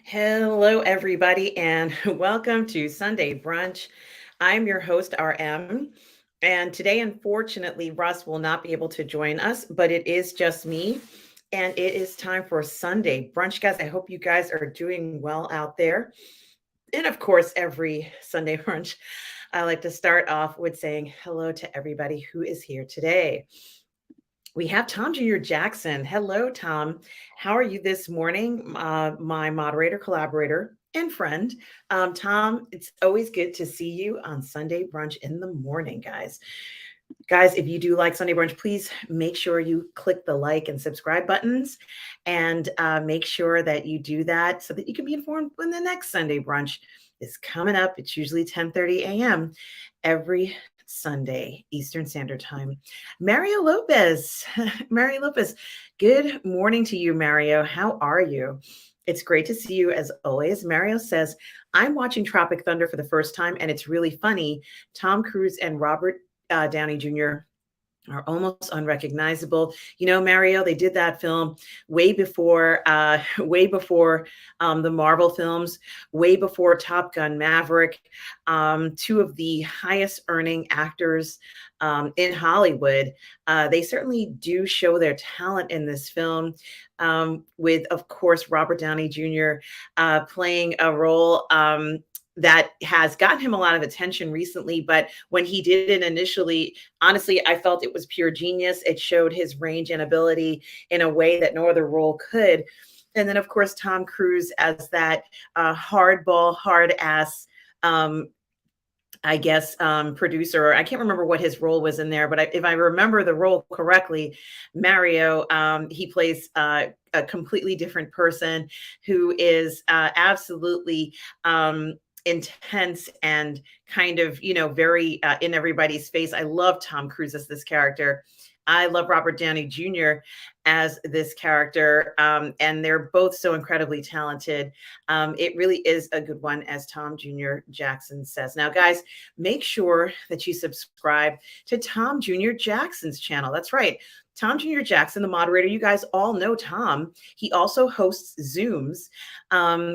Hello, everybody, and welcome to Sunday Brunch. I'm your host, RM. And today, unfortunately, Russ will not be able to join us, but it is just me. And it is time for Sunday Brunch, guys. I hope you guys are doing well out there. And of course, every Sunday Brunch, I like to start off with saying hello to everybody who is here today. We have Tom Jr. Jackson. Hello, Tom. How are you this morning? My moderator, collaborator, and friend. Tom, it's always good to see you on Sunday Brunch in the morning, guys. Guys, if you do like Sunday Brunch, please make sure you click the like and subscribe buttons and make sure that you do that so that you can be informed when the next Sunday Brunch is coming up. It's usually 10:30 a.m. every Sunday, Eastern Standard Time. Mario Lopez. Mario Lopez, good morning to you, Mario. How are you? It's great to see you as always. Mario says, I'm watching Tropic Thunder for the first time, and it's really funny. Tom Cruise and Robert Downey Jr. are almost unrecognizable. You know, Mario, they did that film way before, way before the Marvel films, way before Top Gun Maverick. Two of the highest earning actors in Hollywood. They certainly do show their talent in this film. With, of course, Robert Downey Jr. Playing a role that has gotten him a lot of attention recently. But when he did it initially, honestly, I felt it was pure genius. It showed his range and ability in a way that no other role could. And then, of course, Tom Cruise as that hardball, hard ass. I guess producer. I can't remember what his role was in there, but if I remember the role correctly, Mario, he plays a completely different person who is absolutely intense and kind of, very in everybody's face. I love Tom Cruise as this character. I love Robert Downey Jr. as this character, and they're both so incredibly talented. It really is a good one, as Tom Jr. Jackson says. Now, guys, make sure that you subscribe to Tom Jr. Jackson's channel. That's right. Tom Jr. Jackson, the moderator, you guys all know Tom. He also hosts Zooms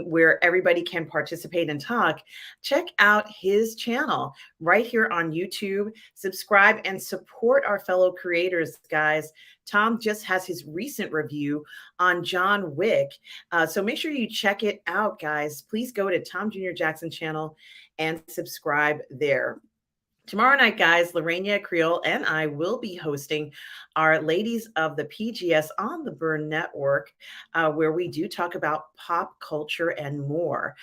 where everybody can participate and talk. Check out his channel right here on YouTube. Subscribe and support our fellow creators, guys. Tom just has his recent review on John Wick. So make sure you check it out, guys. Please go to Tom Jr. Jackson channel and subscribe there. Tomorrow night, guys, Lorena Creole and I will be hosting our Ladies of the PGS on the Burnettwork, where we do talk about pop culture and more.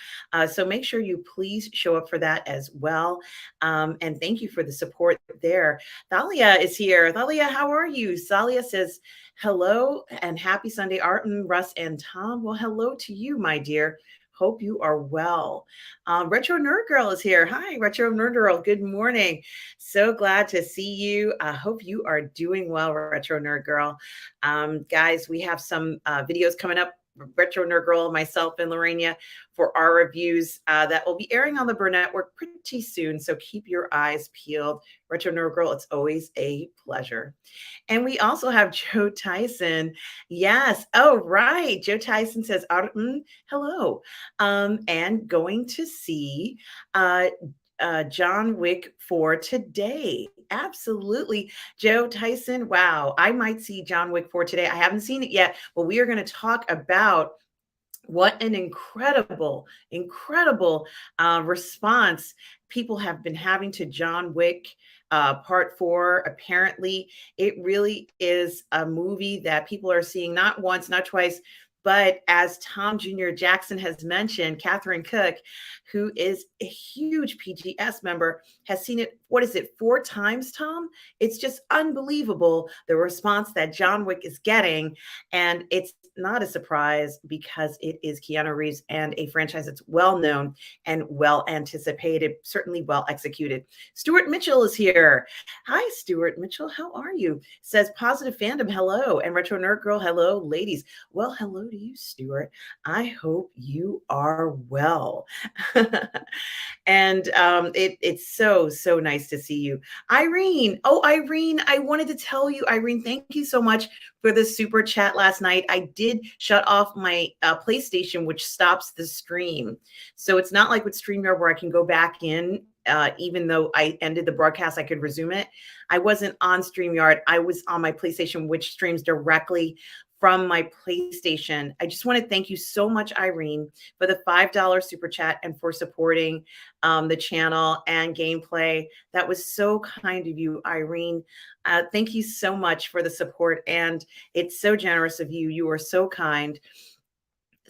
So make sure you please show up for that as well. And thank you for the support there. Thalia is here. Thalia, how are you? Thalia says, hello and happy Sunday, Arden, Russ, and Tom. Well, hello to you, my dear. Hope you are well. Retro Nerd Girl is here. Hi, Retro Nerd Girl. Good morning. So glad to see you. I hope you are doing well, Retro Nerd Girl. Guys, we have some videos coming up. Retro Nerd Girl, myself, and Lorena for our reviews that will be airing on the Burnettwork pretty soon. So keep your eyes peeled. Retro Nerd Girl, it's always a pleasure. And we also have Joe Tyson. Yes. Oh, right. Joe Tyson says, hello. And going to see John Wick 4 today. Absolutely. Joe Tyson. Wow. I might see John Wick 4 today. I haven't seen it yet, but we are going to talk about what an incredible, incredible response people have been having to John Wick Part 4. Apparently, it really is a movie that people are seeing not once, not twice, but as Tom Jr. Jackson has mentioned, Catherine Cook, who is a huge PGS member, has seen it, what is it, 4 times, Tom? It's just unbelievable, the response that John Wick is getting. And it's not a surprise because it is Keanu Reeves and a franchise that's well known and well anticipated, certainly well executed. Stuart Mitchell is here. Hi, Stuart Mitchell. How are you? Says Positive Fandom, hello. And Retro Nerd Girl, hello, ladies. Well, hello to you, Stuart. I hope you are well. And it's so nice nice to see you. Irene. Oh, Irene, I wanted to tell you, Irene, thank you so much for the super chat last night. I did shut off my PlayStation, which stops the stream. So it's not like with StreamYard where I can go back in. Even though I ended the broadcast, I could resume it. I wasn't on StreamYard. I was on my PlayStation, which streams directly from my PlayStation. I just want to thank you so much, Irene, for the $5 super chat and for supporting the channel and gameplay. That was so kind of you, Irene. Thank you so much for the support. And it's so generous of you. You are so kind.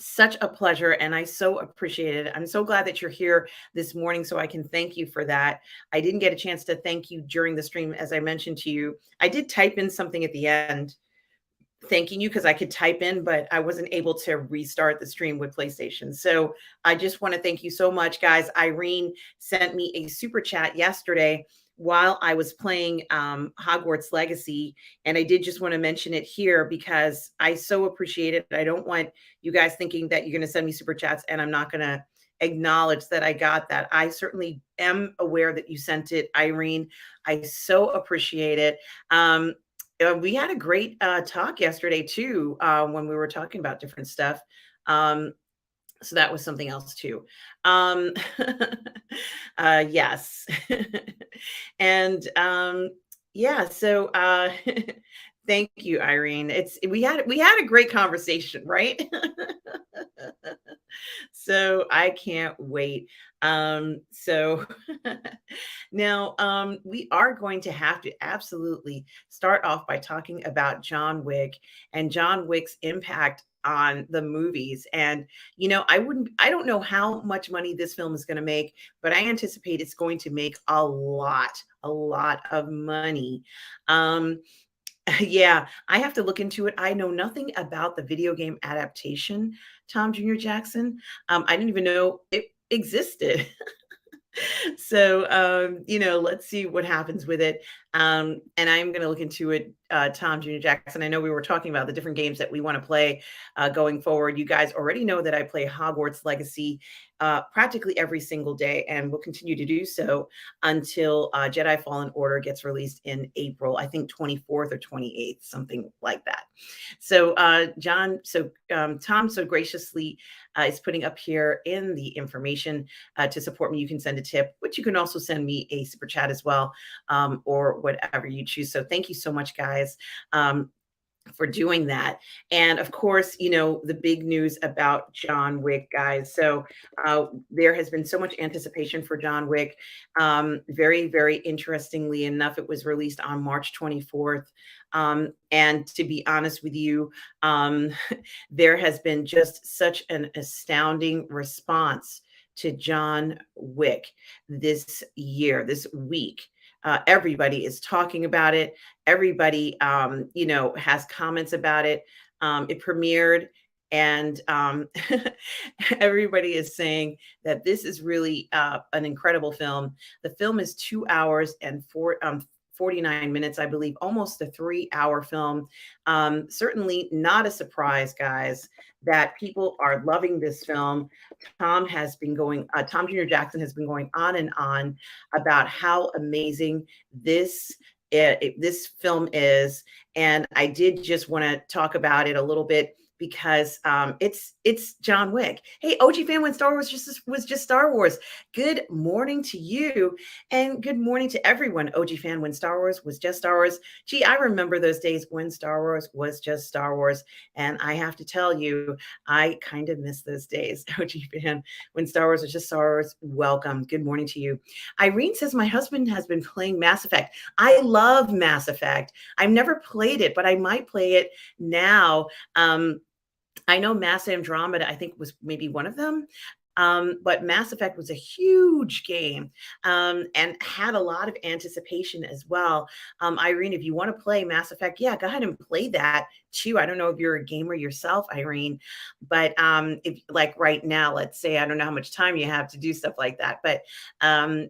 Such a pleasure, and I so appreciate it. I'm so glad that you're here this morning so I can thank you for that. I didn't get a chance to thank you during the stream, as I mentioned to you. I did type in something at the end thanking you because I could type in, but I wasn't able to restart the stream with PlayStation. So I just want to thank you so much, guys. Irene sent me a super chat yesterday while I was playing Hogwarts Legacy. And I did just want to mention it here because I so appreciate it. I don't want you guys thinking that you're going to send me super chats and I'm not going to acknowledge that I got that. I certainly am aware that you sent it, Irene. I so appreciate it. We had a great talk yesterday too, when we were talking about different stuff. So that was something else too. Yes. And yeah, so thank you, Irene. We had a great conversation, right? So I can't wait. So now we are going to have to absolutely start off by talking about John Wick and John Wick's impact on the movies. And I don't know how much money this film is going to make, but I anticipate it's going to make a lot of money. Yeah, I have to look into it. I know nothing about the video game adaptation, Tom Jr. Jackson. I didn't even know it existed. So, let's see what happens with it. And I'm going to look into it, Tom Jr. Jackson. I know we were talking about the different games that we want to play going forward. You guys already know that I play Hogwarts Legacy practically every single day and will continue to do so until Jedi Fallen Order gets released in April, I think 24th or 28th, something like that. So Tom so graciously is putting up here in the information to support me. You can send a tip, but you can also send me a super chat as well, or whatever you choose. So thank you so much, guys. For doing that. And of course, the big news about John Wick, guys. So there has been so much anticipation for John Wick. Very, very interestingly enough, it was released on March 24th. And to be honest with you, there has been just such an astounding response to John Wick this week. Everybody is talking about it. Everybody, has comments about it. It premiered, and everybody is saying that this is really an incredible film. The film is 2 hours and 49 minutes, I believe, almost a 3-hour film. Certainly not a surprise, guys, that people are loving this film. Tom Jr. Jackson has been going on and on about how amazing this film is. And I did just want to talk about it a little bit because it's John Wick. Hey, OG fan, when Star Wars was just Star Wars. Good morning to you, and good morning to everyone. OG fan, when Star Wars was just Star Wars. Gee, I remember those days when Star Wars was just Star Wars, and I have to tell you, I kind of miss those days. OG fan, when Star Wars was just Star Wars. Welcome. Good morning to you. Irene says my husband has been playing Mass Effect. I love Mass Effect. I've never played it, but I might play it now. I know Mass Andromeda, I think, was maybe one of them. But Mass Effect was a huge game and had a lot of anticipation as well. Irene, if you want to play Mass Effect, yeah, go ahead and play that too. I don't know if you're a gamer yourself, Irene, but if like right now, let's say, I don't know how much time you have to do stuff like that, but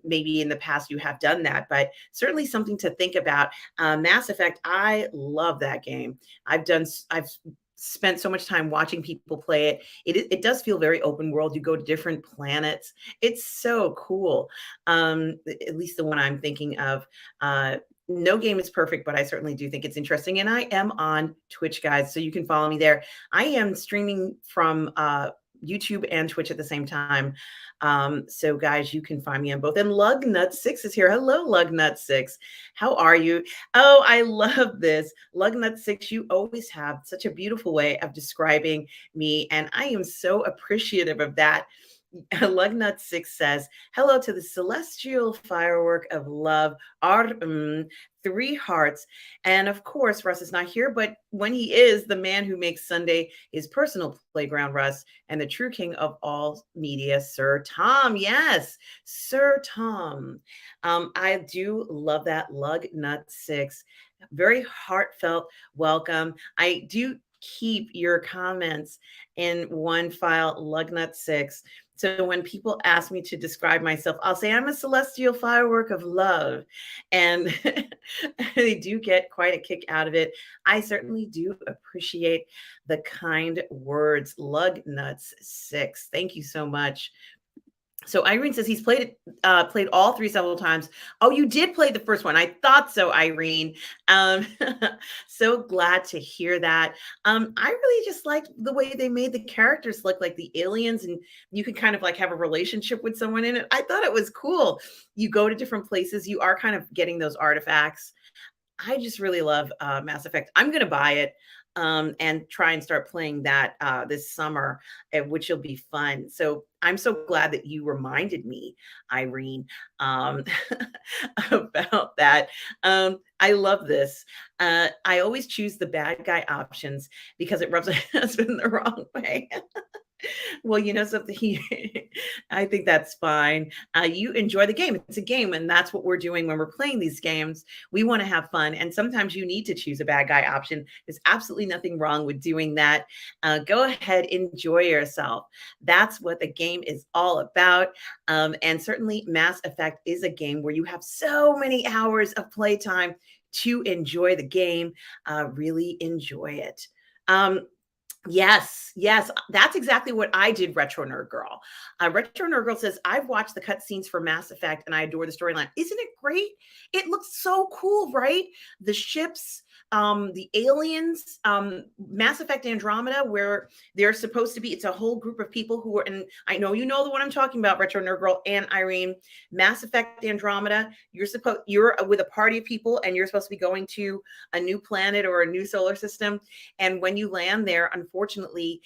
maybe in the past you have done that, but certainly something to think about. Mass Effect, I love that game. I've spent so much time watching people play it. It does feel very open world. You go to different planets. It's so cool. At least the one I'm thinking of. No game is perfect, but I certainly do think it's interesting. And I am on Twitch, guys, so you can follow me there. I am streaming from YouTube and Twitch at the same time. So guys, you can find me on both. And Lugnut6 is here. Hello, Lugnut6. How are you? Oh, I love this. Lugnut6, you always have such a beautiful way of describing me, and I am so appreciative of that. Lugnut6 says, hello to the celestial firework of love, three hearts. And of course, Russ is not here, but when he is, the man who makes Sunday his personal playground, Russ, and the true king of all media, Sir Tom. Yes, Sir Tom. I do love that, Lugnut6. Very heartfelt welcome. I do keep your comments in one file, Lugnut6. So when people ask me to describe myself, I'll say I'm a celestial firework of love. And they do get quite a kick out of it. I certainly do appreciate the kind words. Lugnut6. Thank you so much. So Irene says he's played all three several times. Oh, you did play the first one. I thought so, Irene. So glad to hear that. I really just liked the way they made the characters look like the aliens, and you could kind of like have a relationship with someone in it. I thought it was cool. You go to different places. You are kind of getting those artifacts. I just really love Mass Effect. I'm going to buy it. And try and start playing that this summer, which will be fun. So I'm so glad that you reminded me, Irene, about that. I love this. I always choose the bad guy options because it rubs my husband the wrong way. Well, you know something, I think that's fine. You enjoy the game. It's a game, and that's what we're doing when we're playing these games. We want to have fun, and sometimes you need to choose a bad guy option. There's absolutely nothing wrong with doing that. Go ahead, enjoy yourself. That's what the game is all about. And certainly Mass Effect is a game where you have so many hours of playtime to enjoy the game. Really enjoy it. Yes, that's exactly what I did, Retro Nerd Girl. Retro Nerd Girl says, I've watched the cutscenes for Mass Effect and I adore the storyline. Isn't it great? It looks so cool, right? The ships, the aliens, Mass Effect Andromeda, where they're supposed to be, it's a whole group of people who are, and I know you know the one I'm talking about, Retro Nerd Girl and Irene. Mass Effect Andromeda, you're with a party of people and you're supposed to be going to a new planet or a new solar system. And when you land there, unfortunately,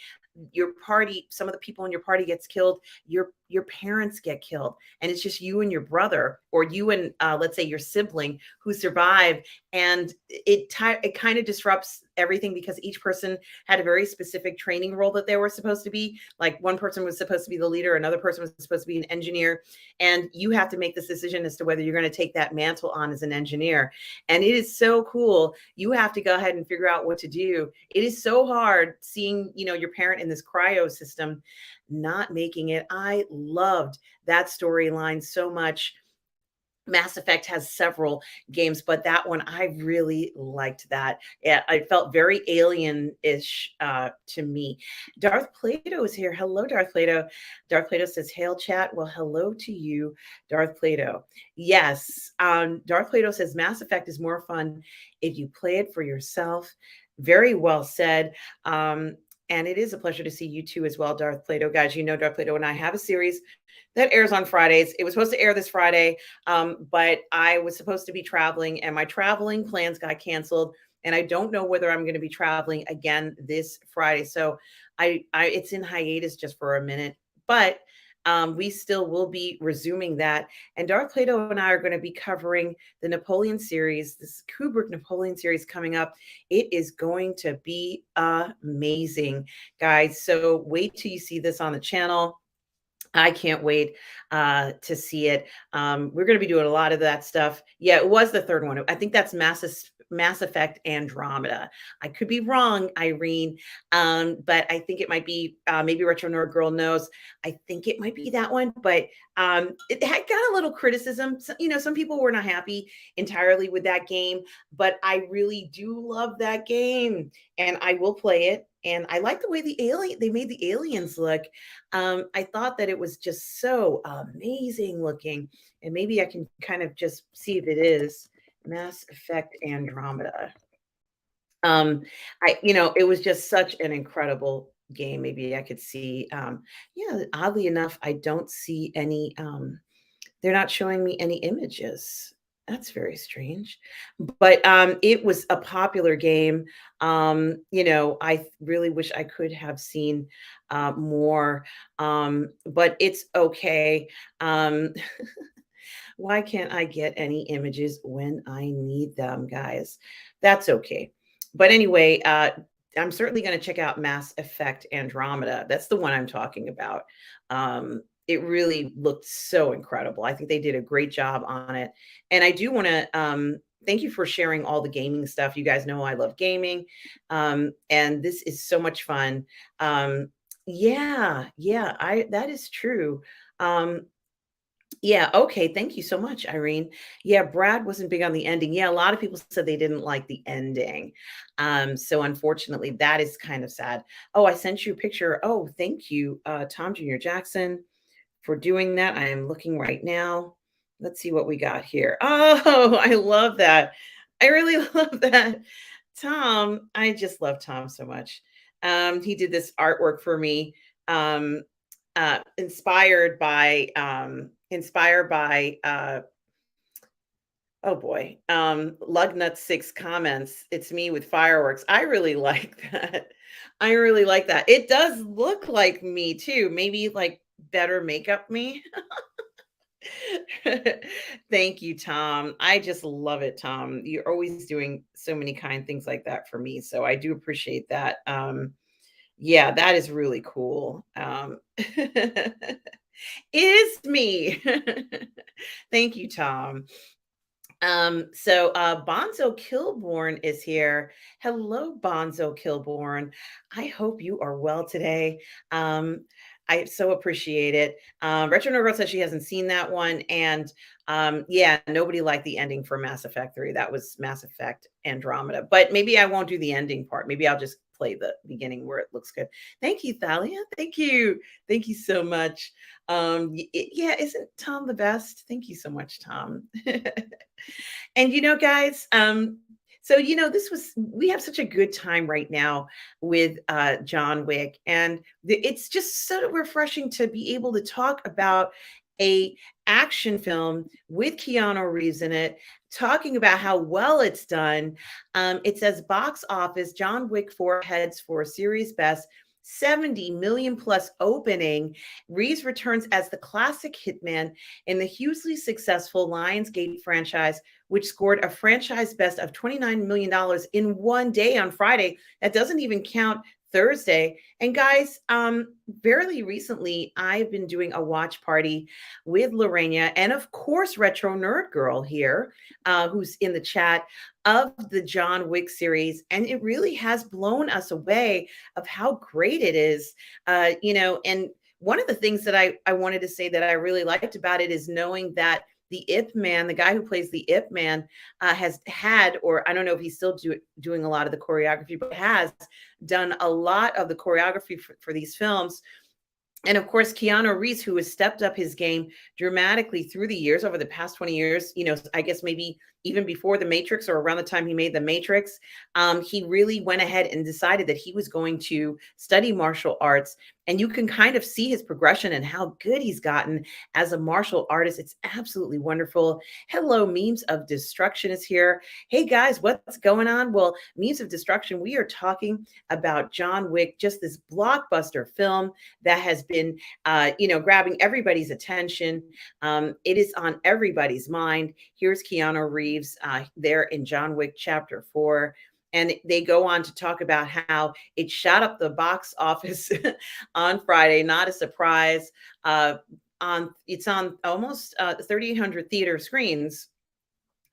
your party, some of the people in your party gets killed, your parents get killed, and it's just you and your brother, or you and let's say your sibling who survive, and it kind of disrupts everything because each person had a very specific training role that they were supposed to be. Like one person was supposed to be the leader, another person was supposed to be an engineer, and you have to make this decision as to whether you're going to take that mantle on as an engineer. And it is so cool. You have to go ahead and figure out what to do. It is so hard seeing, your parent in this cryo system not making it. I loved that storyline so much. Mass Effect has several games, but that one, I really liked that. Yeah, I felt very alien-ish to me. Darth Plato is here. Hello, Darth Plato. Darth Plato says, hail chat. Well, hello to you, Darth Plato. Yes, Darth Plato says, Mass Effect is more fun if you play it for yourself. Very well said. And it is a pleasure to see you too as well, Darth Plato. Guys, Darth Plato and I have a series that airs on Fridays. It was supposed to air this Friday, but I was supposed to be traveling and my traveling plans got canceled. And I don't know whether I'm going to be traveling again this Friday. So it's in hiatus just for a minute, but we still will be resuming that. And Darth Plato and I are going to be covering the Napoleon series, this Kubrick Napoleon series coming up. It is going to be amazing, guys. So wait till you see this on the channel. I can't wait to see it. We're going to be doing a lot of that stuff. Yeah, it was the third one. I think that's Mass Mass Effect Andromeda. I could be wrong, Irene, but I think it might be, maybe Retro Nerd Girl knows. I think it might be that one, but it had got a little criticism. So, some people were not happy entirely with that game, but I really do love that game, and I will play it. And I like the way they made the aliens look. I thought that it was just so amazing looking, and maybe I can kind of just see if it is Mass Effect Andromeda. It was just such an incredible game. Maybe I could see. Yeah, oddly enough, I don't see any. They're not showing me any images. That's very strange. But it was a popular game. I really wish I could have seen more, but it's okay. Why can't I get any images when I need them, guys? That's okay. But anyway, I'm certainly going to check out Mass Effect Andromeda. That's the one I'm talking about. It really looked so incredible. I think they did a great job on it. And I do want to thank you for sharing all the gaming stuff. You guys know I love gaming. And this is so much fun. Yeah, I that is true. Um, yeah, okay, thank you so much, Irene. Yeah, Brad wasn't big on the ending. Yeah, a lot of people said they didn't like the ending. So unfortunately, that is kind of sad. Oh, I sent you a picture. Oh, thank you, Tom Jr. Jackson, for doing that. I am looking right now. Let's see what we got here. Oh, I love that. I really love that. Tom, I just love Tom so much. He did this artwork for me. Inspired by oh boy, Lugnut 6 comments. It's me with fireworks. I really like that. I really like that. It does look like me too. Maybe like better makeup me. Thank you, Tom. I just love it, Tom. You're always doing so many kind things like that for me. So I do appreciate that. Yeah, that is really cool. Is me. Thank you, Tom. Bonzo Kilborn is here. Hello, Bonzo Kilborn. I hope you are well today. I so appreciate it. Retro Girl said she hasn't seen that one. And yeah, nobody liked the ending for Mass Effect 3. That was Mass Effect Andromeda. But maybe I won't do the ending part. Maybe I'll just play the beginning where it looks good. Thank you, Thalia. Thank you. Thank you so much. Yeah, isn't Tom the best? Thank you so much, Tom. And guys, this was we have such a good time right now with John Wick, and it's just so refreshing to be able to talk about a action film with Keanu Reeves in it, talking about how well it's done. It says box office, John Wick 4 heads for a series best, 70 million plus opening. Reeves returns as the classic hitman in the hugely successful Lionsgate franchise, which scored a franchise best of $29 million in one day on Friday. That doesn't even count Thursday. And guys, fairly recently, I've been doing a watch party with Lorena and, of course, Retro Nerd Girl here, who's in the chat, of the John Wick series. And it really has blown us away of how great it is. And one of the things that I wanted to say that I really liked about it is knowing that the Ip Man, the guy who plays the Ip Man, has had, or I don't know if he's still doing a lot of the choreography, but has done a lot of the choreography for these films. And of course, Keanu Reeves, who has stepped up his game dramatically through the years, over the past 20 years, I guess maybe even before The Matrix or around the time he made The Matrix, he really went ahead and decided that he was going to study martial arts. And you can kind of see his progression and how good he's gotten as a martial artist. It's absolutely wonderful. Hello, Memes of Destruction is here. Hey, guys, what's going on? Well, Memes of Destruction, we are talking about John Wick, just this blockbuster film that has been, grabbing everybody's attention. It is on everybody's mind. Here's Keanu Reeves there in John Wick Chapter 4. And they go on to talk about how it shot up the box office on Friday. Not a surprise. It's on almost 3,800 theater screens.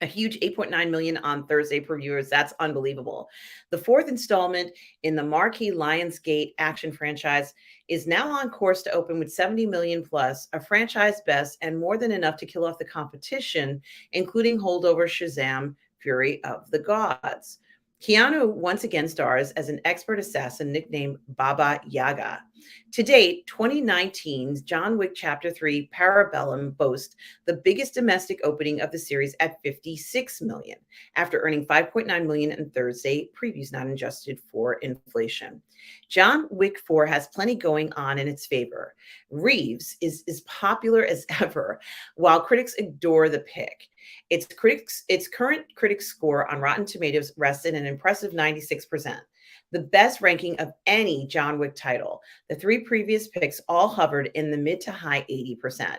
a huge 8.9 million on Thursday per viewers. That's unbelievable. The fourth installment in the marquee Lionsgate action franchise is now on course to open with 70 million plus, a franchise best, and more than enough to kill off the competition, including holdover Shazam Fury of the Gods. Keanu once again stars as an expert assassin nicknamed Baba Yaga. To date, 2019's John Wick Chapter 3 Parabellum boasts the biggest domestic opening of the series at 56 million, after earning 5.9 million in Thursday previews not adjusted for inflation. John Wick 4 has plenty going on in its favor. Reeves is as popular as ever, while critics adore the pick. Its current critics score on Rotten Tomatoes rests at an impressive 96%, the best ranking of any John Wick title. The three previous picks all hovered in the mid to high 80%.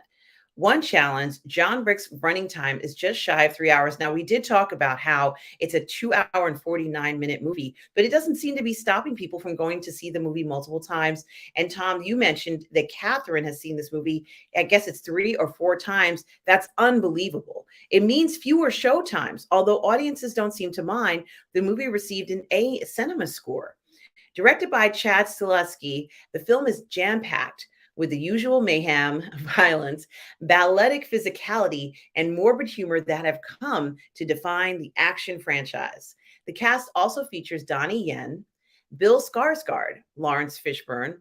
One challenge, John Wick's running time is just shy of 3 hours. Now, we did talk about how it's a 2 hour and 49-minute movie, but it doesn't seem to be stopping people from going to see the movie multiple times. And Tom, you mentioned that Catherine has seen this movie, I guess it's 3 or 4 times. That's unbelievable. It means fewer show times. Although audiences don't seem to mind, the movie received an A cinema score. Directed by Chad Stileski, the film is jam-packed with the usual mayhem, violence, balletic physicality, and morbid humor that have come to define the action franchise. The cast also features Donnie Yen, Bill Skarsgård, Lawrence Fishburne,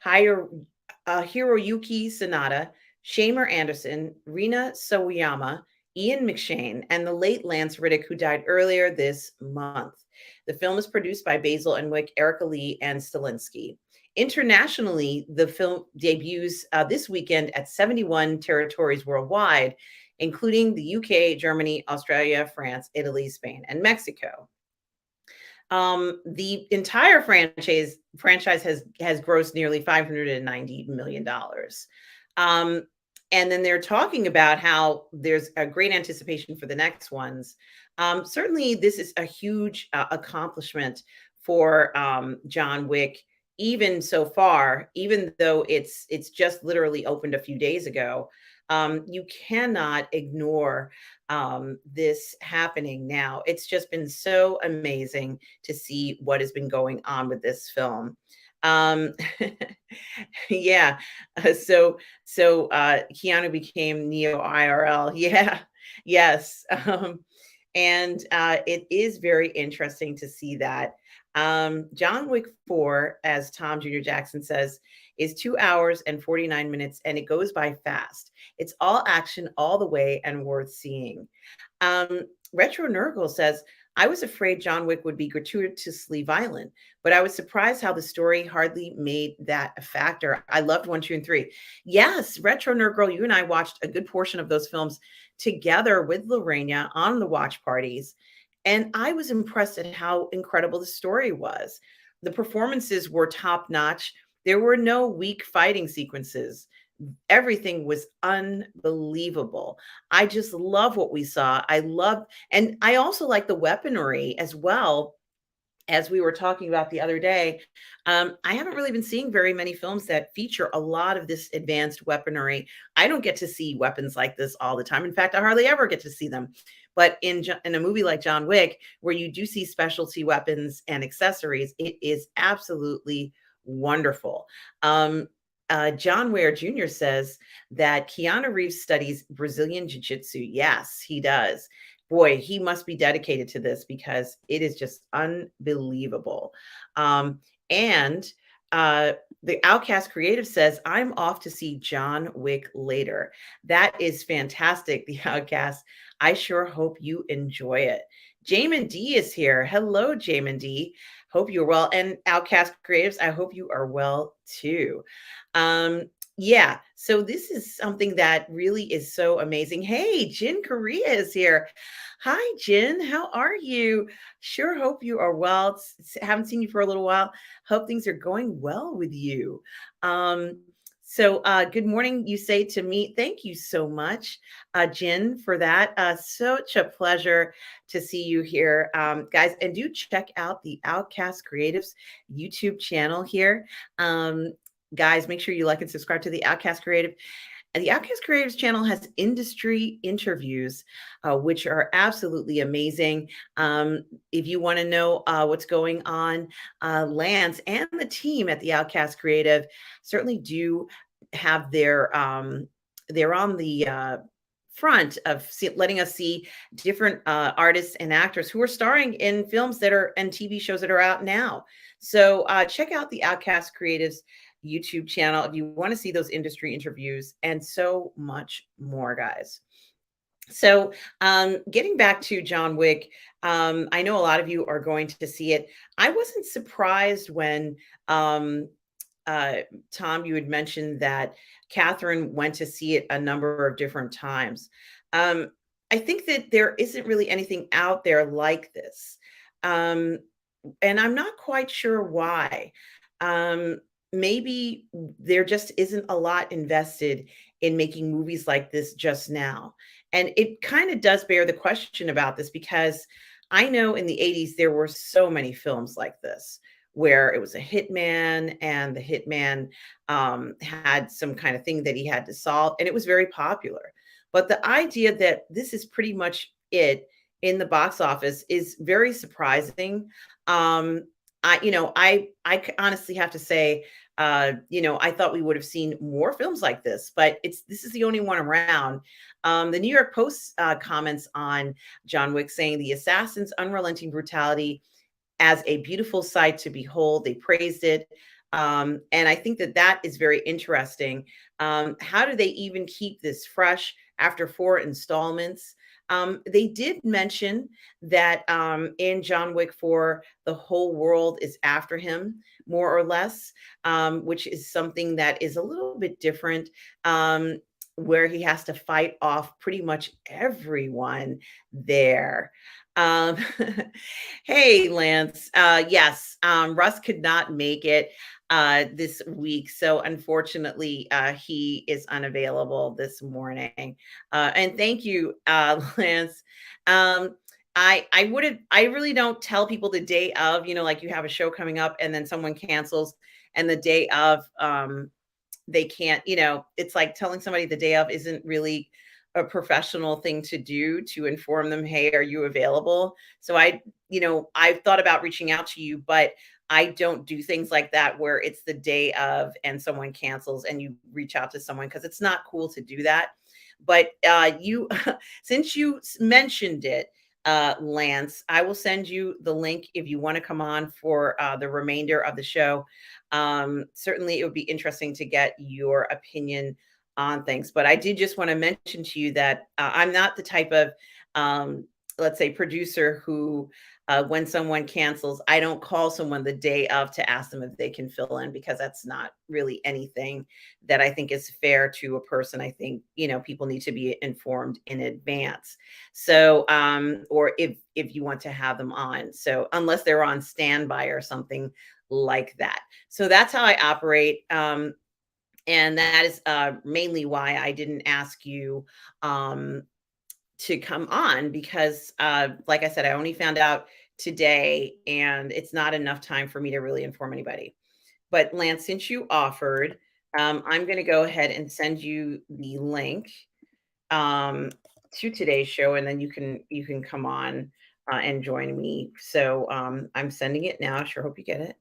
Hiroyuki Sanada, Shamer Anderson, Rina Sawayama, Ian McShane, and the late Lance Riddick, who died earlier this month. The film is produced by Basil and Wick, Erica Lee, and Stilinski. Internationally, the film debuts this weekend at 71 territories worldwide, including the UK, Germany, Australia, France, Italy, Spain, and Mexico. The entire franchise has grossed nearly $590 million. And then they're talking about how there's a great anticipation for the next ones. Certainly, this is a huge accomplishment for John Wick, even so far, even though it's just literally opened a few days ago. You cannot ignore this happening now. It's just been so amazing to see what has been going on with this film. Yeah. Keanu became Neo IRL. Yeah. Yes. And it is very interesting to see that. John Wick 4, as Tom Jr. Jackson says, is 2 hours and 49 minutes, and it goes by fast. It's all action all the way and worth seeing. Retro Nurgle says, I was afraid John Wick would be gratuitously violent, but I was surprised how the story hardly made that a factor. I loved 1, 2, and 3. Yes, Retro Nurgle, you and I watched a good portion of those films together with Lorena on the watch parties. And I was impressed at how incredible the story was. The performances were top notch. There were no weak fighting sequences. Everything was unbelievable. I just love what we saw. And I also like the weaponry as well. As we were talking about the other day, I haven't really been seeing very many films that feature a lot of this advanced weaponry. I don't get to see weapons like this all the time. In fact, I hardly ever get to see them. But in a movie like John Wick, where you do see specialty weapons and accessories, it is absolutely wonderful. John Ware Jr. says that Keanu Reeves studies Brazilian Jiu-Jitsu. Yes, he does. Boy, he must be dedicated to this because it is just unbelievable. And the Outcast Creative says, I'm off to see John Wick later. That is fantastic, the Outcast. I sure hope you enjoy it. Jamin D is here. Hello, Jamin D. Hope you're well. And Outcast Creatives, I hope you are well too. Yeah, so this is something that really is so amazing. Hey, Jen Korea is here. Hi, Jen. How are you? Sure hope you are well. Haven't seen you for a little while. Hope things are going well with you. Good morning, you say to me. Thank you so much, Jen, for that. Such a pleasure to see you here, guys. And do check out the Outcast Creatives YouTube channel here. Guys, make sure you like and subscribe to the Outcast Creative. And the Outcast Creatives channel has industry interviews, which are absolutely amazing. If you want to know what's going on, Lance and the team at the Outcast Creative certainly do have they're on the front of letting us see different artists and actors who are starring in films that are and TV shows that are out now. So check out the Outcast Creatives YouTube channel if you want to see those industry interviews and so much more, guys. So getting back to John Wick, I know a lot of you are going to see it. I wasn't surprised when um, Tom, you had mentioned that Catherine went to see it a number of different times. Um, I think that there isn't really anything out there like this. Um, and I'm not quite sure why. Um, Maybe there just isn't a lot invested in making movies like this just now. And it kind of does bear the question about this because I know in the 80s there were so many films like this where it was a hitman and the hitman had some kind of thing that he had to solve, and it was very popular. But the idea that this is pretty much it in the box office is very surprising. Honestly have to say, I thought we would have seen more films like this, but this is the only one around. The New York Post comments on John Wick saying the assassin's unrelenting brutality as a beautiful sight to behold. They praised it. And I think that that is very interesting. How do they even keep this fresh after 4 installments? They did mention that in John Wick 4, the whole world is after him, more or less, which is something that is a little bit different, where he has to fight off pretty much everyone there. Um, hey, Lance. Yes, Russ could not make it this week. So unfortunately, he is unavailable this morning. And thank you, Lance. I really don't tell people the day of, like you have a show coming up and then someone cancels and the day of, they can't, it's like telling somebody the day of isn't really a professional thing to do, to inform them, hey, are you available? So I've thought about reaching out to you, but I don't do things like that where it's the day of and someone cancels and you reach out to someone, because it's not cool to do that. But you, since you mentioned it, Lance, I will send you the link if you want to come on for the remainder of the show. Certainly, it would be interesting to get your opinion on things. But I did just want to mention to you that I'm not the type of, let's say, producer who, when someone cancels, I don't call someone the day of to ask them if they can fill in, because that's not really anything that I think is fair to a person. I think, people need to be informed in advance. So, or if you want to have them on. So unless they're on standby or something like that. So that's how I operate. And that is mainly why I didn't ask you to come on, because like I said, I only found out today and it's not enough time for me to really inform anybody. But Lance, since you offered, I'm going to go ahead and send you the link to today's show, and then you can come on and join me. So I'm sending it now. Sure hope you get it.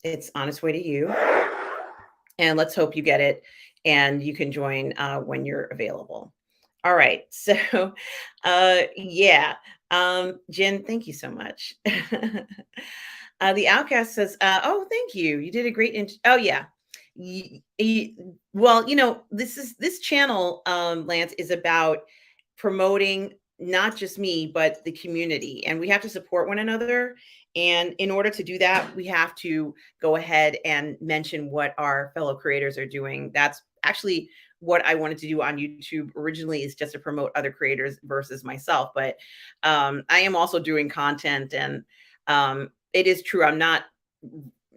It's on its way to you. And let's hope you get it and you can join when you're available. All right. So, yeah. Jen, thank you so much. The Outcast says, oh, thank you. You did a great, oh, yeah. Well, this channel, Lance, is about promoting not just me, but the community. And we have to support one another. And in order to do that, we have to go ahead and mention what our fellow creators are doing. That's actually what I wanted to do on YouTube originally, is just to promote other creators versus myself. But I am also doing content, and it is true, I'm not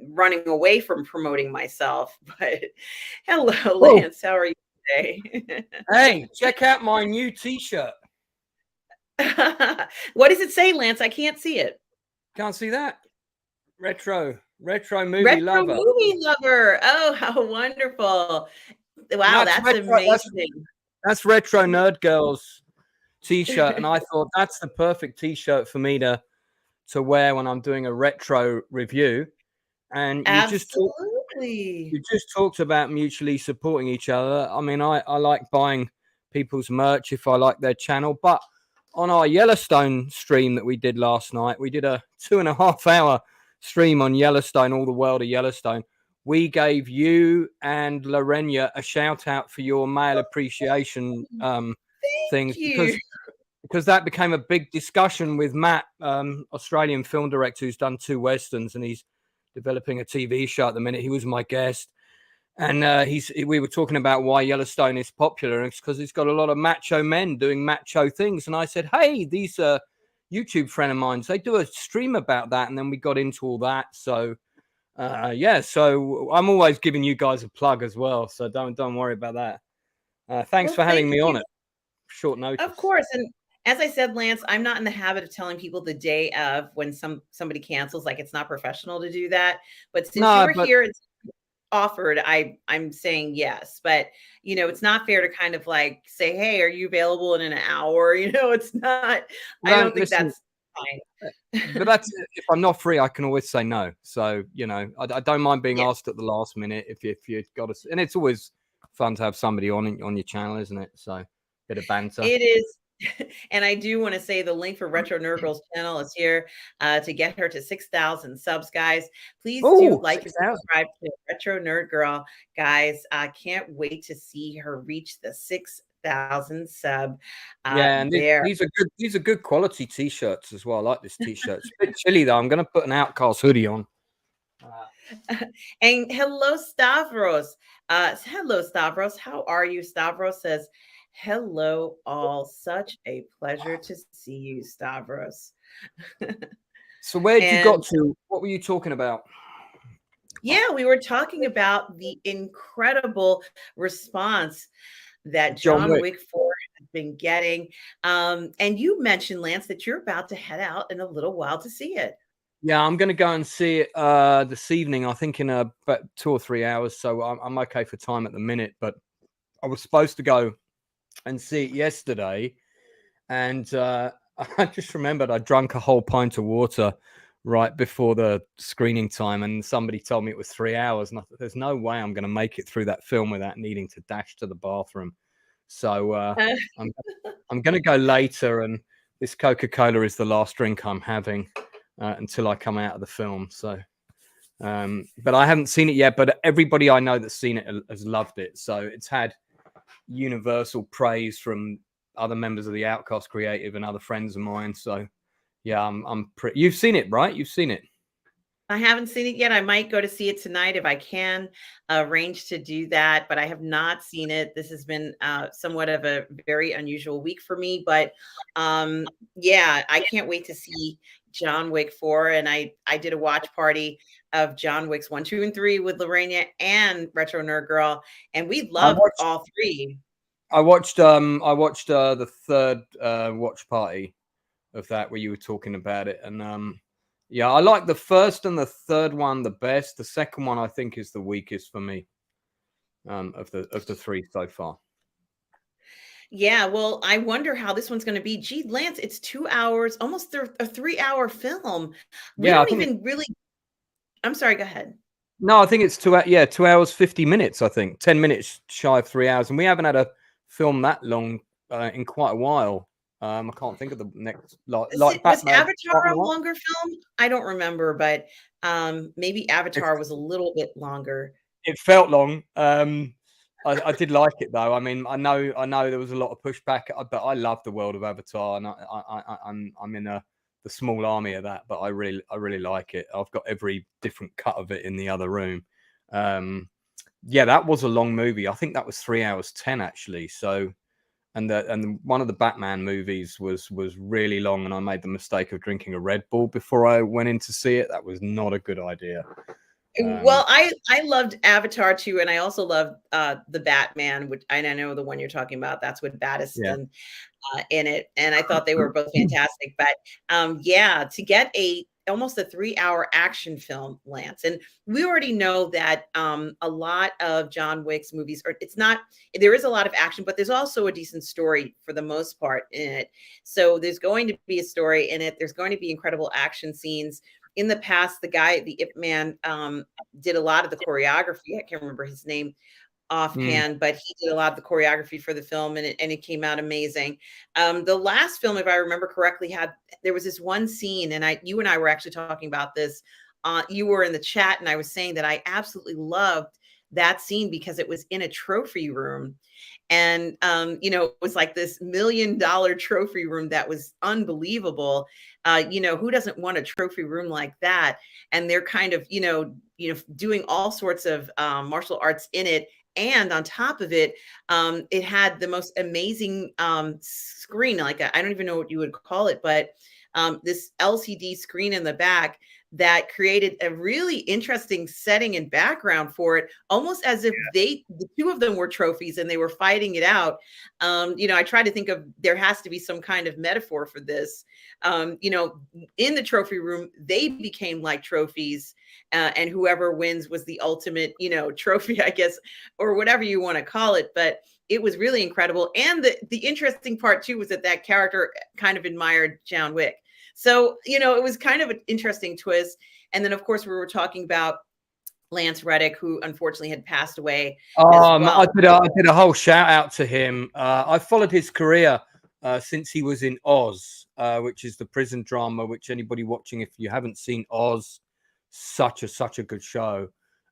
running away from promoting myself. But hello, Lance, how are you today? Hey, check out my new t-shirt. What does it say, Lance? I can't see it. Can't see that? Retro movie lover. Movie lover. Oh, how wonderful. Wow, that's amazing. That's Retro Nerd Girls t-shirt, and I thought that's the perfect t-shirt for me to wear when I'm doing a retro review. And Absolutely. you just talked about mutually supporting each other. I mean, I like buying people's merch if I like their channel, but on our Yellowstone stream that we did last night, we did a 2.5-hour stream on Yellowstone, all the world of Yellowstone. We gave you and Lorena a shout out for your male appreciation things because that became a big discussion with Matt, Australian film director who's done 2 westerns, and he's developing a TV show at the minute. He was my guest, and we were talking about why Yellowstone is popular, and it's because it's got a lot of macho men doing macho things. And I said, hey, these YouTube friend of mine, they do a stream about that, and then we got into all that. So yeah, so I'm always giving you guys a plug as well, so don't worry about that. Thanks for having me on it. Short notice. Of course. And as I said, Lance, I'm not in the habit of telling people the day of when somebody cancels. Like, it's not professional to do that. But since you were here and offered, I'm saying yes. But you know, it's not fair to kind of like say, hey, are you available in an hour? You know, it's not. I don't think that's fine. But that's if I'm not free, I can always say no. So you know, I don't mind being asked at the last minute if you've got to. And it's always fun to have somebody on your channel, isn't it? So bit of banter. It is. And I do want to say the link for Retro Nerd Girl's channel is here to get her to 6,000 subs, guys. Please do like and subscribe to Retro Nerd Girl, guys. I can't wait to see her reach the 6,000 sub. Yeah, and these are good quality t-shirts as well. I like this t-shirt. It's a bit chilly though. I'm going to put an Outcast hoodie on. And hello, Stavros. Hello, Stavros. How are you? Stavros says, hello, all. Such a pleasure to see you, Stavros. So where did you got to? What were you talking about? Yeah, we were talking about the incredible response that John Wick 4 has been getting. And you mentioned, Lance, that you're about to head out in a little while to see it. Yeah, I'm going to go and see it this evening, I think in about 2 or 3 hours. So I'm okay for time at the minute. But I was supposed to go and see it yesterday. And I just remembered I drank a whole pint of water right before the screening time. And somebody told me it was 3 hours. And I thought, there's no way I'm going to make it through that film without needing to dash to the bathroom. So I'm going to go later. And this Coca-Cola is the last drink I'm having until I come out of the film. So, but I haven't seen it yet. But everybody I know that's seen it has loved it. So it's had universal praise from other members of the Outcast Creative and other friends of mine. So, yeah, I'm pretty. You've seen it, right? You've seen it. I haven't seen it yet. I might go to see it tonight if I can arrange to do that, but I have not seen it. This has been somewhat of a very unusual week for me, but yeah, I can't wait to see John Wick 4. And I did a watch party of John Wick's 1, 2, and 3 with Lorena and Retro Nerd Girl, and we loved all 3. I watched the third watch party of that where you were talking about it, and yeah, I like the first and the third one the best. The second one I think is the weakest for me of the 3 so far. Yeah, well, I wonder how this one's going to be. Gee, Lance, it's 2 hours, almost a 3-hour film. We don't even really. I'm sorry. Go ahead. No, I think it's 2 hours 50 minutes. I think 10 minutes shy of 3 hours, and we haven't had a film that long in quite a while. I can't think of the next was Avatar a longer film? I don't remember, but maybe Avatar was a little bit longer. It felt long. I did like it though. I mean, I know there was a lot of pushback, but I love the world of Avatar, and I'm in the small army of that. But I really like it. I've got every different cut of it in the other room. Yeah, that was a long movie. I think that was 3 hours 10 actually. So. And one of the Batman movies was really long, and I made the mistake of drinking a Red Bull before I went in to see it. That was not a good idea. Well, I loved Avatar too, and I also loved the Batman, which I know the one you're talking about. That's with Battistone in it, and I thought they were both fantastic. But yeah, to get a almost a 3-hour action film, Lance. And we already know that a lot of John Wick's movies are, it's not, there is a lot of action, but there's also a decent story for the most part in it. So there's going to be a story in it. There's going to be incredible action scenes. In the past, the guy, the Ip Man, did a lot of the choreography. I can't remember his name offhand, but he did a lot of the choreography for the film, and it came out amazing. The last film, if I remember correctly, there was this one scene, and you and I were actually talking about this. You were in the chat, and I was saying that I absolutely loved that scene because it was in a trophy room. And it was like this $1 million trophy room that was unbelievable. Who doesn't want a trophy room like that? And they're kind of, doing all sorts of martial arts in it. And on top of it, it had the most amazing screen. I don't even know what you would call it, but this LCD screen in the back that created a really interesting setting and background for it, almost as if the two of them were trophies and they were fighting it out. I try to think of, there has to be some kind of metaphor for this. In the trophy room, they became like trophies, and whoever wins was the ultimate, trophy, I guess, or whatever you want to call it. But it was really incredible. And the interesting part too was that character kind of admired John Wick. So, it was kind of an interesting twist. And then, of course, we were talking about Lance Reddick, who unfortunately had passed away as well. I did a whole shout out to him. I followed his career since he was in Oz, which is the prison drama, which anybody watching, if you haven't seen Oz, such a good show.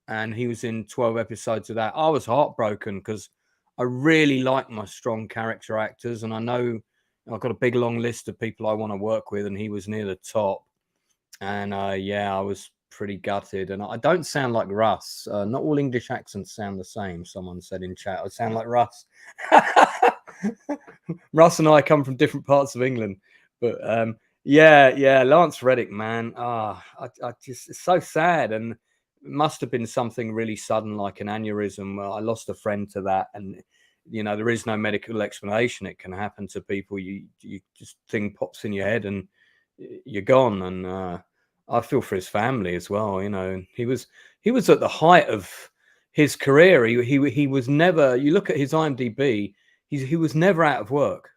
And he was in 12 episodes of that. I was heartbroken because I really like my strong character actors, and I know I've got a big long list of people I want to work with, and he was near the top. And I was pretty gutted. And I don't sound like Russ. Not all English accents sound the same. Someone said in chat, I sound like Russ. Russ and I come from different parts of England, but Lance Reddick, man. I just, it's so sad, and it must have been something really sudden, like an aneurysm. I lost a friend to that, and there is no medical explanation. It can happen to people. You just thing pops in your head and you're gone. And I feel for his family as well. He was at the height of his career. He was never. You look at his IMDb. He was never out of work,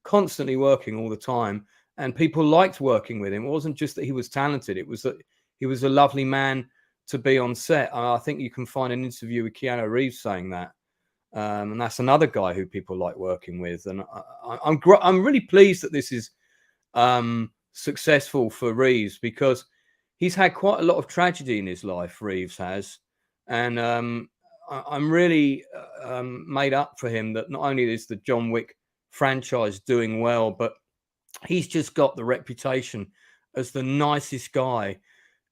constantly working all the time, and people liked working with him. It wasn't just that he was talented. It was that he was a lovely man to be on set. I think you can find an interview with Keanu Reeves saying that. And that's another guy who people like working with. And I'm really pleased that this is successful for Reeves, because he's had quite a lot of tragedy in his life, Reeves has. And I'm really made up for him that not only is the John Wick franchise doing well, but he's just got the reputation as the nicest guy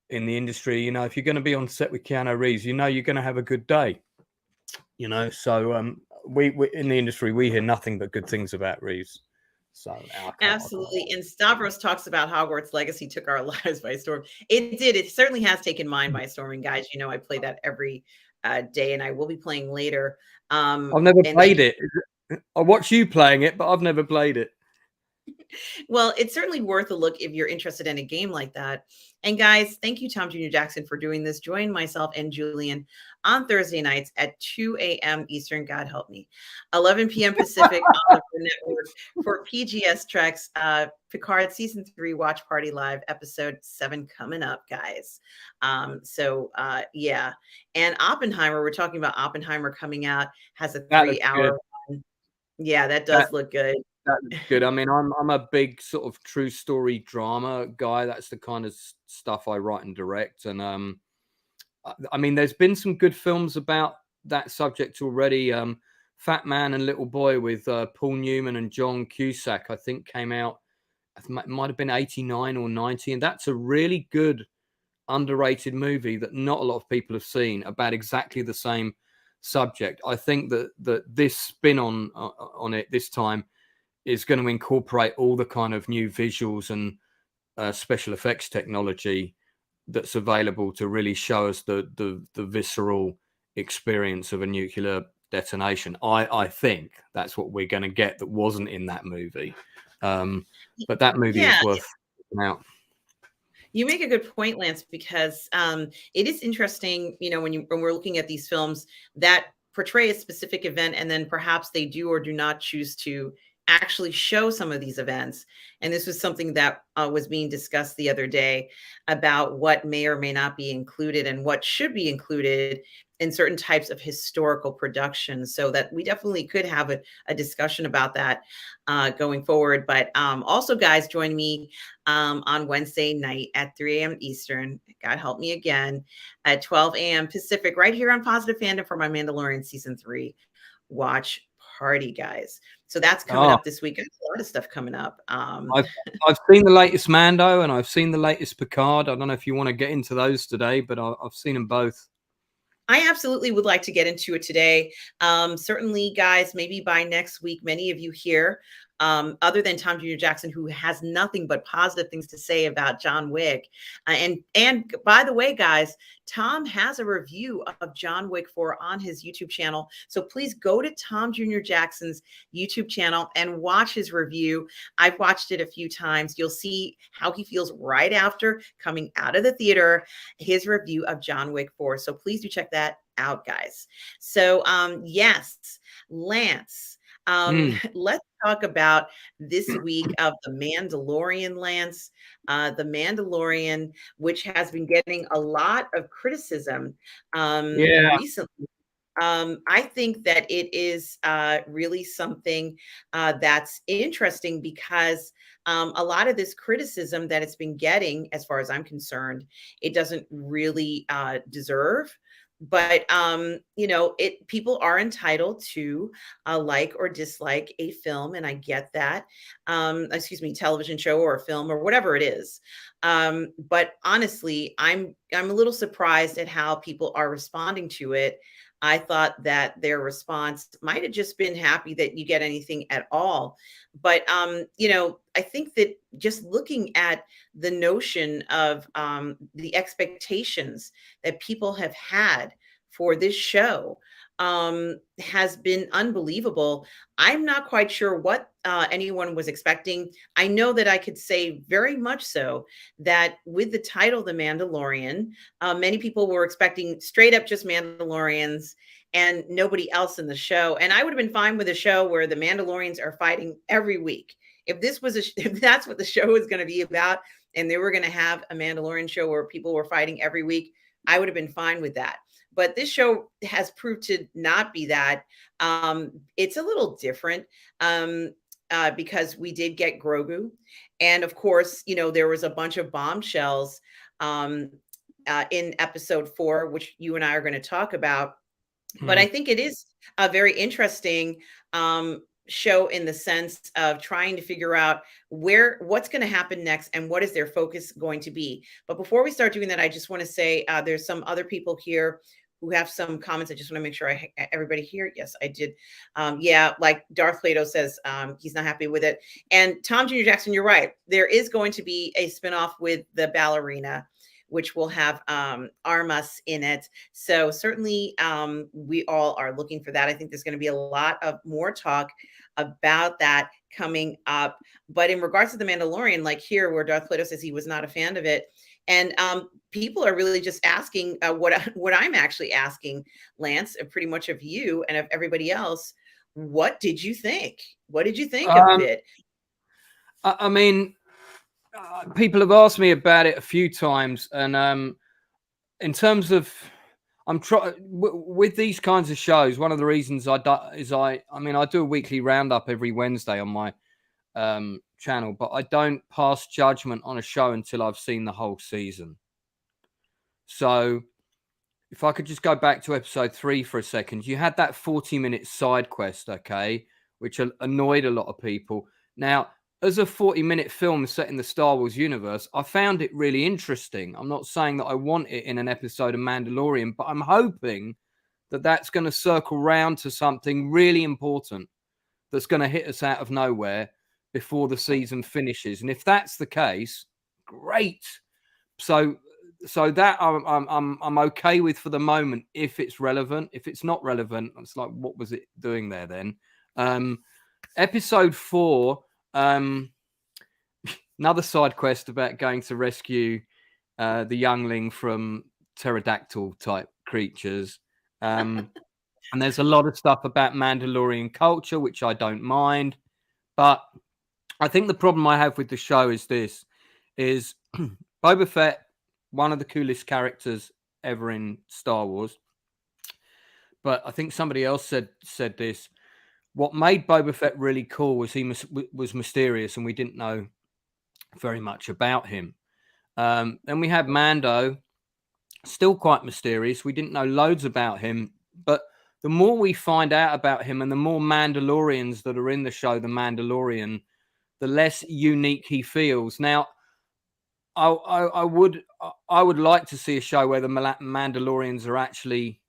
in the industry. If you're going to be on set with Keanu Reeves, you're going to have a good day. So we in the industry, we hear nothing but good things about Reeves. So absolutely. And Stavros talks about Hogwarts Legacy took our lives by storm. It did. It certainly has taken mine by storm. And guys, I play that every day, and I will be playing later. I've never played it. I watch you playing it, but I've never played it. Well, it's certainly worth a look if you're interested in a game like that. And guys, thank you, Tom Jr. Jackson, for doing this. Join myself and Julian on Thursday nights at 2 a.m. Eastern, God help me, 11 p.m. Pacific on the network for PGS Treks, Picard Season 3 Watch Party Live, Episode 7 coming up, guys. And Oppenheimer, we're talking about Oppenheimer coming out, has a 3-hour one. Yeah, that does look good. That's good. I mean, I'm a big sort of true story drama guy. That's the kind of stuff I write and direct. And I mean, there's been some good films about that subject already. Fat Man and Little Boy with Paul Newman and John Cusack, I think, came out. It might have been 89 or 90, and that's a really good underrated movie that not a lot of people have seen about exactly the same subject. I think that this spin on it this time is going to incorporate all the kind of new visuals and special effects technology that's available to really show us the visceral experience of a nuclear detonation. I think that's what we're going to get that wasn't in that movie. But that movie is worth checking out. You make a good point, Lance, because it is interesting, when we're looking at these films that portray a specific event, and then perhaps they do or do not choose to actually show some of these events. And this was something that was being discussed the other day about what may or may not be included and what should be included in certain types of historical productions, so that we definitely could have a discussion about that going forward. But also, guys, join me on Wednesday night at 3 a.m. Eastern. God help me again, at 12 a.m. Pacific, right here on Positive Fandom for my Mandalorian season 3 watch party, guys. So that's coming up this week. A lot of stuff coming up. I've seen the latest Mando and I've seen the latest Picard. I don't know if you want to get into those today, but I've seen them both. I absolutely would like to get into it today. Certainly, guys, maybe by next week, many of you here, other than Tom Jr. Jackson, who has nothing but positive things to say about John Wick. And by the way, guys, Tom has a review of John Wick 4 on his YouTube channel. So please go to Tom Jr. Jackson's YouTube channel and watch his review. I've watched it a few times. You'll see how he feels right after coming out of the theater, his review of John Wick 4. So please do check that out, guys. So yes, Lance, let's talk about this week of The Mandalorian, Lance. The Mandalorian, which has been getting a lot of criticism recently. I think that it is really something that's interesting, because a lot of this criticism that it's been getting, as far as I'm concerned, it doesn't really deserve. But people are entitled to like or dislike a film, and I get that. Television show or a film or whatever it is. But honestly, I'm a little surprised at how people are responding to it. I thought that their response might have just been happy that you get anything at all. But, I think that just looking at the notion of the expectations that people have had for this show has been unbelievable. I'm not quite sure what anyone was expecting. I know that I could say very much so that with the title The Mandalorian, many people were expecting straight up just Mandalorians and nobody else in the show. And I would have been fine with a show where the Mandalorians are fighting every week. If this was if that's what the show is going to be about, and they were going to have a Mandalorian show where people were fighting every week, I would have been fine with that. But this show has proved to not be that. It's a little different because we did get Grogu. And of course, there was a bunch of bombshells in episode 4, which you and I are going to talk about. But I think it is a very interesting show in the sense of trying to figure out what's going to happen next and what is their focus going to be. But before we start doing that, I just want to say there's some other people here who have some comments. I just want to make sure everybody here. Yes, I did. Like Darth Plato says, he's not happy with it. And Tom Jr. Jackson, you're right. There is going to be a spinoff with the ballerina, which will have Armas in it. So certainly we all are looking for that. I think there's going to be a lot of more talk about that coming up. But in regards to The Mandalorian, like here where Darth Plato says he was not a fan of it, and people are really just asking what I'm actually asking, Lance, pretty much of you and of everybody else. What did you think? What did you think of it? I mean, people have asked me about it a few times, and in terms of, I'm trying with these kinds of shows. One of the reasons I do a weekly roundup every Wednesday on my channel, but I don't pass judgment on a show until I've seen the whole season. So if I could just go back to episode 3 for a second, you had that 40-minute side quest, okay, which annoyed a lot of people. Now, as a 40-minute film set in the Star Wars universe, I found it really interesting. I'm not saying that I want it in an episode of Mandalorian, but I'm hoping that that's going to circle round to something really important that's going to hit us out of nowhere before the season finishes. And if that's the case, great. So that I'm okay with for the moment if it's relevant. If it's not relevant, it's like, what was it doing there then? Episode 4, another side quest about going to rescue the youngling from pterodactyl type creatures. And there's a lot of stuff about Mandalorian culture, which I don't mind. But I think the problem I have with the show is this, is Boba Fett, one of the coolest characters ever in Star Wars. But I think somebody else said this. What made Boba Fett really cool was he was mysterious, and we didn't know very much about him. Then we had Mando, still quite mysterious. We didn't know loads about him, but the more we find out about him and the more Mandalorians that are in the show, The Mandalorian, the less unique he feels. Now, I would like to see a show where the Mandalorians are actually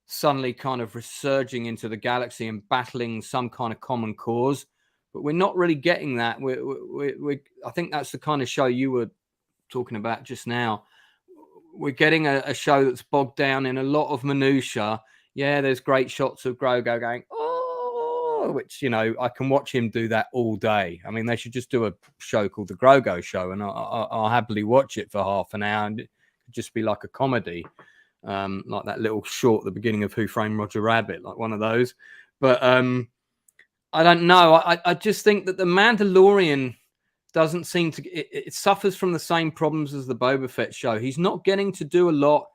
suddenly kind of resurging into the galaxy and battling some kind of common cause, but we're not really getting that. I think that's the kind of show you were talking about just now. We're getting a show that's bogged down in a lot of minutiae. Yeah, there's great shots of Grogu going, oh, which, you know, I can watch him do that all day. I mean, they should just do a show called The Grogu Show, and I'll happily watch it for half an hour, and it could just be like a comedy, like that little short at the beginning of Who Framed Roger Rabbit, like one of those. But I don't know. I just think that The Mandalorian doesn't seem to, it suffers from the same problems as the Boba Fett show. He's not getting to do a lot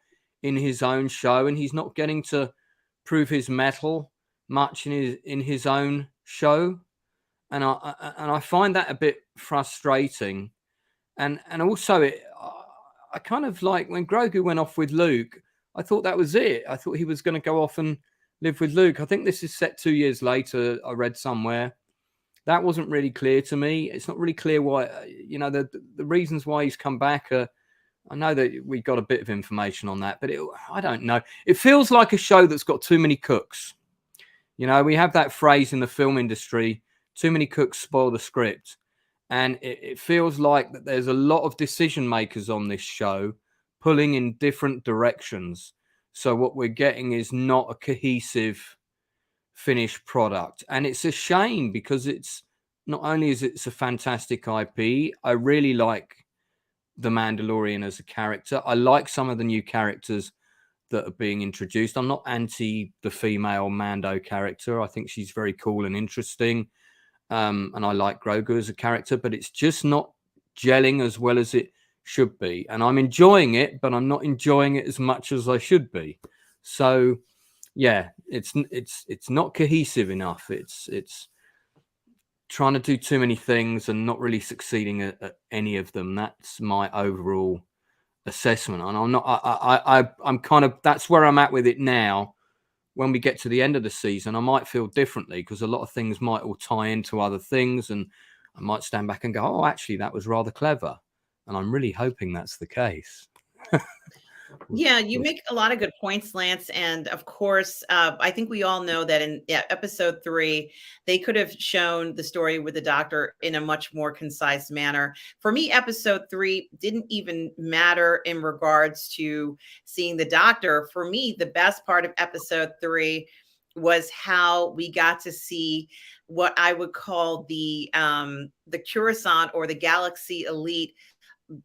in his own show, and he's not getting to prove his mettle much in his own show, and I find that a bit frustrating. And also I kind of like when Grogu went off with Luke, I thought that was it. I thought he was going to go off and live with Luke. I think this is set 2 years later, I read somewhere. That wasn't really clear to me. It's not really clear why, you know, the reasons why he's come back. I know that we got a bit of information on that, but I don't know. It feels like a show that's got too many cooks. You know, we have that phrase in the film industry, too many cooks spoil the script. And it feels like that there's a lot of decision makers on this show pulling in different directions. So what we're getting is not a cohesive finished product, and it's a shame, because it's not only is it's a fantastic IP. I really like the Mandalorian as a character. I like some of the new characters that are being introduced. I'm not anti the female Mando character. I think she's very cool and interesting, and I like Grogu as a character, but it's just not gelling as well as it should be. And I'm enjoying it, but I'm not enjoying it as much as I should be. So yeah, it's not cohesive enough. It's trying to do too many things and not really succeeding at any of them. That's my overall assessment. And I'm kind of, that's where I'm at with it now. When we get to the end of the season, I might feel differently, because a lot of things might all tie into other things, and I might stand back and go, oh, actually, that was rather clever. And I'm really hoping that's the case. Yeah, you make a lot of good points, Lance. And of course, I think we all know that in episode 3, they could have shown the story with the doctor in a much more concise manner. For me, episode 3 didn't even matter in regards to seeing the doctor. For me, the best part of episode 3 was how we got to see what I would call the Coruscant or the Galaxy Elite,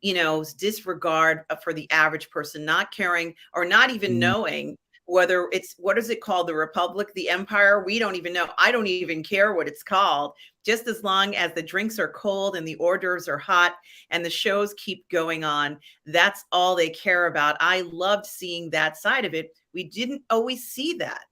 you know, disregard for the average person, not caring or not even knowing whether it's, what is it called? The Republic, the Empire? We don't even know. I don't even care what it's called. Just as long as the drinks are cold and the hors d'oeuvres are hot and the shows keep going on, that's all they care about. I loved seeing that side of it. We didn't always see that.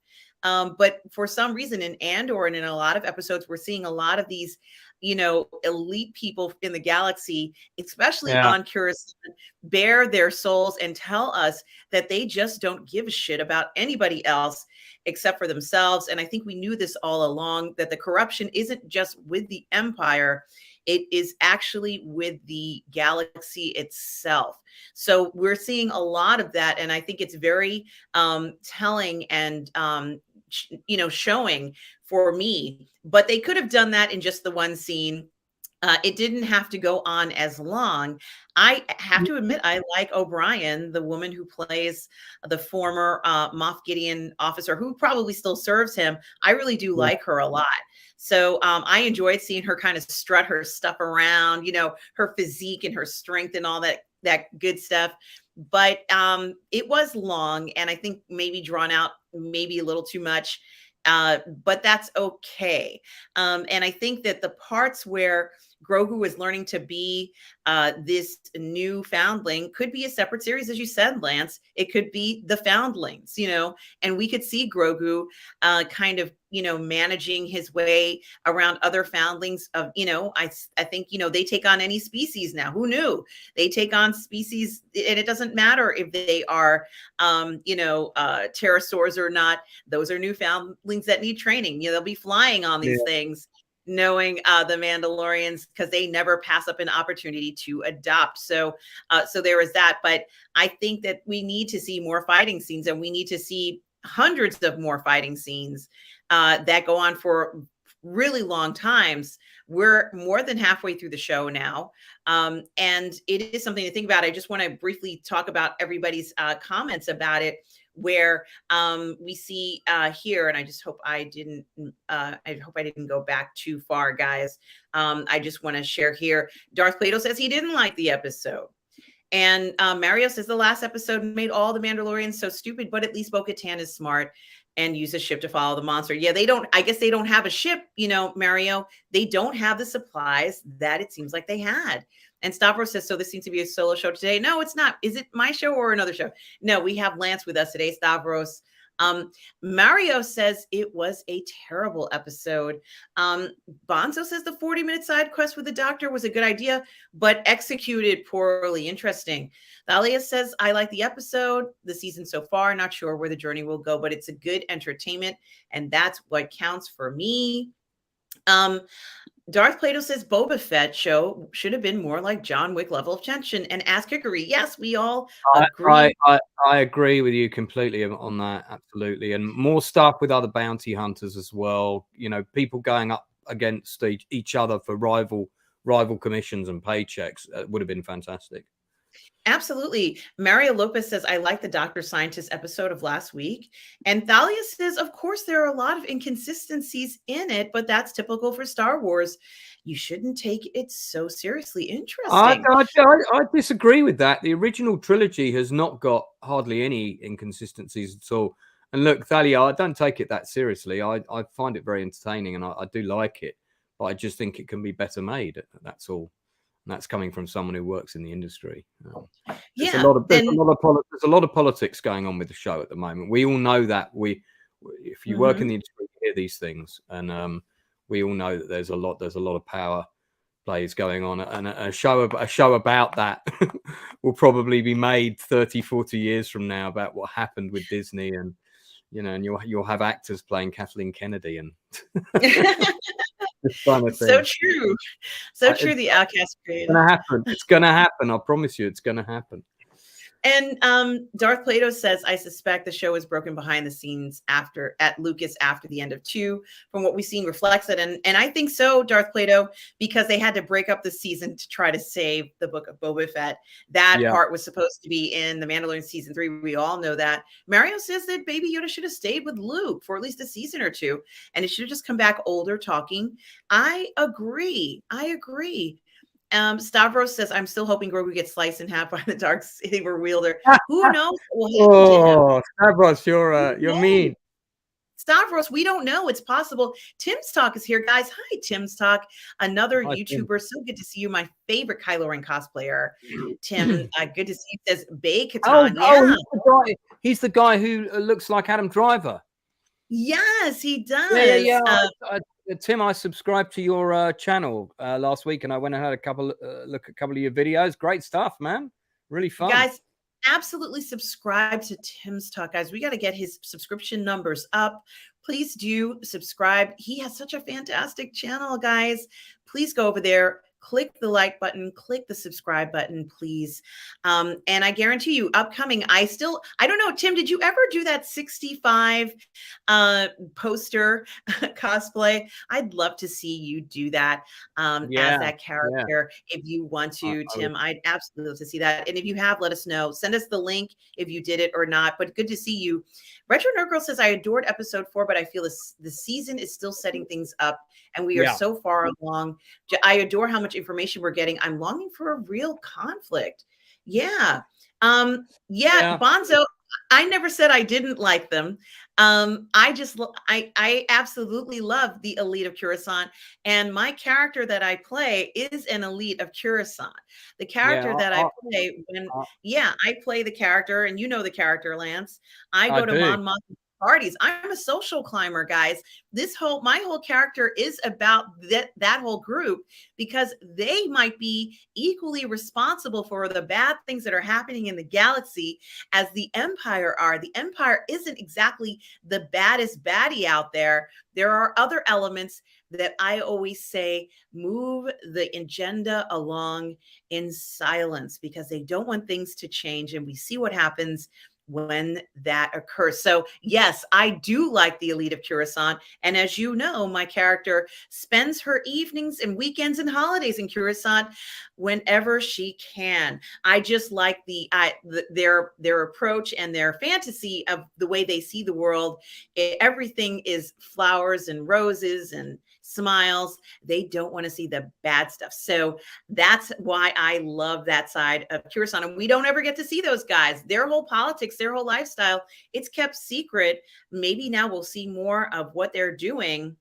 But for some reason in Andor and in a lot of episodes, we're seeing a lot of these, you know, elite people in the galaxy, especially on Coruscant, bare their souls and tell us that they just don't give a shit about anybody else except for themselves. And I think we knew this all along, that the corruption isn't just with the Empire, it is actually with the galaxy itself. So we're seeing a lot of that. And I think it's very telling and, you know, showing for me. But they could have done that in just the one scene. It didn't have to go on as long. I have to admit, I like O'Brien, the woman who plays the former Moff Gideon officer, who probably still serves him. I really do like her a lot. So I enjoyed seeing her kind of strut her stuff around, you know, her physique and her strength and all that that good stuff. But it was long, and I think maybe drawn out, maybe a little too much. But that's okay. And I think that the parts where Grogu is learning to be this new foundling could be a separate series, as you said, Lance. It could be the foundlings, and we could see Grogu kind of, managing his way around other foundlings of, I think, they take on any species now. Who knew? They take on species, and it doesn't matter if they are, pterosaurs or not. Those are new foundlings that need training. They'll be flying on these things, knowing the Mandalorians, because they never pass up an opportunity to adopt. So there is that. But I think that we need to see more fighting scenes, and we need to see hundreds of more fighting scenes that go on for really long times. We're more than halfway through the show now. And it is something to think about. I just want to briefly talk about everybody's comments about it, where we see here, and I just hope I didn't go back too far, guys. I just want to share here. Darth Plato says he didn't like the episode. And Mario says the last episode made all the Mandalorians so stupid, but at least Bo-Katan is smart and use a ship to follow the monster. Yeah, I guess they don't have a ship, Mario. They don't have the supplies that it seems like they had. And Stavros says, so this seems to be a solo show today. No, it's not. Is it my show or another show? No, we have Lance with us today, Stavros. Mario says it was a terrible episode. Bonzo says the 40-minute side quest with the doctor was a good idea, but executed poorly. Interesting. Thalia says, I like the episode, the season so far. Not sure where the journey will go, but it's a good entertainment, and that's what counts for me. Darth Plato says Boba Fett show should have been more like John Wick level of tension. And Ask Hickory, yes, we all agree. I agree with you completely on that, absolutely. And more stuff with other bounty hunters as well. People going up against each other for rival commissions and paychecks would have been fantastic. Absolutely. Mario Lopez says, I like the Dr. Scientist episode of last week. And Thalia says, of course, there are a lot of inconsistencies in it, but that's typical for Star Wars. You shouldn't take it so seriously. Interesting. I disagree with that. The original trilogy has not got hardly any inconsistencies at all. And look, Thalia, I don't take it that seriously. I find it very entertaining, and I do like it. But I just think it can be better made. That's all. And that's coming from someone who works in the industry. There's a lot of politics going on with the show at the moment. We all know that. If you work in the industry, you hear these things, and we all know that there's a lot of power plays going on, and a show about that will probably be made 30, 40 years from now about what happened with Disney, and and you'll have actors playing Kathleen Kennedy and. So true. The Outcast creator. It's gonna happen. I promise you, it's gonna happen. And Darth Plato says, I suspect the show is broken behind the scenes at Lucas after the end of 2. From what we've seen reflects it. And I think so, Darth Plato, because they had to break up the season to try to save the book of Boba Fett. That part was supposed to be in The Mandalorian season 3. We all know that. Mario says that Baby Yoda should have stayed with Luke for at least a season or 2. And it should have just come back older talking. I agree. Stavros says, I'm still hoping Grogu gets sliced in half by the dark saber wielder. Who knows what will happen to him? Stavros, you're mean. Stavros, we don't know. It's possible. Tim's Talk is here, guys. Hi, Tim's Talk. Another YouTuber. Tim. So good to see you. My favorite Kylo Ren cosplayer. Tim, good to see you. Says Bay-Katan. He's the guy who looks like Adam Driver. Yes, he does. Yeah. Tim, I subscribed to your channel last week, and I went and had a couple of your videos. Great stuff, man. Really fun. Guys, absolutely subscribe to Tim's Talk, guys. We got to get his subscription numbers up. Please do subscribe. He has such a fantastic channel, guys. Please go over there. Click the like button, click the subscribe button, please. And I guarantee you, upcoming, I don't know, Tim, did you ever do that 65 poster cosplay? I'd love to see you do that as that character. If you want to, Tim, I'd absolutely love to see that. And if you have, let us know. Send us the link if you did it or not. But good to see you. Retro Nerd Girl says, I adored episode 4, but I feel the season is still setting things up, and we are so far along. I adore how much information we're getting. I'm longing for a real conflict. Yeah. Yeah, Yeah, Bonzo, I never said I didn't like them. I absolutely love the elite of Coruscant, and my character that I play is an elite of Coruscant. The yeah, character that I play when I, yeah, I play the character, and you know the character, Lance. I I go to do. Mon Mothma parties. I'm a social climber, guys. My whole character is about that whole group, because they might be equally responsible for the bad things that are happening in the galaxy as the Empire are. The Empire isn't exactly the baddest baddie out there. There are other elements that I always say move the agenda along in silence, because they don't want things to change. And we see what happens when that occurs. So yes, I do like the elite of Coruscant. And as you know, my character spends her evenings and weekends and holidays in Coruscant whenever she can. I just like their approach and their fantasy of the way they see the world. Everything is flowers and roses and smiles. They don't want to see the bad stuff. So that's why I love that side of Coruscant. And we don't ever get to see those guys. Their whole politics, their whole lifestyle, it's kept secret. Maybe now we'll see more of what they're doing.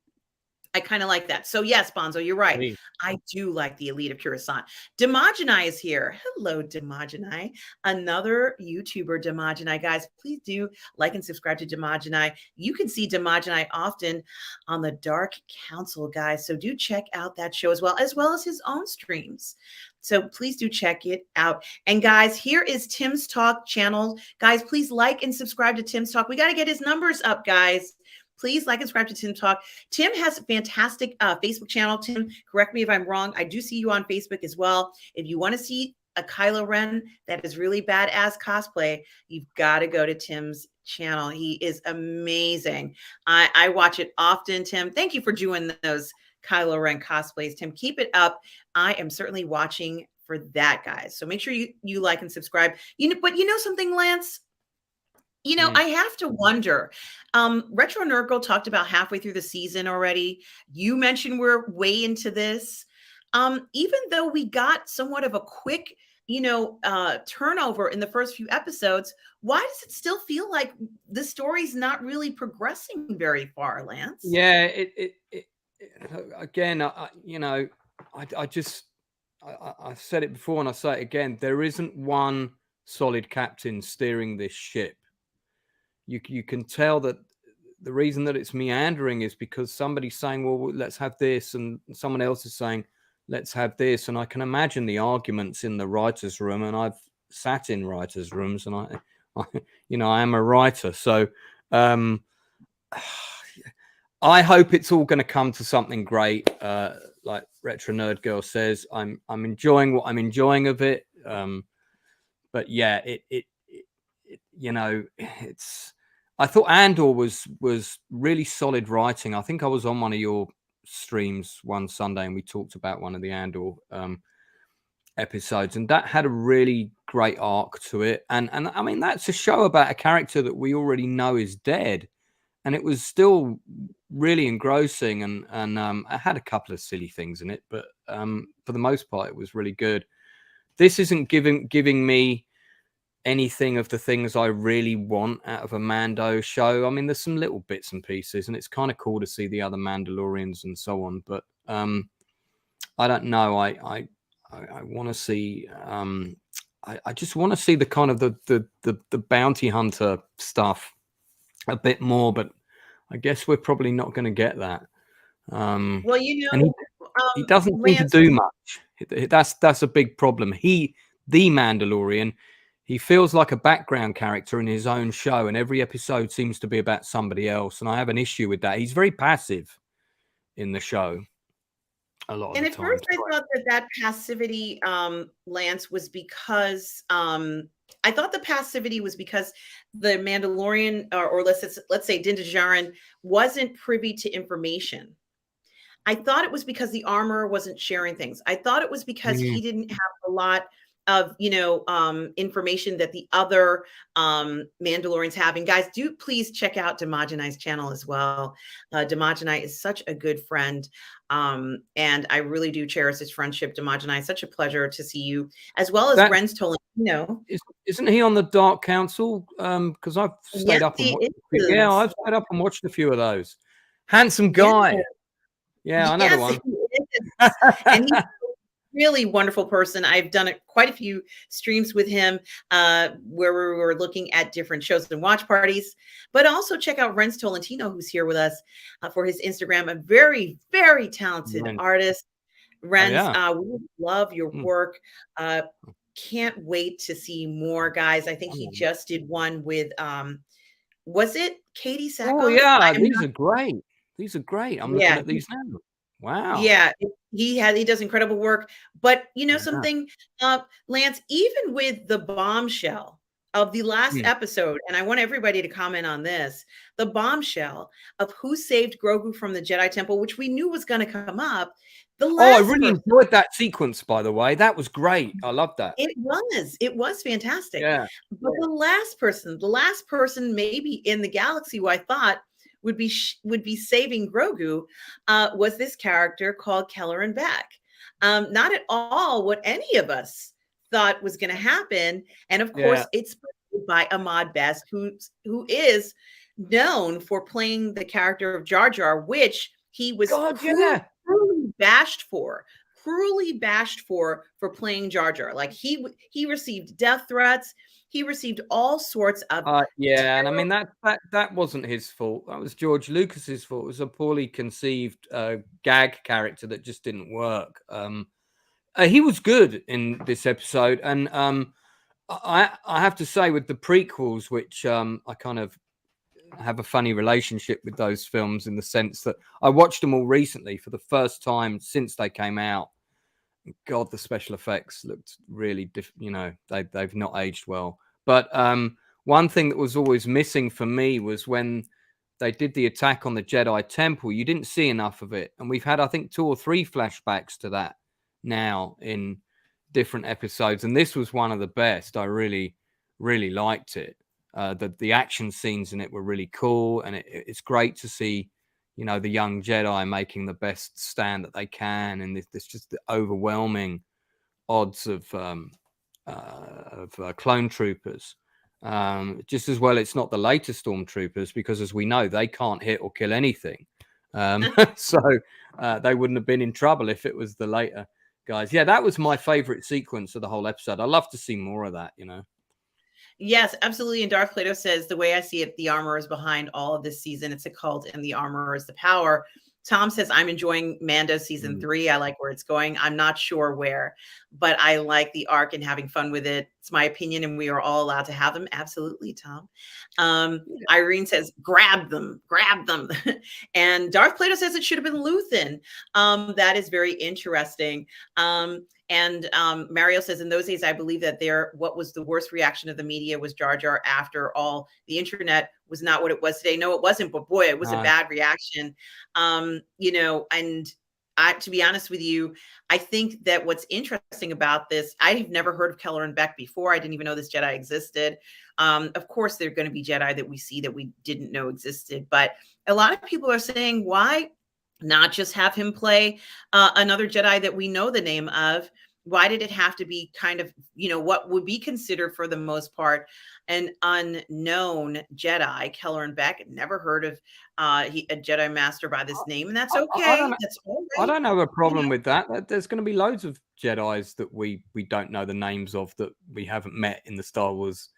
I kind of like that. So yes, Bonzo, you're right. Sweet. I do like the elite of Coruscant. Demogeny is here. Hello, Demogeny. Another YouTuber, Demogeny. Guys, please do like and subscribe to Demogeny. You can see Demogeny often on the Dark Council, guys. So do check out that show as well as his own streams. So please do check it out. And guys, here is Tim's Talk channel. Guys, please like and subscribe to Tim's Talk. We got to get his numbers up, guys. Please like and subscribe to Tim Talk. Tim has a fantastic Facebook channel. Tim, correct me if I'm wrong. I do see you on Facebook as well. If you want to see a Kylo Ren that is really badass cosplay, you've got to go to Tim's channel. He is amazing. I watch it often, Tim. Thank you for doing those Kylo Ren cosplays, Tim. Keep it up. I am certainly watching for that, guys. So make sure you like and subscribe. But you know something, Lance? I have to wonder. Retro Nerd Girl talked about halfway through the season already. You mentioned we're way into this. Even though we got somewhat of a quick, turnover in the first few episodes, why does it still feel like the story's not really progressing very far, Lance? Yeah, again, I said it before and I say it again. There isn't one solid captain steering this ship. You can tell that the reason that it's meandering is because somebody's saying, well, let's have this, and someone else is saying, let's have this. And I can imagine the arguments in the writer's room, and I've sat in writers' rooms, and I am a writer. So I hope it's all going to come to something great. Like Retro Nerd Girl says, I'm enjoying what I'm enjoying of it. But yeah, it's. I thought Andor was really solid writing. I think I was on one of your streams one Sunday and we talked about one of the Andor episodes, and that had a really great arc to it. And I mean, that's a show about a character that we already know is dead, and it was still really engrossing. And it had a couple of silly things in it, but for the most part, it was really good. This isn't giving me anything of the things I really want out of a Mando show. I mean, there's some little bits and pieces, and it's kind of cool to see the other Mandalorians and so on. But I don't know. I want to see. I just want to see the kind of the bounty hunter stuff a bit more. But I guess we're probably not going to get that. Well, and he doesn't seem to do much. That's a big problem. The Mandalorian, he feels like a background character in his own show, and every episode seems to be about somebody else. And I have an issue with that. He's very passive in the show a lot of the time. And at first I thought that passivity, Lance, was because I thought the passivity was because the Mandalorian, or let's say Din Djarin, wasn't privy to information. I thought it was because the armorer wasn't sharing things. I thought it was because he didn't have a lot of information that the other Mandalorians have. And guys, do please check out Demogeny's channel as well. Demogeny is such a good friend, and I really do cherish this friendship. Demogeny, it's such a pleasure to see you, as well as Ren's Tolan No. Isn't he on the Dark Council? Because I've stayed Yes, up and he watched. Yeah, is. I've stayed up and watched a few of those. Handsome Yeah. guy. Yeah, I know the Yes, one. he is. And he's really wonderful person. I've done quite a few streams with him where we were looking at different shows and watch parties. But also check out Renz Tolentino, who's here with us for his Instagram. A very, very talented Right. artist. Oh Renz, yeah. we love your Mm. work. Can't wait to see more, guys. I think he Oh just did one with, was it Katie oh, Sackhoff? yeah, I'm these not, are great. These are great. I'm looking yeah, at these now. Wow. yeah, he does incredible work. But you know Yeah. something, Lance, even with the bombshell of the last Mm. episode, and I want everybody to comment on this, the bombshell of who saved Grogu from the Jedi Temple, which we knew was going to come up. The Oh, I last really person, enjoyed that sequence, by the way. That was great. I love that. it was fantastic. Yeah. But the last person maybe in the galaxy who I thought would be saving Grogu was this character called Kelleran Beck. Not at all what any of us thought was going to happen, and of Yeah. course, it's played by Ahmad Best, who is known for playing the character of Jar Jar, which he was God, yeah. cruelly bashed for playing Jar Jar. Like he received death threats. He received all sorts of Yeah, and I mean terrible. that wasn't his fault. That was George Lucas's fault. It was a poorly conceived gag character that just didn't work. He was good in this episode, and I have to say with the prequels, which I kind of have a funny relationship with those films in the sense that I watched them all recently for the first time since they came out. God, the special effects looked really, they've not aged well. But one thing that was always missing for me was when they did the attack on the Jedi Temple. You didn't see enough of it, and we've had, I think, 2 or 3 flashbacks to that now in different episodes, and this was one of the best. I really, really liked it. The action scenes in it were really cool, and it's great to see the young Jedi making the best stand that they can, and this just the overwhelming odds of clone troopers. Just as well, it's not the later stormtroopers because, as we know, they can't hit or kill anything. So they wouldn't have been in trouble if it was the later guys. Yeah, that was my favorite sequence of the whole episode. I'd love to see more of that. Yes, absolutely. And Darth Plato says the way I see it, the armor is behind all of this season. It's a cult, and the armor is the power. Tom says, I'm enjoying Mando season 3. I like where it's going. I'm not sure where, but I like the arc and having fun with it. It's my opinion, and we are all allowed to have them. Absolutely, Tom. Irene says, grab them. And Darth Plato says it should have been Luthen. That is very interesting. And Mario says, in those days, I believe that what was the worst reaction of the media was Jar Jar. After all, the internet was not what it was today. No, it wasn't, but boy, it was a bad reaction. And to be honest with you, I think that what's interesting about this, I have never heard of Kelleran Beck before. I didn't even know this Jedi existed. Of course, there are going to be Jedi that we see that we didn't know existed, but a lot of people are saying, why not just have him play another Jedi that we know the name of? Why did it have to be kind of, what would be considered for the most part an unknown Jedi? Kelleran Beck, never heard of a Jedi master by this name, and that's okay. That's all I right. don't have a problem with that. There's going to be loads of Jedis that we don't know the names of, that we haven't met in the Star Wars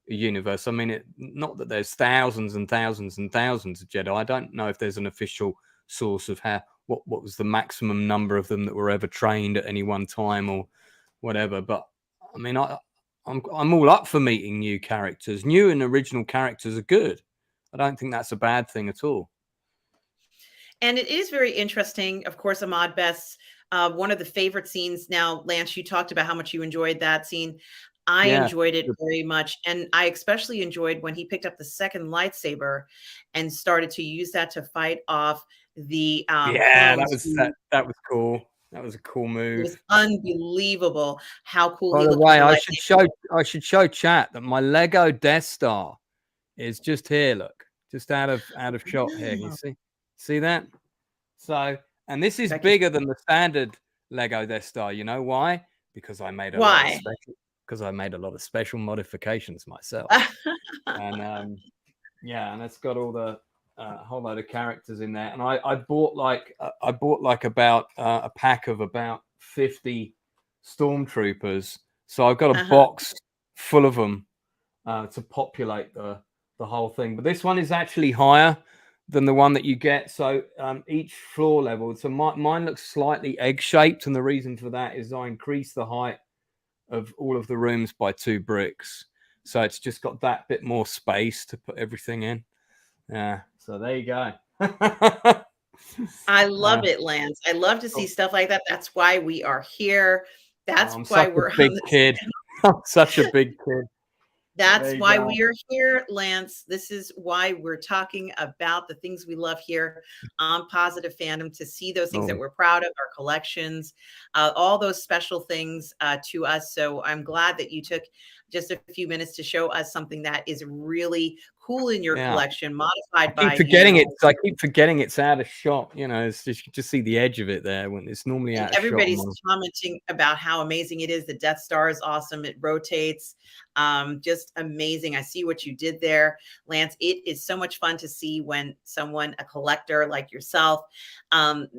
universe. I mean, not that there's thousands and thousands and thousands of Jedi. I don't know if there's an official source of what was the maximum number of them that were ever trained at any one time or whatever. But I mean, I'm all up for meeting new characters. New and original characters are good. I don't think that's a bad thing at all. And it is very interesting. Of course, Ahmad Best's one of the favorite scenes. Now, Lance, you talked about how much you enjoyed that scene. I enjoyed it very much. And I especially enjoyed when he picked up the second lightsaber and started to use that to fight off the clones. That was cool. That was a cool move. It was unbelievable how cool By he the looked. way, I should show chat that my Lego Death Star is just here. Look, just out of shot here. You see that? So, and this is bigger than the standard Lego Death Star. You know why? Because I made a lot of because I made a lot of special modifications myself. And yeah, and it's got all the whole load of characters in there. And I bought like about a pack of about 50 stormtroopers. So I've got a box full of them to populate the whole thing. But this one is actually higher than the one that you get. So each floor level. So mine looks slightly egg-shaped, and the reason for that is I increased the height of all of the rooms by 2 bricks. So it's just got that bit more space to put everything in. Yeah. So there you go. I love it, Lance. I love to see stuff like that. That's why we are here. That's why we're a big kid. I'm such a big kid. That's why we are here, Lance. This is why we're talking about the things we love here on Positive Fandom, to see those things that we're proud of, our collections, all those special things to us. So I'm glad that you took just a few minutes to show us something that is really cool in your collection, modified by you. I keep forgetting it's out of shot. You know, it's just, you just see the edge of it there when it's normally out of shot. Everybody's commenting about how amazing it is. The Death Star is awesome. It rotates. Just amazing. I see what you did there, Lance. It is so much fun to see when someone, a collector like yourself,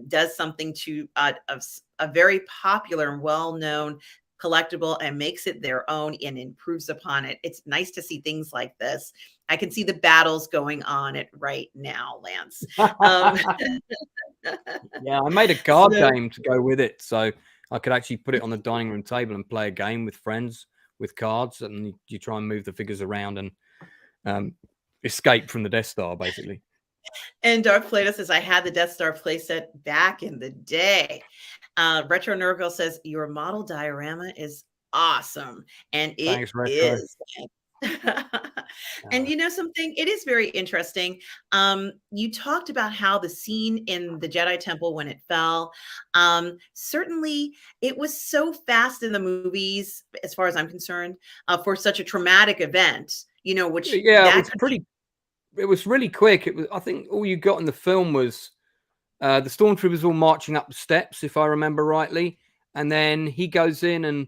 does something to a very popular and well-known collectible and makes it their own and improves upon it. It's nice to see things like this. I can see the battles going on it right now, Lance. Yeah, I made a card game to go with it, so I could actually put it on the dining room table and play a game with friends with cards, and you try and move the figures around and escape from the Death Star, basically. And Darth Plato says, I had the Death Star playset back in the day. Retro Nerd Girl says, your model diorama is awesome. And it is. And you know something, it is very interesting. You talked about how the scene in the Jedi Temple when it fell, certainly it was so fast in the movies, as far as I'm concerned, for such a traumatic event, you know, which it was really quick. It was, I think all you got in the film was the stormtroopers all marching up the steps, if I remember rightly, and then he goes in and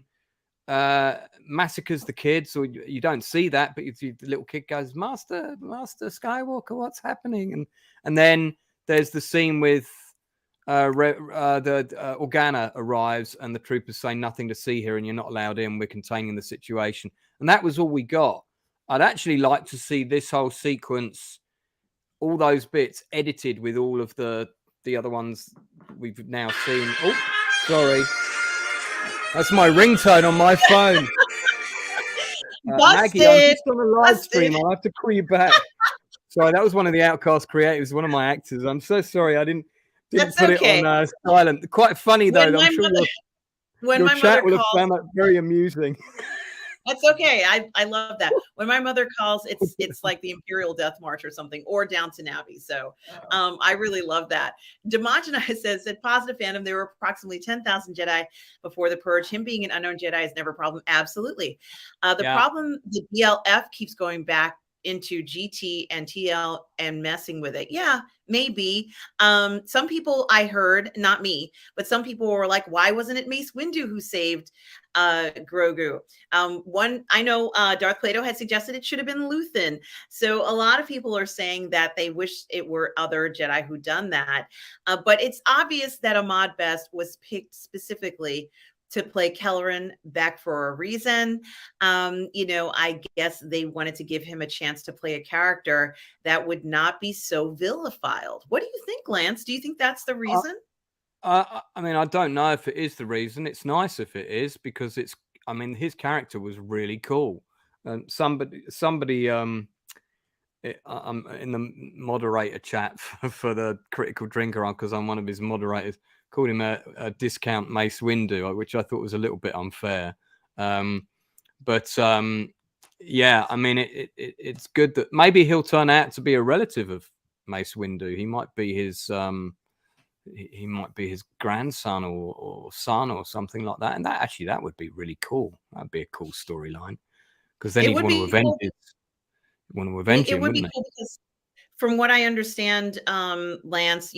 massacres the kids, or you don't see that, but the little kid goes, Master Skywalker, what's happening? And then there's the scene with Organa arrives and the troopers say, nothing to see here and you're not allowed in, we're containing the situation. And that was all we got. I'd actually like to see this whole sequence, all those bits edited with all of the other ones we've now seen. Oh, sorry. That's my ringtone on my phone. Maggie, I'm just on a live stream. I'll have to call you back. Sorry, that was one of the Outcast creators, one of my actors. I'm so sorry. I didn't put it on silent. Quite funny, though. I'm sure your chat will have found that very amusing. That's okay. I love that. When my mother calls, it's like the Imperial Death March or something, or Downton Abbey. So I really love that. Demogena says that Positive Fandom, there were approximately 10,000 Jedi before the Purge. Him being an unknown Jedi is never a problem. Absolutely. The problem, the DLF keeps going back into GT and TL and messing with it. Yeah, maybe. Some people, I heard, not me, but some people were like, why wasn't it Mace Windu who saved Grogu? One, I know Darth Plato had suggested it should have been Luthen. So a lot of people are saying that they wish it were other Jedi who done that. But it's obvious that Ahmad Best was picked specifically to play Kelleran back for a reason. You know, I guess they wanted to give him a chance to play a character that would not be so vilified. What do you think, Lance? Do you think that's the reason? I mean, I don't know if it is the reason. It's nice if it is, because it's, I mean, his character was really cool. Somebody in the moderator chat for the Critical Drinker, because I'm one of his moderators, called him a discount Mace Windu, which I thought was a little bit unfair. But yeah, I mean, it's good that maybe he'll turn out to be a relative of Mace Windu. He might be his grandson or son or something like that. And that would be really cool. That'd be a cool storyline, because then he'd want to avenge him. It would be cool because From what I understand, Lance,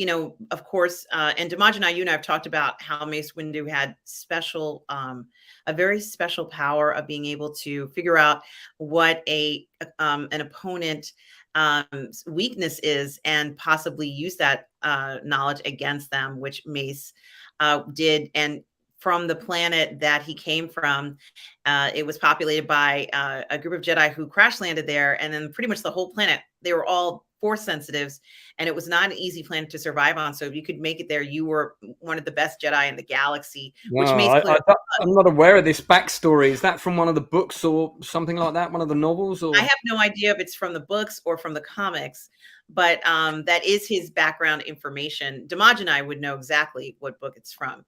of course, and Dimajana, you and I have talked about how Mace Windu had a very special power of being able to figure out what an opponent weakness is and possibly use that knowledge against them, which Mace did. And from the planet that he came from, it was populated by a group of Jedi who crash landed there, and then pretty much the whole planet, they were all force sensitives, and it was not an easy planet to survive on. So if you could make it there, you were one of the best Jedi in the galaxy, which No, Mace clearly. I'm not aware of this backstory. Is that from one of the books or something like that? One of the novels? Or I have no idea if it's from the books or from the comics, but that is his background information. Damaj and I would know exactly what book it's from,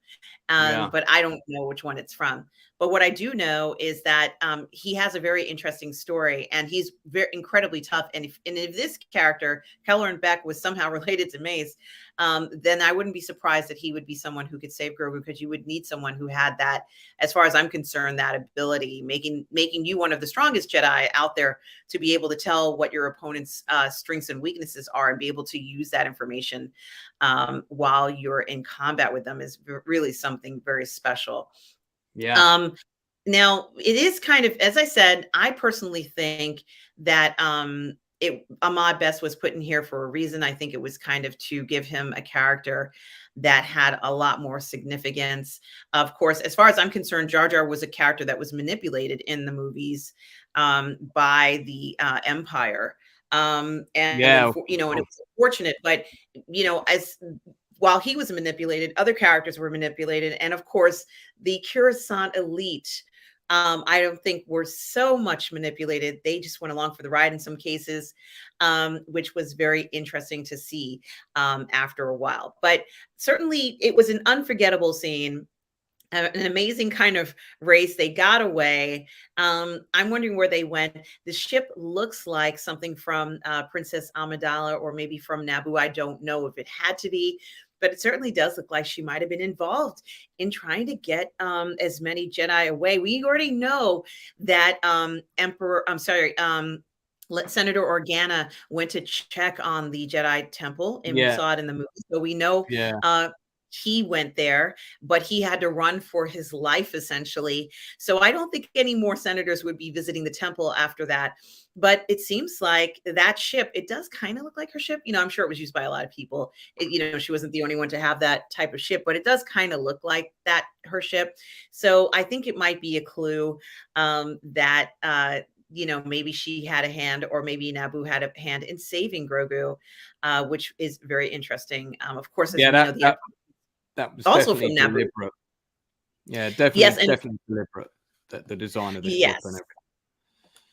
Yeah. but I don't know which one it's from. But what I do know is that he has a very interesting story, and he's very incredibly tough. And if this character, Kelleran Beck, was somehow related to Mace, then I wouldn't be surprised that he would be someone who could save Grogu, because you would need someone who had that, as far as I'm concerned, that ability, making you one of the strongest Jedi out there, to be able to tell what your opponent's strengths and weaknesses are and be able to use that information while you're in combat with them is really something very special. Yeah. Now it is kind of, as I said, I personally think that Ahmad Best was put in here for a reason. I think it was kind of to give him a character that had a lot more significance. Of course, as far as I'm concerned, Jar Jar was a character that was manipulated in the movies by the Empire. And Yeah. and it was unfortunate, but as while he was manipulated, other characters were manipulated. And of course, the Coruscant elite, I don't think were so much manipulated. They just went along for the ride in some cases, which was very interesting to see after a while. But certainly it was an unforgettable scene. An amazing kind of race. They got away. I'm wondering where they went. The ship looks like something from Princess Amidala, or maybe from Naboo. I don't know if it had to be, but it certainly does look like she might have been involved in trying to get as many Jedi away. We already know that Senator Organa went to check on the Jedi Temple, and we saw it in the movie. So we know he went there, but he had to run for his life, essentially. So I don't think any more senators would be visiting the temple after that. But it seems like that ship, it does kind of look like her ship. I'm sure it was used by a lot of people. She wasn't the only one to have that type of ship, but it does kind of look like that, her ship. So I think it might be a clue that maybe she had a hand, or maybe Naboo had a hand in saving Grogu, which is very interesting. Of course, as we know, that was also definitely from Naboo. deliberate. Yeah, definitely, yes, and definitely deliberate. The design of the ship and everything.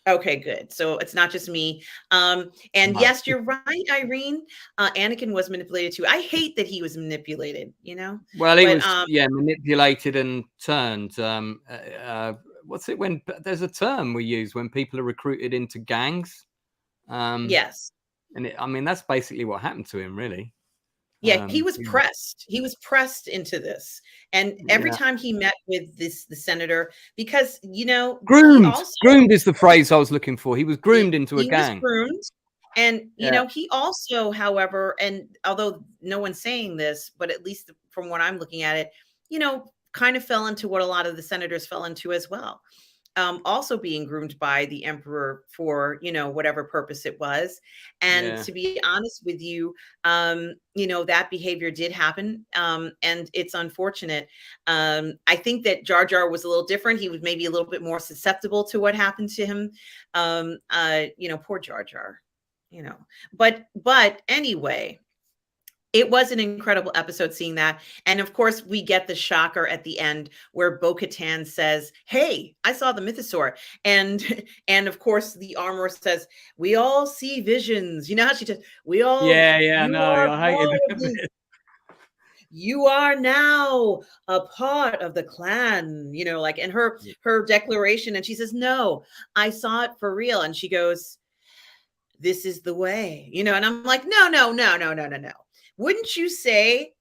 Okay, good. So it's not just me. And yes, you're right, Irene. Anakin was manipulated too. I hate that he was manipulated, Well, he was manipulated and turned. What's it when there's a term we use when people are recruited into gangs? Yes. And that's basically what happened to him, really. Yeah, he was pressed. He was pressed into this. And every time he met with the senator, because, groomed is the phrase I was looking for. He was groomed into a gang. He was groomed. And, he also, however, and although no one's saying this, but at least from what I'm looking at it, kind of fell into what a lot of the senators fell into as well. Also being groomed by the emperor for, whatever purpose it was. And to be honest with you, that behavior did happen. And it's unfortunate. I think that Jar Jar was a little different. He was maybe a little bit more susceptible to what happened to him. Poor Jar Jar, but anyway, it was an incredible episode seeing that. And of course, we get the shocker at the end where Bo-Katan says, "Hey, I saw the mythosaur." And of course, the armorer says, "We all see visions." You know how she says, "We all." I hated it. You are now a part of the clan, and her declaration. And she says, "No, I saw it for real." And she goes, "This is the way," and I'm like, no. Wouldn't you say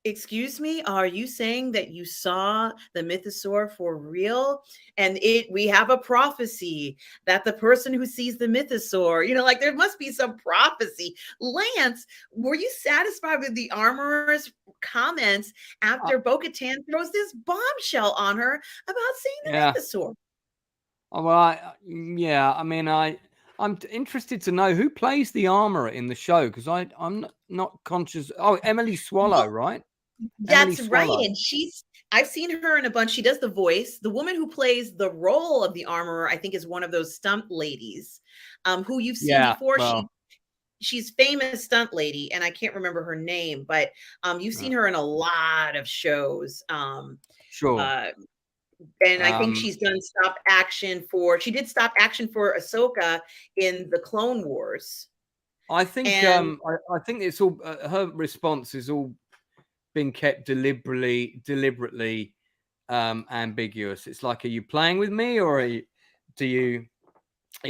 Excuse me, are you saying that you saw the mythosaur for real? And we have a prophecy that the person who sees the mythosaur, like there must be some prophecy. Lance, were you satisfied with the armorer's comments Uh, after Bo-Katan throws this bombshell on her about seeing yeah. the mythosaur? Oh, well, yeah. I mean, I'm interested to know who plays the armorer in the show because I'm not conscious. Oh, Emily Swallow, right? Emily That's right. Swallow. And I've seen her in a bunch. She does the voice. The woman who plays the role of the armorer, I think, is one of those stunt ladies, who you've seen Yeah. before. Well, She's famous stunt lady, and I can't remember her name, but you've seen her in a lot of shows. Sure. Uh, and I think she's done she did stop action for Ahsoka in the Clone Wars. I think And I think it's all her response is all been kept deliberately ambiguous. It's like, are you playing with me, or is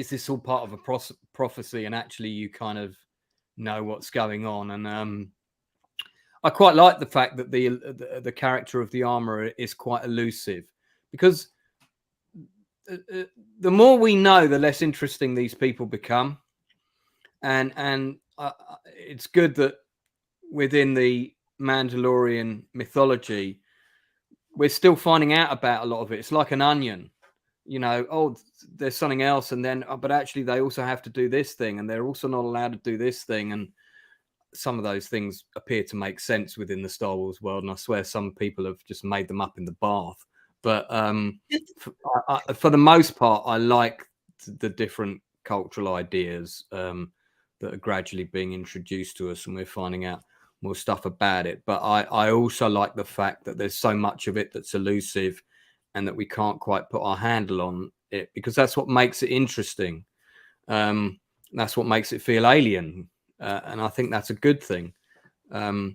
this all part of a prophecy, and actually you kind of know what's going on? And I quite like the fact that the character of the armorer is quite elusive, because the more we know, the less interesting these people become, and it's good that within the Mandalorian mythology, we're still finding out about a lot of it. It's like an onion, oh, there's something else, and then but actually they also have to do this thing, and they're also not allowed to do this thing, and some of those things appear to make sense within the Star Wars world, and I swear some people have just made them up in the bath. But for the most part, I like the different cultural ideas that are gradually being introduced to us, and we're finding out more stuff about it. But I also like the fact that there's so much of it that's elusive, and that we can't quite put our handle on it, because that's what makes it interesting. That's what makes it feel alien, and I think that's a good thing. Yeah,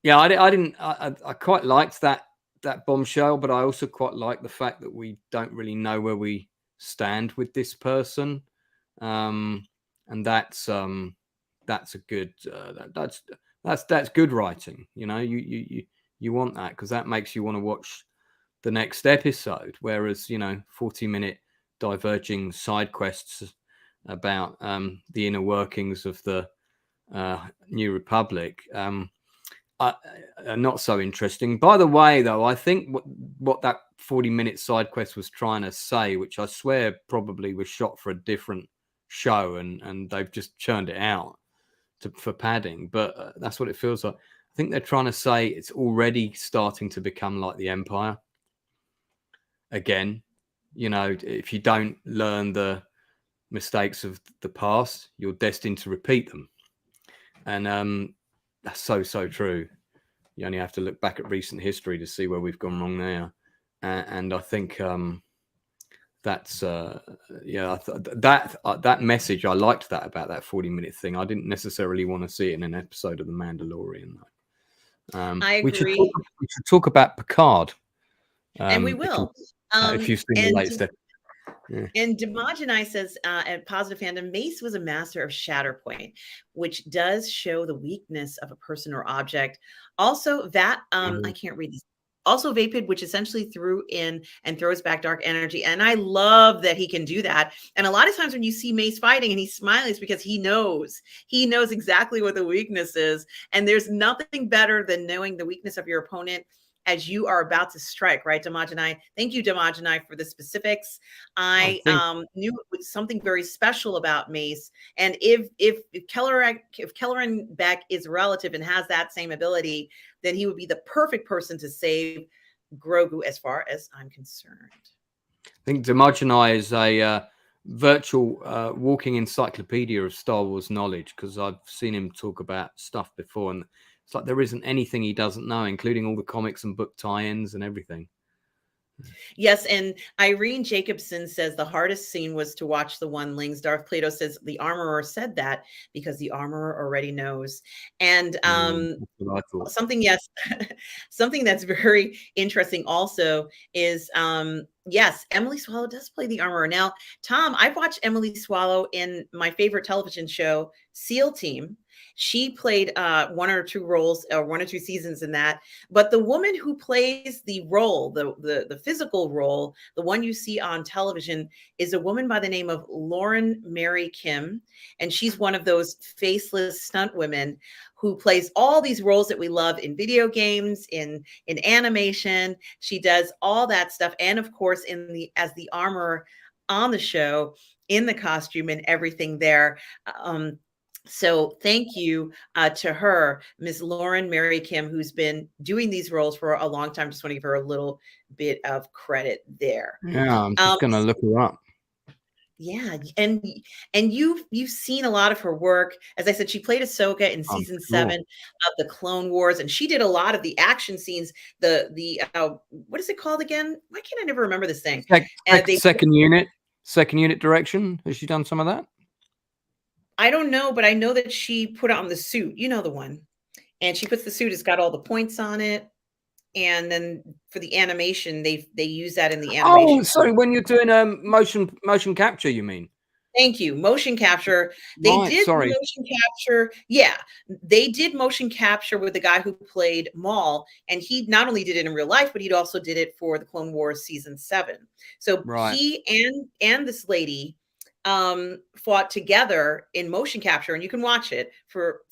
I quite liked that bombshell, but I also quite like the fact that we don't really know where we stand with this person, and that's a good that's good writing. You want that, because that makes you want to watch the next episode. Whereas 40-minute diverging side quests about the inner workings of the New Republic are not so interesting. By the way, though, I think what that 40-minute side quest was trying to say, which I swear probably was shot for a different show, and they've just churned it out for padding, but that's what it feels like. I think they're trying to say it's already starting to become like the Empire again. If you don't learn the mistakes of the past, you're destined to repeat them. And that's so true. You only have to look back at recent history to see where we've gone wrong there. And I think that's that message, I liked that about that 40-minute thing. I didn't necessarily want to see it in an episode of The Mandalorian, though. I We agree. should talk about Picard. And we will. If you've seen the latest episode. Yeah. And Dimogenai says at Positive Fandom, Mace was a master of Shatterpoint, which does show the weakness of a person or object. Also, that I can't read these. Also, Vapid, which essentially threw in and throws back dark energy. And I love that he can do that. And a lot of times when you see Mace fighting and he's smiling, it's because he knows exactly what the weakness is. And there's nothing better than knowing the weakness of your opponent as you are about to strike, right, Dimogenai? Thank you, Dimogenai, for the specifics. I knew it was something very special about Mace. And if Kelleran Beck is relative and has that same ability, then he would be the perfect person to save Grogu, as far as I'm concerned. I think Dimogenai is a virtual walking encyclopedia of Star Wars knowledge, because I've seen him talk about stuff before, and it's like there isn't anything he doesn't know, including all the comics and book tie-ins and everything. Yes, and Irene Jacobson says the hardest scene was to watch the One-Lings. Darth Plato says the armorer said that because the armorer already knows. And something that's very interesting also is yes, Emily Swallow does play the armorer. Now, Tom, I've watched Emily Swallow in my favorite television show, SEAL Team. She played one or two roles, or one or two seasons in that. But the woman who plays the role, the physical role, the one you see on television, is a woman by the name of Lauren Mary Kim, and she's one of those faceless stunt women who plays all these roles that we love in video games, in animation. She does all that stuff, and of course, in the as the armor on the show, in the costume and everything there. So thank you to her, Ms. Lauren Mary Kim, who's been doing these roles for a long time. Just want to give her a little bit of credit there. Yeah, I'm just gonna look her up. Yeah, and you've seen a lot of her work. As I said, she played Ahsoka in season 7 of the Clone Wars, and she did a lot of the action scenes. The what is it called again? Why can't I never remember this thing? Second unit direction. Has she done some of that? I don't know, but I know that she put on the suit. You know the one, and she puts the suit. It's got all the points on it. And then for the animation, they use that in the animation. Oh, sorry, when you're doing motion capture, you mean? Thank you. Motion capture. They did motion capture. Yeah, they did motion capture with the guy who played Maul, and he not only did it in real life, but he also did it for the Clone Wars season 7. So he and this lady fought together in motion capture, and you can watch it for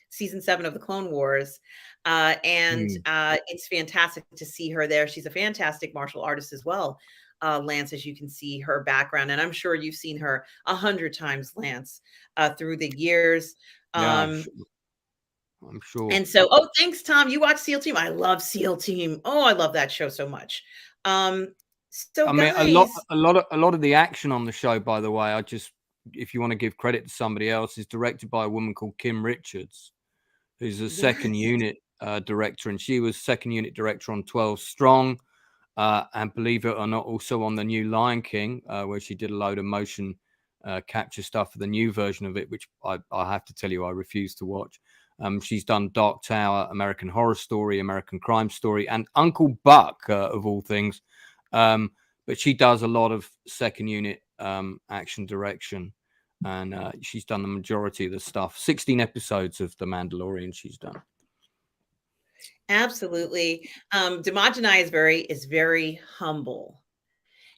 season 7 of the Clone Wars. It's fantastic to see her there. She's a fantastic martial artist as well. Lance, as you can see her background, and I'm sure you've seen her 100 times, Lance, through the years. I'm sure. And so, thanks, Tom. You watch SEAL Team. I love SEAL Team. Oh, I love that show so much. So I mean, a lot of the action on the show, by the way, if you want to give credit to somebody else, is directed by a woman called Kim Richards, who's a second unit director, and she was second unit director on 12 Strong. And believe it or not, also on the new Lion King, where she did a load of motion capture stuff for the new version of it, which I have to tell you, I refuse to watch. She's done Dark Tower, American Horror Story, American Crime Story, and Uncle Buck, of all things. But she does a lot of second unit action direction, and she's done the majority of the stuff. 16 episodes of The Mandalorian she's done. Absolutely. Demajanai is very humble.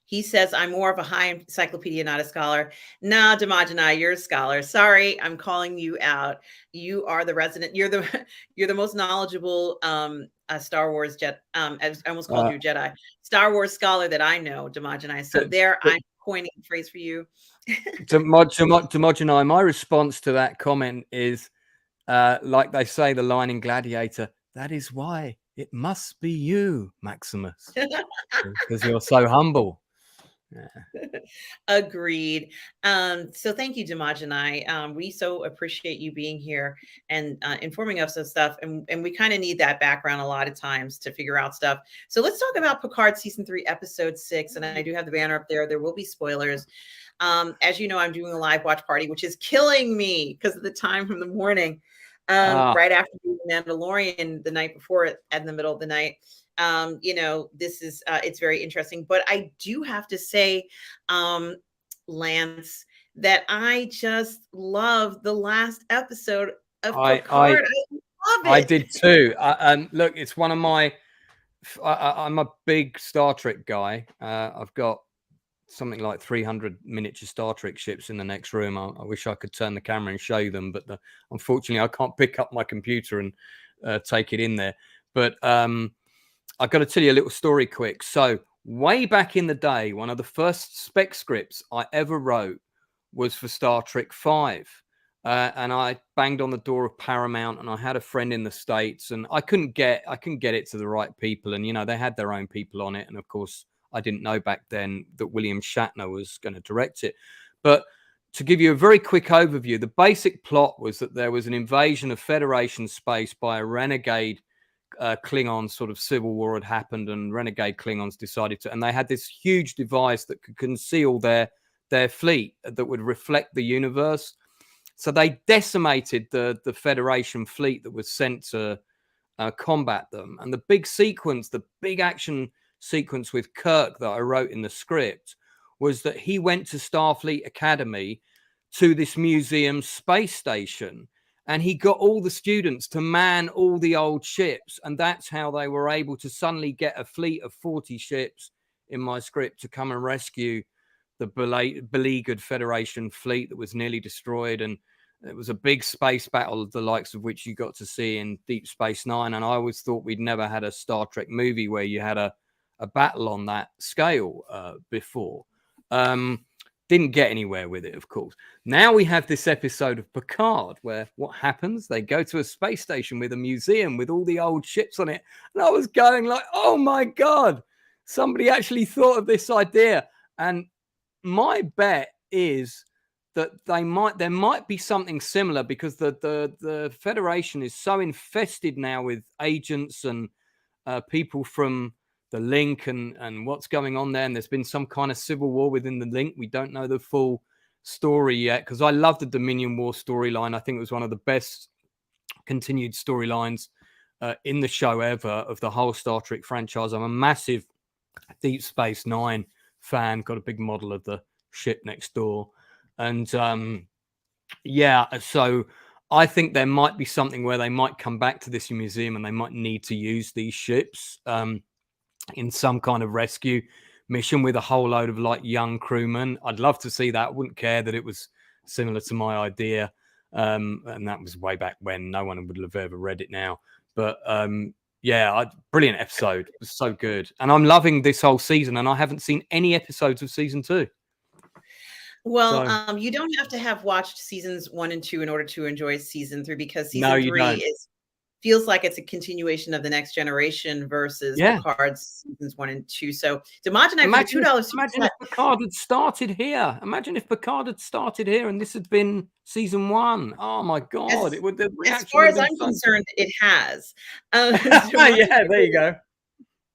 He says, I'm more of a high encyclopedia, not a scholar. No, Demajanai, you're a scholar. Sorry, I'm calling you out. You are the resident. You're the most knowledgeable Star Wars I almost called you Jedi. Star Wars scholar that I know, Demajanai. So I'm coining a phrase for you. Demajanai, my response to that comment is, like they say, the line in Gladiator, that is why it must be you, Maximus, because you're so humble. Yeah. Agreed. So thank you, Demajanai. We so appreciate you being here and informing us of stuff. And we kind of need that background a lot of times to figure out stuff. So let's talk about Picard season 3, episode 6. And I do have the banner up there. There will be spoilers. As you know, I'm doing a live watch party, which is killing me because of the time from the morning. Right after the Mandalorian the night before it, in the middle of the night. This is it's very interesting, but I do have to say, Lance, that I just love the last episode of Picard. I love it. I did too. Look, it's one of my. I'm a big Star Trek guy. I've got something like 300 miniature Star Trek ships in the next room. I wish I could turn the camera and show you them, but unfortunately I can't pick up my computer and take it in there. But I've got to tell you a little story quick. So way back in the day, one of the first spec scripts I ever wrote was for Star Trek 5. And I banged on the door of Paramount, and I had a friend in the States, and I couldn't get it to the right people. And, they had their own people on it. And of course, I didn't know back then that William Shatner was going to direct it. But to give you a very quick overview, the basic plot was that there was an invasion of Federation space by a renegade Klingon. Sort of civil war had happened, and renegade Klingons decided to, and they had this huge device that could conceal their fleet that would reflect the universe. So they decimated the Federation fleet that was sent to combat them. And the big action sequence with Kirk that I wrote in the script was that he went to Starfleet Academy to this museum space station, and he got all the students to man all the old ships, and that's how they were able to suddenly get a fleet of 40 ships in my script to come and rescue the beleaguered Federation fleet that was nearly destroyed. And it was a big space battle, the likes of which you got to see in Deep Space Nine. And I always thought we'd never had a Star Trek movie where you had a battle on that scale before. Didn't get anywhere with it, of course. Now we have this episode of Picard where what happens? They go to a space station with a museum with all the old ships on it. And I was going like, oh my God, somebody actually thought of this idea. And my bet is that there might be something similar, because the Federation is so infested now with agents and people from the Link and what's going on there. And there's been some kind of civil war within the Link. We don't know the full story yet, because I love the Dominion War storyline. I think it was one of the best continued storylines in the show ever of the whole Star Trek franchise. I'm a massive Deep Space Nine fan, got a big model of the ship next door. And yeah, so I think there might be something where they might come back to this museum and they might need to use these ships in some kind of rescue mission with a whole load of like young crewmen. I'd love to see that. I wouldn't care that it was similar to my idea. And that was way back when. No one would have ever read it now. But yeah, brilliant episode. It was so good. And I'm loving this whole season, and I haven't seen any episodes of season 2. Well, you don't have to have watched seasons 1 and 2 in order to enjoy season 3, because season 3 feels like it's a continuation of the Next Generation versus Picard's seasons 1 and 2. So Dimajanai for the $2. Imagine if Picard had started here. Imagine if Picard had started here and this had been season 1. Oh my God! It would. As far as I'm concerned, it has. Yeah, there you go.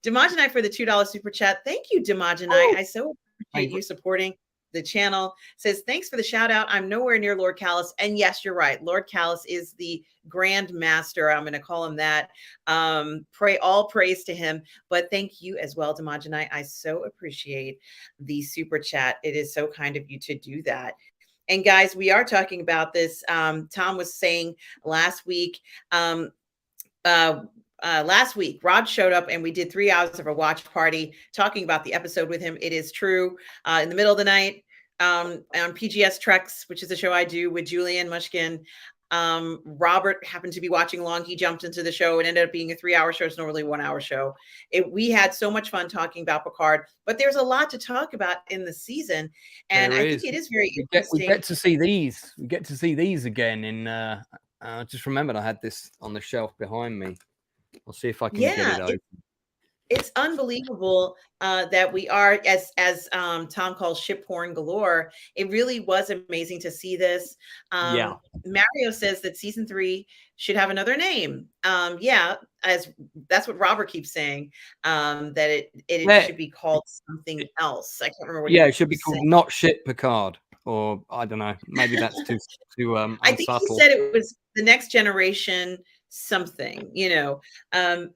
Dimajanai for the $2 super chat. Thank you, Dimajanai. I so appreciate you supporting the channel. Says, thanks for the shout out. I'm nowhere near Lord Callus. And yes, you're right. Lord Callus is the Grand Master. I'm going to call him that. All praise to him. But thank you as well, Dimajanai. I so appreciate the super chat. It is so kind of you to do that. And guys, we are talking about this. Tom was saying last week, Rod showed up and we did 3 hours of a watch party talking about the episode with him. It is true. In the middle of the night on PGS Treks, which is a show I do with Julian Mushkin. Robert happened to be watching along. He jumped into the show. It ended up being a 3-hour show. It's normally a 1-hour show. We had so much fun talking about Picard, but there's a lot to talk about in the season. And I think it is very interesting. We get to see these. We get to see these again. I just remembered I had this on the shelf behind me. I'll see if I can get it open. It's unbelievable that we are, as Tom calls, ship porn galore. It really was amazing to see this. Mario says that season 3 should have another name. As that's what Robert keeps saying, that it should be called something else. I can't remember what it should be called Not Ship Picard, or I don't know. Maybe that's too unsubtle. I think he said it was the Next Generation something,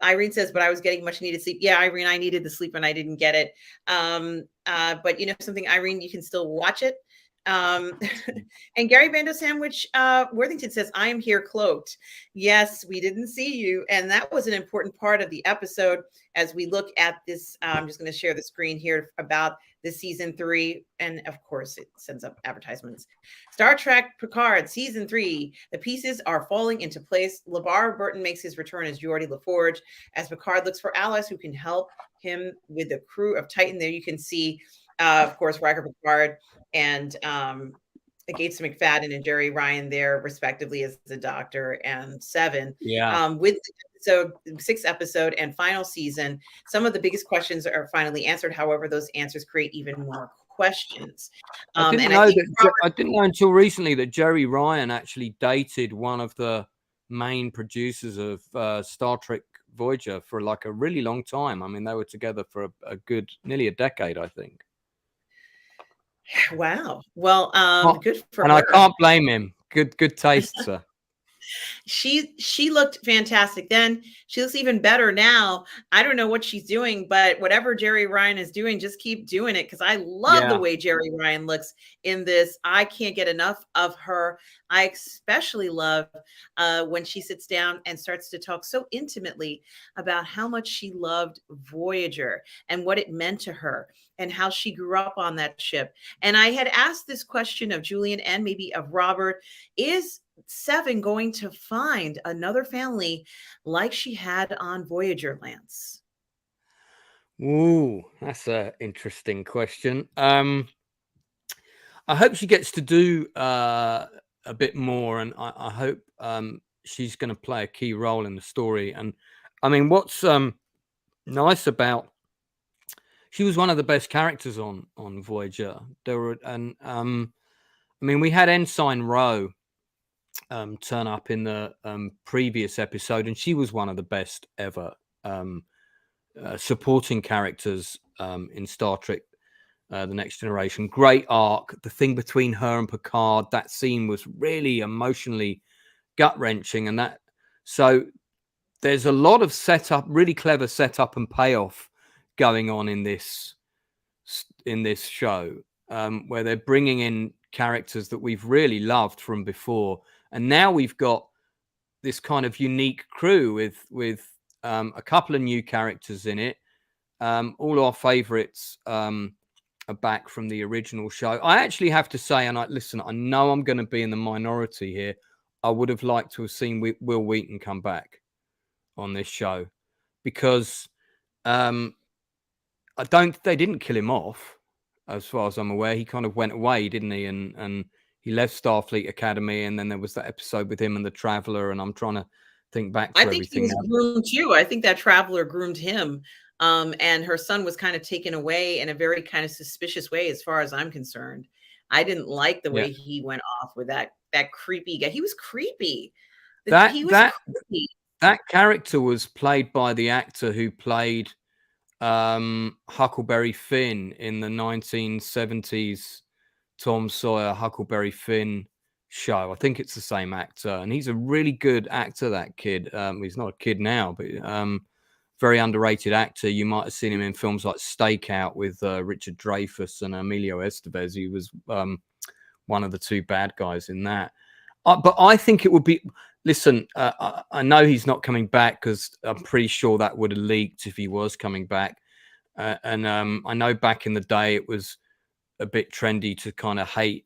Irene says, but I was getting much needed sleep. Yeah, Irene, I needed the sleep and I didn't get it. But something, Irene, you can still watch it. And Gary Bando Sandwich Worthington says, I am here cloaked. Yes, we didn't see you. And that was an important part of the episode as we look at this. I'm just going to share the screen here about the season 3. And of course, it sends up advertisements. Star Trek Picard season 3. The pieces are falling into place. LeVar Burton makes his return as Geordi LaForge as Picard looks for allies who can help him with the crew of Titan. There you can see, of course, Riker Picard and Gates McFadden and Jerry Ryan there, respectively, as the Doctor and Seven. With the 6th episode and final season, some of the biggest questions are finally answered. However, those answers create even more questions. I didn't know until recently that Jerry Ryan actually dated one of the main producers of Star Trek Voyager for like a really long time. I mean, they were together for a good nearly a decade, I think. Wow. Well, good for her. And I can't blame him. Good taste, sir. She looked fantastic then. She looks even better now. I don't know what she's doing, but whatever Jerry Ryan is doing, just keep doing it, because I love the Yeah. way Jerry Ryan looks in this. I can't get enough of her. I especially love when she sits down and starts to talk so intimately about how much she loved Voyager and what it meant to her and how she grew up on that ship. And I had asked this question of Julian and maybe of Robert: is Seven going to find another family like she had on Voyager, Lance? Ooh, that's a interesting question. I hope she gets to do a bit more, and I hope she's going to play a key role in the story. And I mean, what's nice about, she was one of the best characters on Voyager. There were, and I mean, we had Ensign Rowe turn up in the previous episode, and she was one of the best ever supporting characters in Star Trek The Next Generation. Great arc. The thing between her and Picard, that scene was really emotionally gut-wrenching, and that, so there's a lot of setup, really clever setup and payoff going on in this show, where they're bringing in characters that we've really loved from before, and now we've got this kind of unique crew with a couple of new characters in it. All our favorites are back from the original show. I actually have to say, and listen, I know I'm going to be in the minority here, I would have liked to have seen Will Wheaton come back on this show, because they didn't kill him off, as far as I'm aware. He kind of went away, didn't he? And he left Starfleet Academy, and then there was that episode with him and the Traveler, and I'm trying to think back to I think he everything was now. groomed too. I think that Traveler groomed him. And her son was kind of taken away in a very kind of suspicious way, as far as I'm concerned. I didn't like the Yeah, way he went off with that creepy guy. He was creepy. that He was that creepy. that character was played by the actor who played Huckleberry Finn in the 1970s Tom Sawyer Huckleberry Finn show. I think it's the same actor, and he's a really good actor, that kid. He's not a kid now, but very underrated actor. You might have seen him in films like Stakeout with Richard Dreyfuss and Emilio Estevez. He was one of the two bad guys in that. But I think it would be, listen, I know he's not coming back, because I'm pretty sure that would have leaked if he was coming back. And I know back in the day it was a bit trendy to kind of hate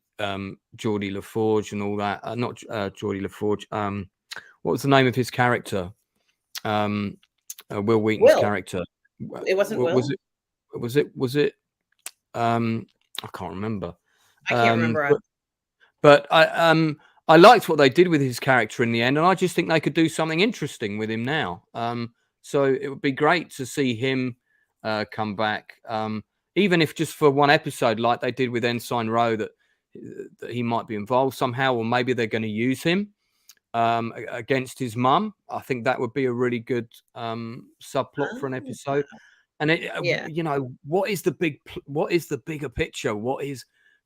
Geordie LaForge and all that. Not Geordie LaForge. What was the name of his character? Will Wheaton's Will. character. It wasn't Was Will. it? Was it? I can't remember. I can't remember. But I liked what they did with his character in the end, and I just think they could do something interesting with him now. So it would be great to see him come back, even if just for one episode, like they did with Ensign Rowe, that he might be involved somehow, or maybe they're going to use him against his mum. I think that would be a really good subplot for an Oh, episode. And yeah. you know, what is the bigger picture?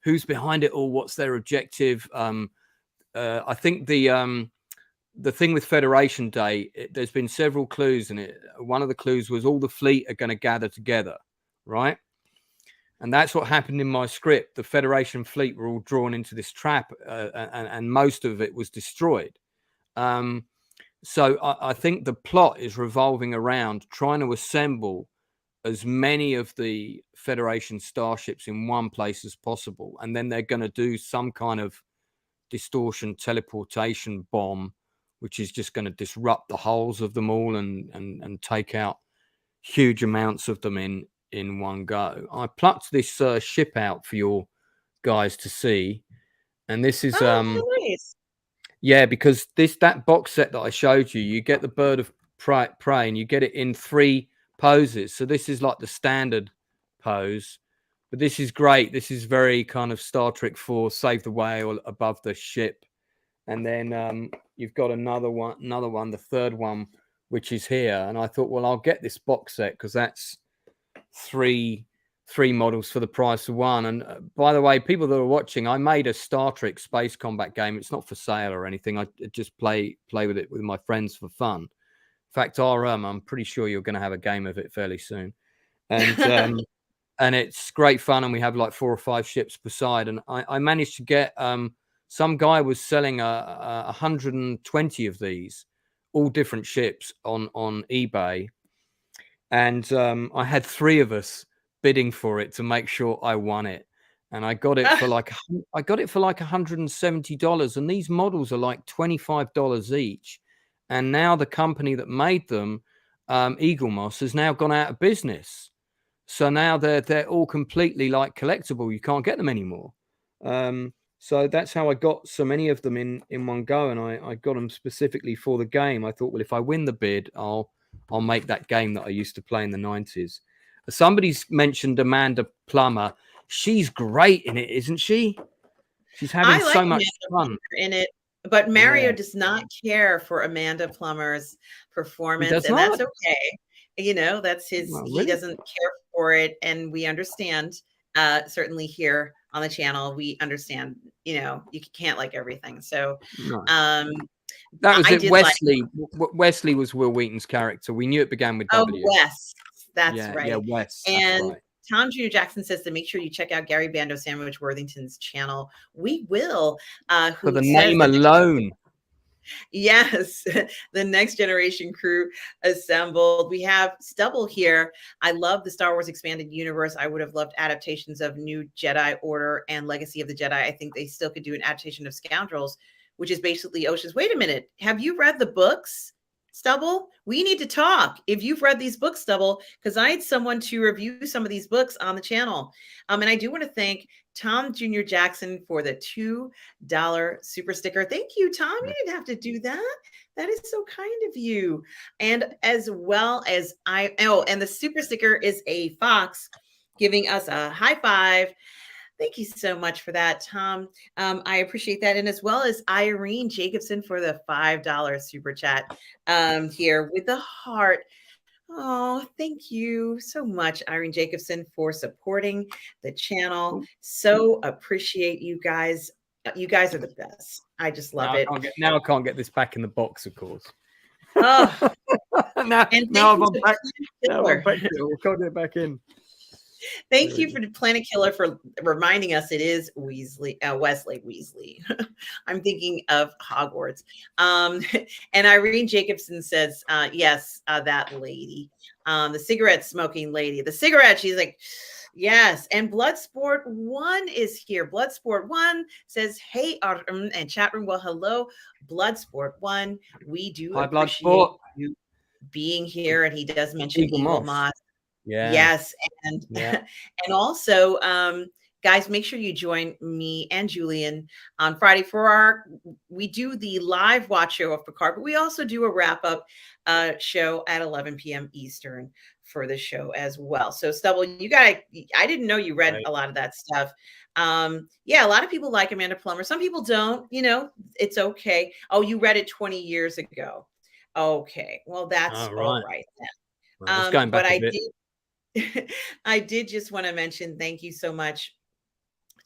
Who's behind it all? What's their objective? I think the thing with Federation Day, there's been several clues in it. One of the clues was all the fleet are going to gather together, right? And that's what happened in my script. The Federation fleet were all drawn into this trap, and most of it was destroyed. So I think the plot is revolving around trying to assemble as many of the Federation starships in one place as possible. And then they're going to do some kind of distortion teleportation bomb, which is just going to disrupt the hulls of them all and take out huge amounts of them in one go. I plucked this ship out for your guys to see, and this is Oh, so nice. yeah, because that box set that I showed you, you get the bird of prey, and you get it in 3 poses. So this is like the standard pose, but this is great. This is very kind of Star Trek 4, save the whale above the ship, and then you've got another one, the third one, which is here. And I thought, well, I'll get this box set because that's 3 3 models for the price of 1. And by the way, people that are watching, I made a Star Trek Space Combat game. It's not for sale or anything. I just play with it with my friends for fun. In fact, I'm pretty sure you're going to have a game of it fairly soon. And and it's great fun. And we have like 4 or 5 ships per side. And I managed to get some guy was selling 120 of these, all different ships on eBay. And I had 3 of us bidding for it to make sure I won it. And I got it for like $170. And these models are like $25 each. And now the company that made them, Eagle Moss, has now gone out of business. So now they're all completely like collectible. You can't get them anymore. So that's how I got so many of them in one go. And I got them specifically for the game. I thought, well, if I win the bid, I'll make that game that I used to play in the 90s. Somebody's mentioned Amanda Plummer. She's great in it, isn't she? She's having so much fun in it. But Mario does not care for Amanda Plummer's performance, and that's okay. You know, that's his. Well, really? He doesn't care for it, and we understand. Certainly here on the channel, we understand. You know, you can't like everything. So, no. That was it. Wesley. Wesley was Will Wheaton's character. We knew it began with W. Oh, Wes. That's right. Yeah, Wes. And right. Tom Jr. Jackson says to make sure you check out Gary Bando Sandwich Worthington's channel. We will. For the name alone. Yes, the Next Generation crew assembled. We have Stubble here. I love the Star Wars Expanded Universe. I would have loved adaptations of New Jedi Order and Legacy of the Jedi. I think they still could do an adaptation of Scoundrels, which is basically Oceans. Wait a minute. Have you read the books, Stubble? We need to talk. If you've read these books, Stubble, because I had someone to review some of these books on the channel. And I do want to thank Tom Jr. Jackson for the $2 super sticker. Thank you, Tom. You didn't have to do that. That is so kind of you. And as well as and the super sticker is a fox giving us a high five. Thank you so much for that, Tom. I appreciate that. And as well as Irene Jacobson for the $5 super chat here with the heart. Oh, thank you so much, Irene Jacobson, for supporting the channel. So appreciate you guys. You guys are the best. I just love it. Now I can't get this back in the box, of course. Oh, now I'm back. We'll can't get it back in. Thank you for the Planet Killer for reminding us it is Weasley, Wesley Weasley. I'm thinking of Hogwarts. And Irene Jacobson says, yes, that lady, the cigarette smoking lady, the cigarette. She's like, yes. And Bloodsport 1 is here. Bloodsport 1 says, hey, and chat room. Well, hello, Bloodsport 1. We do appreciate you being here. And he does mention Eagle Moss. Yeah. Yes. And and also, guys, make sure you join me and Julian on Friday for we do the live watch show of Picard, but we also do a wrap-up show at 11 p.m. Eastern for the show as well. So Stubble, I didn't know you read a lot of that stuff. Yeah, a lot of people like Amanda Plummer. Some people don't, it's okay. Oh, you read it 20 years ago. Okay. Well, that's all right then. Well, going back a bit. I did just want to mention thank you so much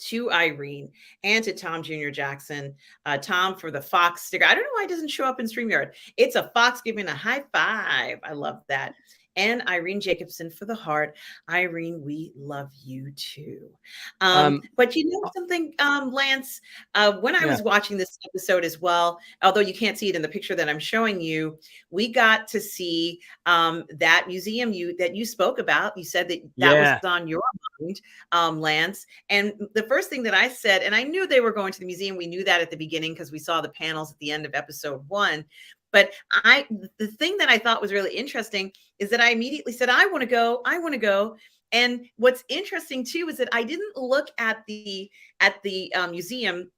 to Irene and to Tom Jr. Jackson. Tom for the Fox sticker. I don't know why it doesn't show up in StreamYard. It's a fox giving a high five. I love that. And Irene Jacobson for the heart. Irene, we love you too. But you know something, Lance, when I was watching this episode as well, although you can't see it in the picture that I'm showing you, we got to see that museum that you spoke about. You said that was on your mind, Lance. And the first thing that I said, and I knew they were going to the museum. We knew that at the beginning because we saw the panels at the end of episode 1. But the thing that I thought was really interesting is that I immediately said, I want to go. And what's interesting too, is that I didn't look at the museum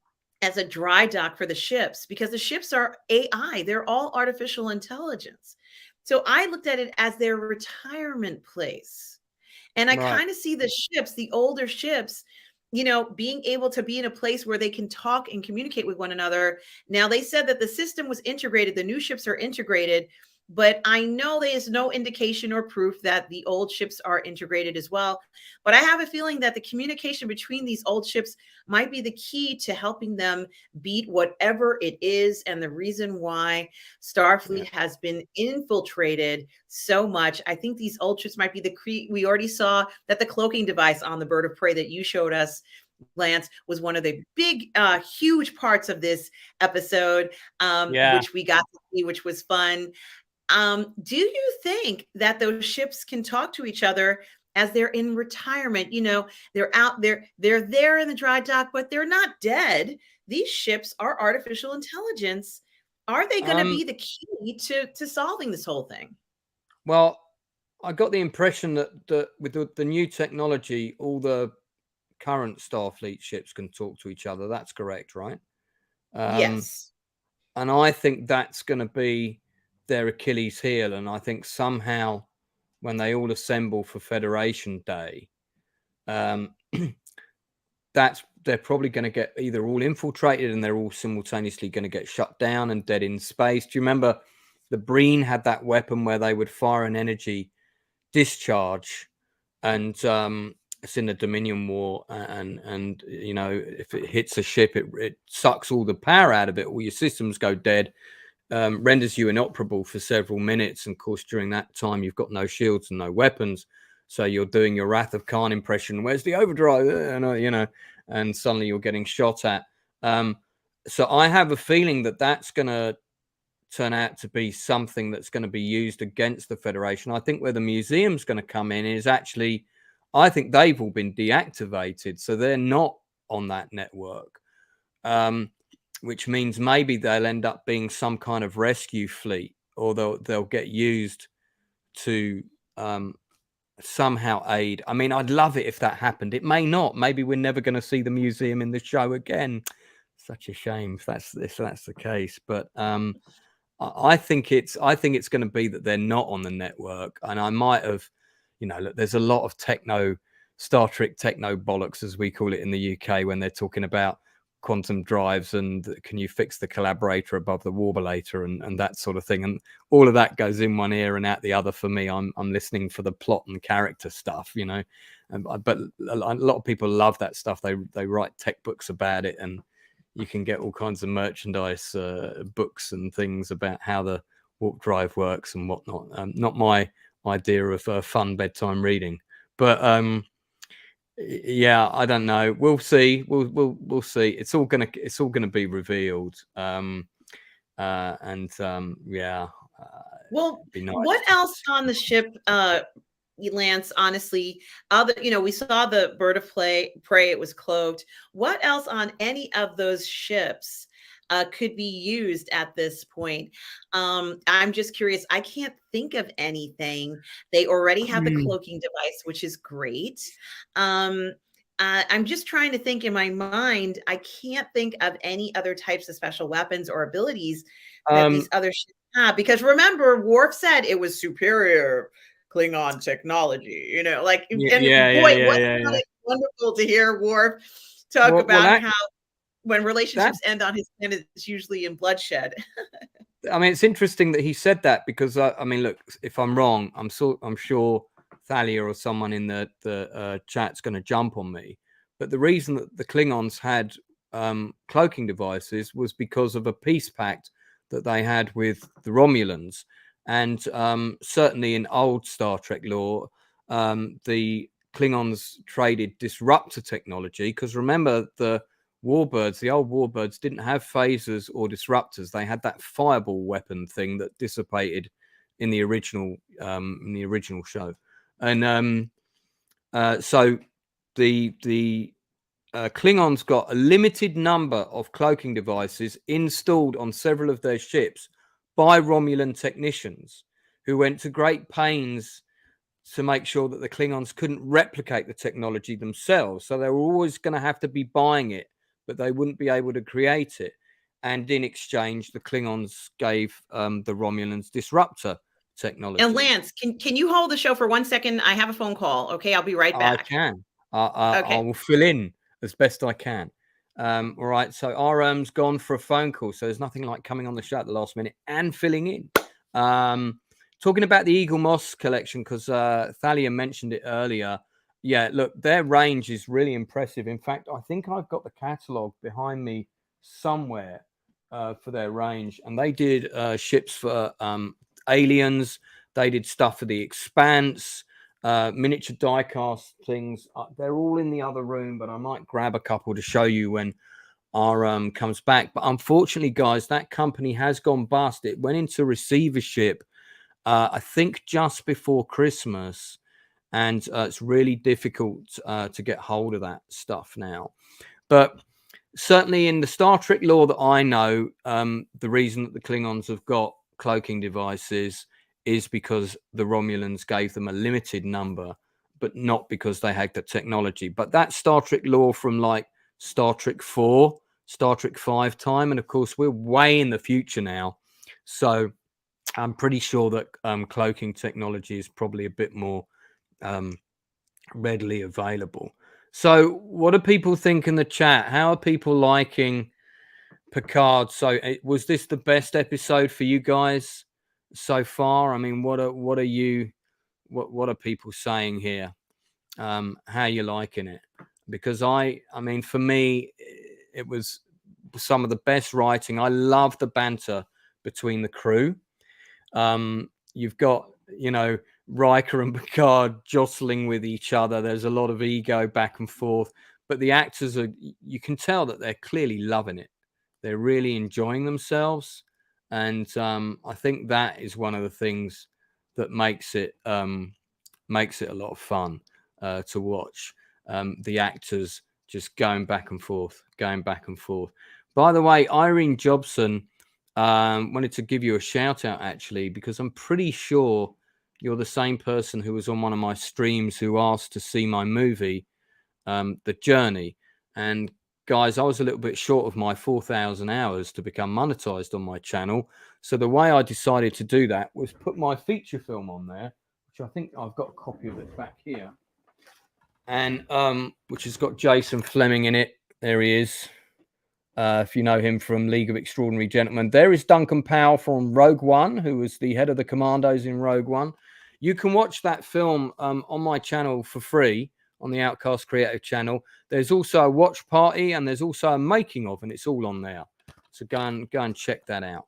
as a dry dock for the ships, because the ships are AI. They're all artificial intelligence. So I looked at it as their retirement place. And I kind of see the ships, the older ships, being able to be in a place where they can talk and communicate with one another. Now, they said that the system was integrated. The new ships are integrated, but I know there's no indication or proof that the old ships are integrated as well. But I have a feeling that the communication between these old ships might be the key to helping them beat whatever it is, and the reason why Yeah. Starfleet has been infiltrated so much. I think these old ships might be we already saw that the cloaking device on the bird of prey that you showed us, Lance, was one of the big, huge parts of this episode, Yeah. which we got to see, which was fun. Do you think that those ships can talk to each other as they're in retirement? They're out there, they're there in the dry dock, but they're not dead. These ships are artificial intelligence. Are they going to Um, be the key to solving this whole thing? well, I got the impression that with the new technology, all the current Starfleet ships can talk to each other. That's correct, right? Um, Yes. and I think that's going to be their Achilles heel. And I think somehow when they all assemble for Federation Day, um, they're probably going to get either all infiltrated and they're all simultaneously going to get shut down and dead in space. Do you remember the Breen had that weapon where they would fire an energy discharge, and it's in the Dominion War, and if it hits a ship, it sucks all the power out of it, all your systems go dead, renders you inoperable for several minutes, and of course during that time you've got no shields and no weapons, so you're doing your Wrath of Khan impression, where's the overdrive, and suddenly you're getting shot at. So I have a feeling that that's going to turn out to be something that's going to be used against the Federation. I think where the museum's going to come in is actually, I think they've all been deactivated, so they're not on that network, which means maybe they'll end up being some kind of rescue fleet, or they'll get used to somehow aid. I mean, I'd love it if that happened. It may not. Maybe we're never going to see the museum in the show again. Such a shame if that's the case. But I think it's going to be that they're not on the network, and I might have, look, there's a lot of Star Trek techno bollocks, as we call it in the UK, when they're talking about quantum drives and can you fix the collaborator above the warbulator and that sort of thing, and all of that goes in one ear and out the other for me. I'm listening for the plot and character stuff, but a lot of people love that stuff. They write tech books about it, and you can get all kinds of merchandise, books and things about how the warp drive works and whatnot. Not my idea of fun bedtime reading, but yeah, I don't know. We'll see. We'll see. It's all gonna be revealed. Yeah. Well, It'd be nice. what else on the ship, Lance, honestly, we saw the bird of prey, it was cloaked. What else on any of those ships could be used at this point? I'm just curious. I can't think of anything. They already have the cloaking device, which is great. I'm just trying to think in my mind. I can't think of any other types of special weapons or abilities that these other ships have, because remember, Worf said it was superior Klingon technology, boy, wasn't it wonderful to hear Worf talk about how when relationships end on his planet, it's usually in bloodshed. I mean, it's interesting that he said that, because I mean, look, if I'm wrong, I'm sure Thalia or someone in the chat's going to jump on me. But the reason that the Klingons had cloaking devices was because of a peace pact that they had with the Romulans. And certainly in old Star Trek lore, the Klingons traded disruptor technology, because remember, the old warbirds didn't have phasers or disruptors. They had that fireball weapon thing that dissipated in the original show. And so the Klingons got a limited number of cloaking devices installed on several of their ships by Romulan technicians, who went to great pains to make sure that the Klingons couldn't replicate the technology themselves. So they were always going to have to be buying it, but they wouldn't be able to create it. And in exchange, the Klingons gave the Romulans disruptor technology. And Lance, can you hold the show for 1 second? I have a phone call. Okay, I'll be right back. I can. I will fill in as best I can. All right. So RM's gone for a phone call. So there's nothing like coming on the show at the last minute and filling in. Talking about the Eagle Moss collection, because Thalia mentioned it earlier. Yeah, look, their range is really impressive. In fact, I think I've got the catalogue behind me somewhere for their range. And they did ships for Aliens. They did stuff for The Expanse, miniature die-cast things. They're all in the other room, but I might grab a couple to show you when RM comes back. But unfortunately, guys, that company has gone bust. It went into receivership, I think, just before Christmas. And it's really difficult to get hold of that stuff now. But certainly in the Star Trek lore that I know, the reason that the Klingons have got cloaking devices is because the Romulans gave them a limited number, but not because they had the technology. But that Star Trek lore from like Star Trek 4, Star Trek 5 time. And of course, we're way in the future now. So I'm pretty sure that cloaking technology is probably a bit more readily available. So what do people think in the chat? How are people liking Picard? So was this the best episode for you guys so far? I mean, what are people saying here? How are you liking it? Because I mean, for me, it was some of the best writing. I love the banter between the crew. You've got, Riker and Picard jostling with each other. There's a lot of ego back and forth, but the actors you can tell that they're clearly loving it. They're really enjoying themselves. And I think that is one of the things that makes it a lot of fun to watch. The actors just going back and forth. By the way, Irene Jobson wanted to give you a shout out, actually, because I'm pretty sure you're the same person who was on one of my streams who asked to see my movie, The Journey. And guys, I was a little bit short of my 4,000 hours to become monetized on my channel. So the way I decided to do that was put my feature film on there, which I think I've got a copy of it back here. And which has got Jason Fleming in it. There he is. If you know him from League of Extraordinary Gentlemen. There is Duncan Powell from Rogue One, who was the head of the Commandos in Rogue One. You can watch that film on my channel for free on the Outcast Creative channel. There's also a watch party and there's also a making of, and it's all on there. So go and check that out.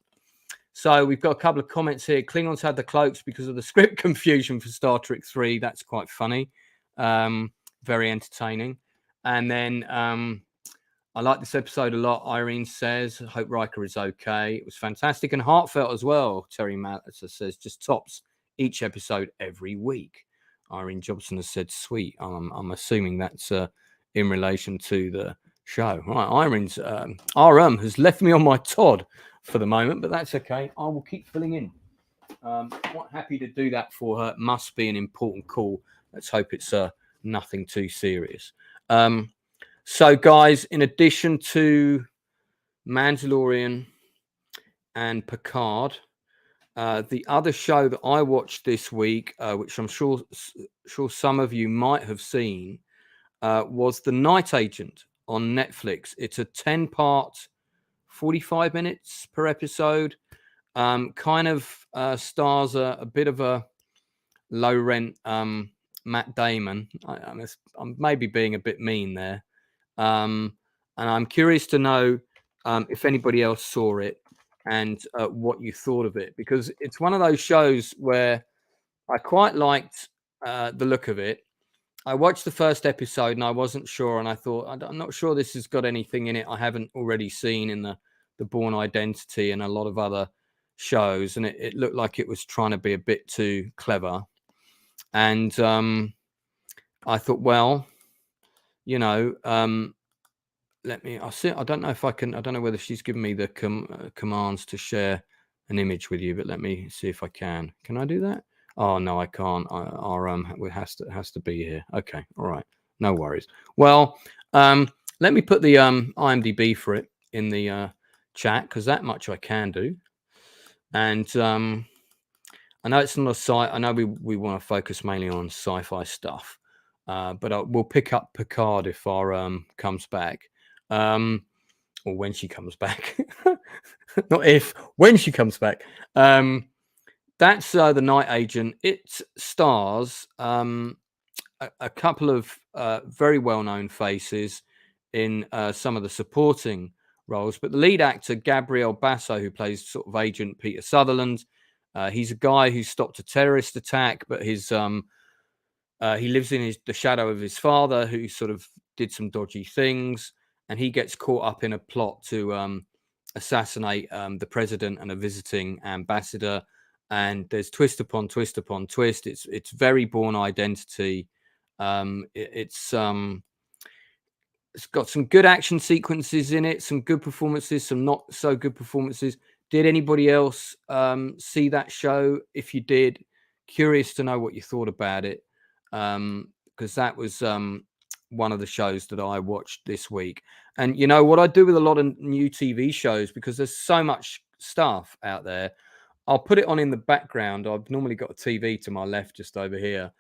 So we've got a couple of comments here. Klingons had the cloaks because of the script confusion for Star Trek 3. That's quite funny. Very entertaining. And then I like this episode a lot. Irene says, hope Riker is okay. It was fantastic and heartfelt as well. Terry Malisa says, just tops each episode every week. Irene Jobson has said, sweet. I'm assuming that's in relation to the show. Right, Irene's RM has left me on my Todd for the moment, but that's okay. I will keep filling in. Quite happy to do that for her. It must be an important call. Let's hope it's nothing too serious. So, guys, in addition to Mandalorian and Picard, the other show that I watched this week, which I'm sure some of you might have seen, was The Night Agent on Netflix. It's a 10-part, 45 minutes per episode. Kind of stars a bit of a low-rent Matt Damon. I'm maybe being a bit mean there. And I'm curious to know if anybody else saw it and what you thought of it, because it's one of those shows where I quite liked the look of it. I watched the first episode and I wasn't sure, and I thought, I'm not sure this has got anything in it I haven't already seen in the Bourne Identity and a lot of other shows, and it looked like it was trying to be a bit too clever. And I thought, well, I'll see. I don't know if I can. I don't know whether she's given me the commands to share an image with you, but let me see if I can. Can I do that? Oh no, I can't. Our has to be here. Okay, all right, no worries. Well, let me put the IMDb for it in the chat, because that much I can do. And I know it's not a site. I know we want to focus mainly on sci-fi stuff, but we'll pick up Picard if our comes back. Or when she comes back. Not if, when she comes back. that's The Night Agent. It stars a couple of very well-known faces in some of the supporting roles, but the lead actor, Gabriel Basso, who plays sort of Agent Peter Sutherland, he's a guy who stopped a terrorist attack, but his he lives in the shadow of his father, who sort of did some dodgy things, and he gets caught up in a plot to assassinate the president and a visiting ambassador. And there's twist upon twist upon twist. It's very Born Identity. It's got some good action sequences in it, some good performances, some not so good performances. Did anybody else see that show? If you did, curious to know what you thought about it, because that was one of the shows that I watched this week. And you know what I do with a lot of new TV shows, because there's so much stuff out there, I'll put it on in the background. I've normally got a TV to my left just over here,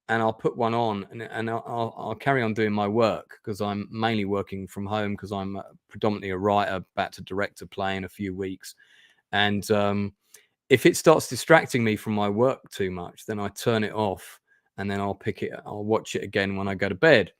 and I'll put one on, and I'll carry on doing my work, because I'm mainly working from home, because I'm predominantly a writer, about to direct a play in a few weeks. And if it starts distracting me from my work too much, then I turn it off, and then I'll watch it again when I go to bed.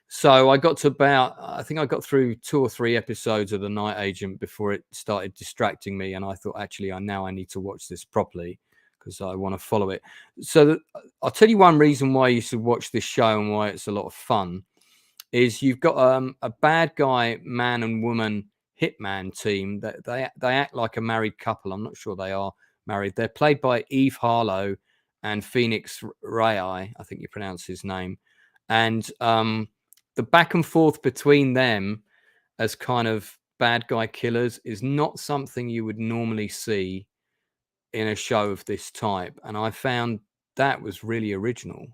So I got to I think I got through 2 or 3 episodes of The Night Agent before it started distracting me. And I thought, actually, now I need to watch this properly, because I want to follow it. So I'll tell you one reason why you should watch this show and why it's a lot of fun is you've got a bad guy, man and woman hitman team that they act like a married couple. I'm not sure they are married. They're played by Eve Harlow and Phoenix Rai, I think you pronounce his name. And the back and forth between them as kind of bad guy killers is not something you would normally see in a show of this type. And I found that was really original.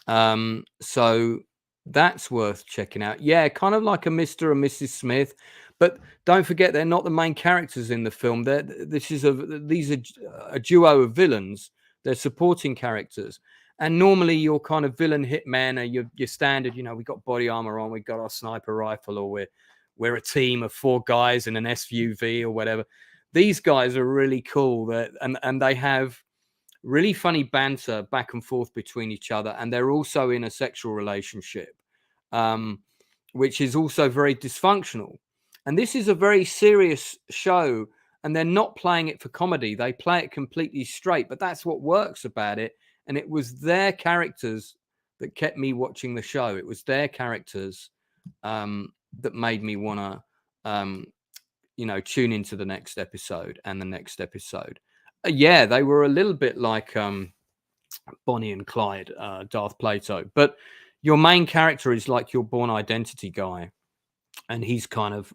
So that's worth checking out. Yeah, kind of like a Mr. and Mrs. Smith. But don't forget, they're not the main characters in the film. These are a duo of villains. They're supporting characters. And normally your kind of villain hitman are your standard, we got body armor on, we got our sniper rifle, or we're a team of 4 guys in an SUV or whatever. These guys are really cool, and they have really funny banter back and forth between each other, and they're also in a sexual relationship, which is also very dysfunctional. And this is a very serious show, and they're not playing it for comedy. They play it completely straight, but that's what works about it. And it was their characters that kept me watching the show. It was their characters that made me want to, tune into the next episode and the next episode. Yeah, they were a little bit like Bonnie and Clyde, Darth Plato. But your main character is like your Born Identity guy. And he's kind of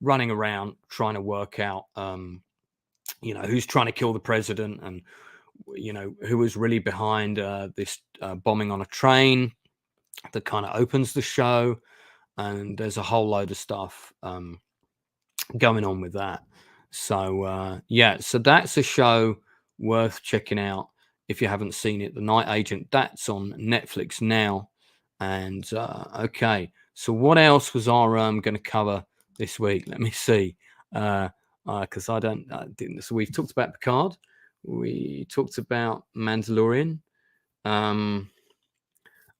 running around trying to work out, who's trying to kill the president, and who was really behind this bombing on a train that kind of opens the show. And there's a whole load of stuff going on with that. So so that's a show worth checking out if you haven't seen it. The Night Agent, that's on Netflix now. And okay, so what else was our going to cover this week? Let me see, because I didn't. So we've talked about Picard. We talked about Mandalorian, other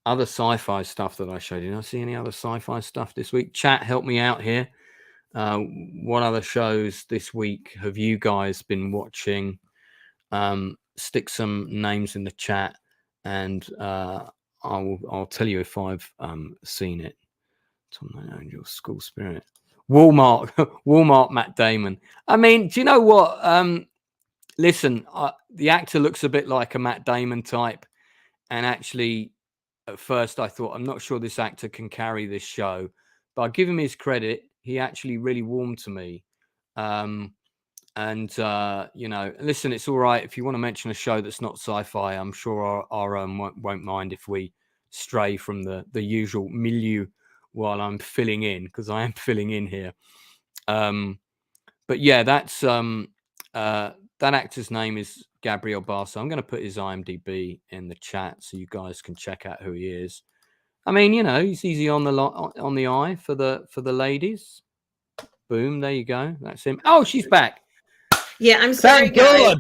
sci-fi stuff that I showed you. Did I see any other sci-fi stuff this week? Chat, help me out here. What other shows this week have you guys been watching? Stick some names in the chat, and I'll tell you if I've seen it. Tom Angel, School Spirit, Walmart, Matt Damon. I mean, do you know what? Listen, the actor looks a bit like a Matt Damon type. And actually, at first, I thought, I'm not sure this actor can carry this show. But I'll give him his credit. He actually really warmed to me. Listen, it's all right. If you want to mention a show that's not sci-fi, I'm sure our won't mind if we stray from the usual milieu while I'm filling in, because I am filling in here. But yeah, that's... that actor's name is Gabriel Basso. I'm going to put his IMDb in the chat so you guys can check out who he is. I mean, he's easy on the eye for the ladies. Boom, there you go. That's him. Oh, she's back. Yeah, I'm sorry, Thank God.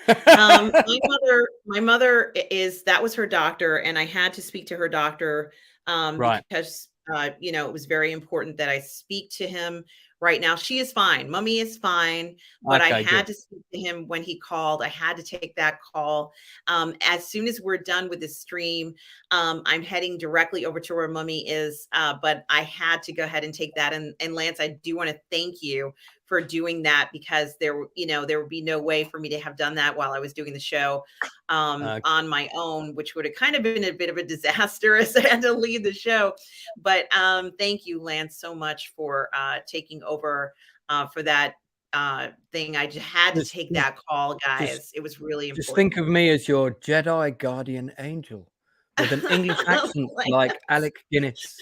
My mother is that was her doctor, and I had to speak to her doctor Right. because it was very important that I speak to him right now. She is fine. Mummy is fine, but I Okay, had good. to speak to him when he called. I had to take that call. As soon as we're done with the stream, I'm heading directly over to where Mummy is. But I had to go ahead and take that. And Lance, I do want to thank you for doing that because there would be no way for me to have done that while I was doing the show on my own, which would have kind of been a bit of a disaster as I had to leave the show. But thank you, Lance, so much for taking over for that thing. I just had to Just, take that call, just, guys. It was really just think important. of me as your Jedi guardian angel with an English accent like Lance. Alec Guinness,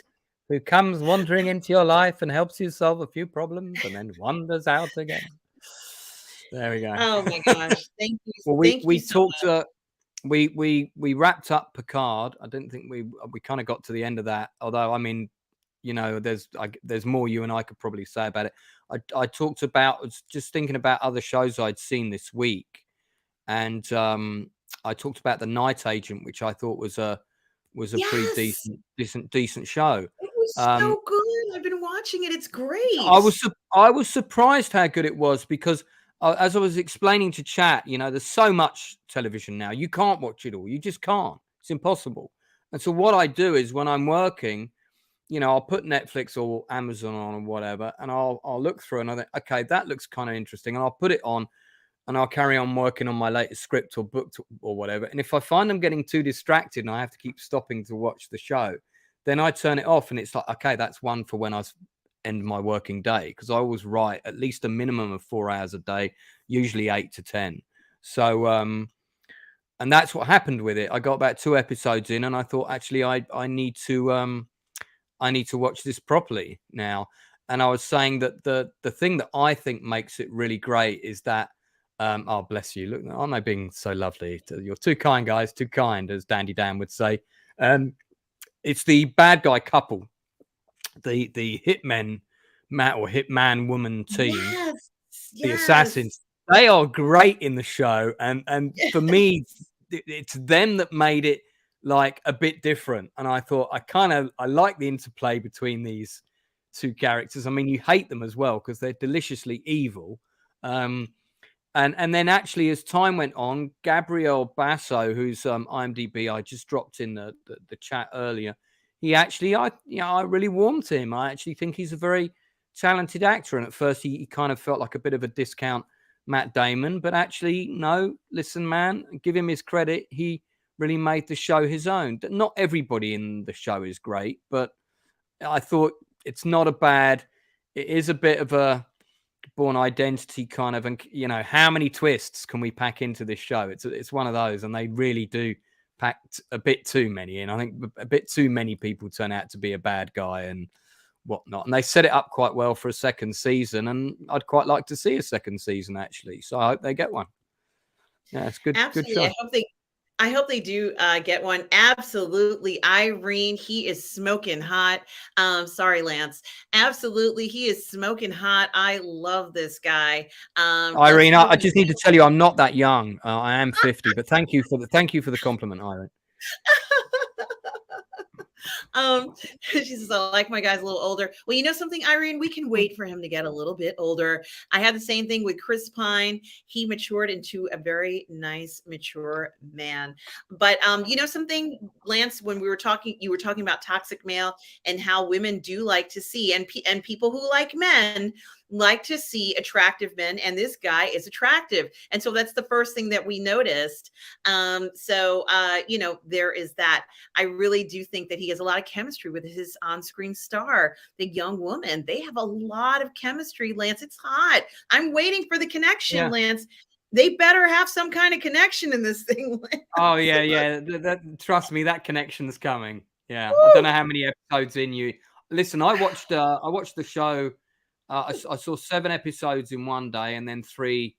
who comes wandering into your life and helps you solve a few problems and then wanders out again. There we go. Oh my gosh. Thank you. Well, we Thank you we so talked. much. We wrapped up Picard. I didn't think we kind of got to the end of that. Although, I mean, there's more you and I could probably say about it. I talked about, was just thinking about other shows I'd seen this week, and I talked about The Night Agent, which I thought was a pretty Yes. decent show. It was Um, so good. I've been watching it. It's I great. was I was surprised how good it was because, as I was explaining to chat, there's so much television now. You can't watch it all. You just can't. It's impossible. And so what I do is when I'm working, I'll put Netflix or Amazon on or whatever, and I'll look through and I think, okay, that looks kind of interesting, and I'll put it on, and I'll carry on working on my latest script or book or whatever. And if I find I'm getting too distracted and I have to keep stopping to watch the show, then I turn it off, and it's like, okay, that's one for when I end my working day, because I always write at least a minimum of 4 hours a day, usually 8 to 10. So and that's what happened with it. I got about 2 episodes in and I thought, actually, I need to watch this properly now. And I was saying that the thing that I think makes it really great is that oh, bless you, look, aren't they being so lovely? You're too kind, guys, too kind, as Dandy Dan would say. It's the bad guy couple, the hitmen, or hitman woman team, Yes. the Yes. assassins. They are great in the show, and for me, it's them that made it like a bit different. And I thought I like the interplay between these two characters. I mean, you hate them as well because they're deliciously evil. And then actually, as time went on, Gabriel Basso, who's IMDb, I just dropped in the chat earlier. He actually, I really warmed to him. I actually think he's a very talented actor. And at first, he kind of felt like a bit of a discount Matt Damon, but actually, no. Listen, man, give him his credit. He really made the show his own. Not everybody in the show is great, but I thought it's not a bad. It is a bit of a Born Identity kind of, and how many twists can we pack into this show? It's one of those, and they really do pack a bit too many in. I think a bit too many people turn out to be a bad guy and whatnot, and they set it up quite well for a second season, and I'd quite like to see a second season actually. So I hope they get one. Yeah, it's good Absolutely. show. I hope they do get one. Absolutely. Irene, he is smoking hot. Sorry, Lance. Absolutely. He is smoking hot. I love this guy. Let's Irene, I move. just need to tell you, I'm not that young. I am 50, but thank you for the compliment, Irene. She says, I like my guys a little older. Well, you know something, Irene, we can wait for him to get a little bit older. I had the same thing with Chris Pine. He matured into a very nice, mature man. But you know something, Lance, when you were talking about toxic male and how women do like to see, and people who like men like to see attractive men, and this guy is attractive. And so that's the first thing that we noticed. There is that. I really do think that he has a lot of chemistry with his on-screen star, the young woman. They have a lot of chemistry, Lance. It's hot. I'm waiting for the connection, Yeah. Lance. They better have some kind of connection in this thing, Lance. Oh yeah. Trust me, that connection's coming. Yeah, I don't Woo! know how many episodes in you. Listen, I watched the show. I saw 7 episodes in one day, and then 3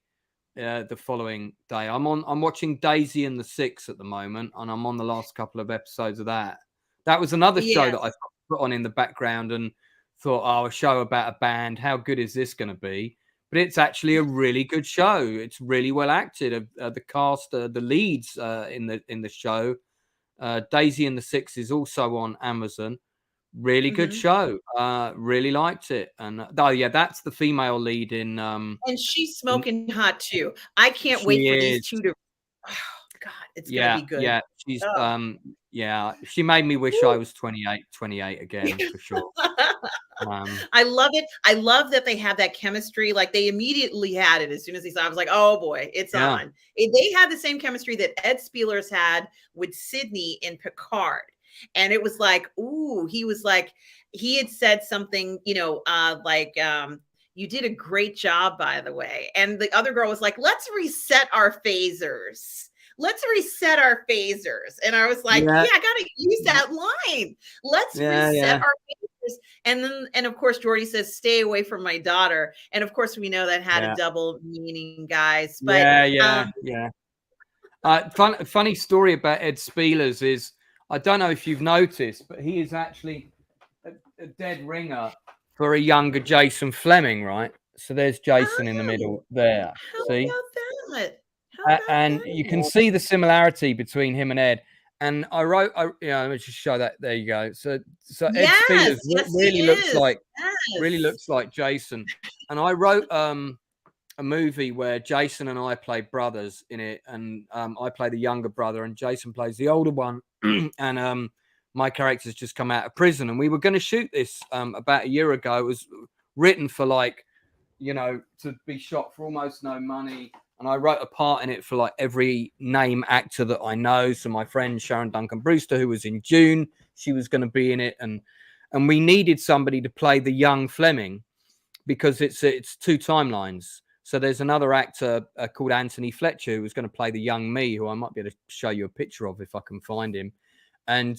the following day. I'm watching Daisy and the Six at the moment, and I'm on the last couple of episodes of that. That was another show that Yes. I put on in the background and thought, oh, a show about a band. How good is this going to be? but it's actually a really good show. It's really well acted. The cast, the leads in the show, Daisy and the Six is also on Amazon. Really good Mhm. show. Really liked it. And oh yeah, that's the female lead in. And she's in smoking hot too. I can't she wait for these is. 2 to oh god, it's gonna Yeah, be good. yeah. She's Oh. yeah. She made me wish I Woo. was 28 again for sure. I love it. I love that they have that chemistry. Like they immediately had it as soon as they saw. I was like, "Oh boy, it's Yeah, on." They had the same chemistry that Ed Spielers had with Sydney in Picard, and it was like, "Ooh," he was like, he had said something, "You did a great job, by the way," and the other girl was like, "Let's reset our phasers." Let's reset our phasers. And I was like, yeah, yeah, I got to use that line. Let's yeah, reset yeah, our phasers. And of course, Jordy says, stay away from my daughter. And of course, we know that had a yeah, double meaning, guys. But yeah, yeah, yeah. Funny story about Ed Spielers is I don't know if you've noticed, but he is actually a dead ringer for a younger Jason Fleming, right? So there's Jason in the oh, middle there. how See? about that? How about And you can that? see the similarity between him and Ed. And let me just show that. There you go. So Ed Spielers Yes, yes, he really is. really Yes. looks like Jason. And I wrote a movie where Jason and I play brothers in it, and I play the younger brother, and Jason plays the older one. And my character's just come out of prison, and we were going to shoot this about a year ago. It was written for to be shot for almost no money. And I wrote a part in it for like every name actor that I know. So my friend Sharon Duncan Brewster, who was in June, she was going to be in it, and we needed somebody to play the young Fleming because it's two timelines. So there's another actor called Anthony Fletcher who was going to play the young me, who I might be able to show you a picture of if I can find him. And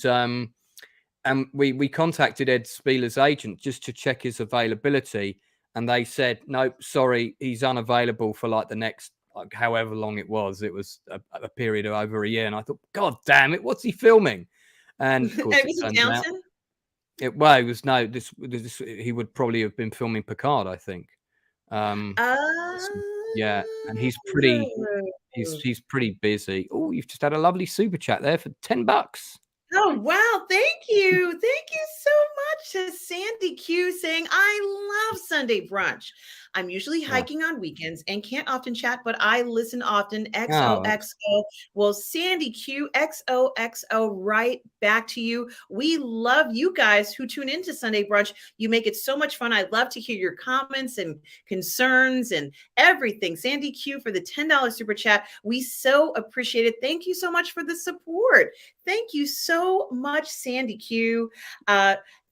we contacted Ed Spieler's agent just to check his availability, and they said, nope, sorry, he's unavailable for like the next however long it was. It was a period of over a year, and I thought, God damn it, what's he filming? And of course, it Was it turns out Downton? it was no. This he would probably have been filming Picard, I think. Yeah, and he's pretty Oh. he's pretty busy. Oh, you've just had a lovely super chat there for $10. Oh, wow. Thank you. Thank you so much to Sandy Q saying, I love Sunday brunch. I'm usually Yeah. hiking on weekends and can't often chat, but I listen often. Oh, XOXO. Well, Sandy Q, XOXO, right back to you. We love you guys who tune into Sunday brunch. You make it so much fun. I love to hear your comments and concerns and everything. Sandy Q for the $10 super chat. We so appreciate it. Thank you so much for the support. Thank you so much, Sandy Q.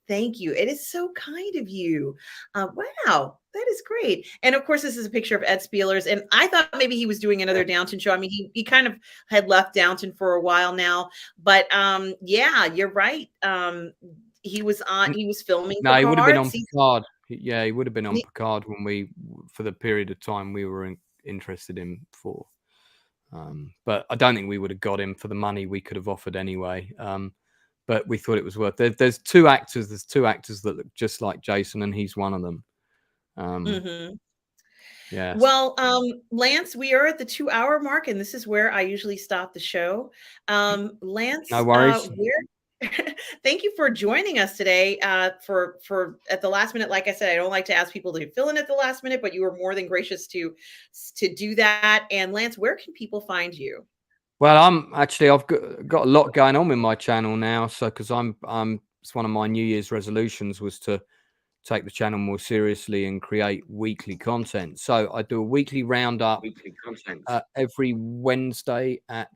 Thank you. It is so kind of you. Wow, that is great. And of course, this is a picture of Ed Spielers. And I thought maybe he was doing another Downton show. I mean, he kind of had left Downton for a while now. But yeah, you're right. He was filming no, he would have been Picard. on Picard. Yeah, he would have been on Picard for the period of time we were interested in for. But I don't think we would have got him for the money we could have offered anyway. But we thought it was worth. There's two actors. There's two actors that look just like Jason, and he's one of them. Yeah. Well, Lance, we are at the 2-hour mark, and this is where I usually stop the show. Lance, No worries. thank you for joining us today. For at the last minute, like I said, I don't like to ask people to fill in at the last minute, but you were more than gracious to do that. And Lance, where can people find you? Well, I've got a lot going on with my channel now. So because it's one of my New Year's resolutions was to take the channel more seriously and create weekly content. So I do a weekly roundup every Wednesday at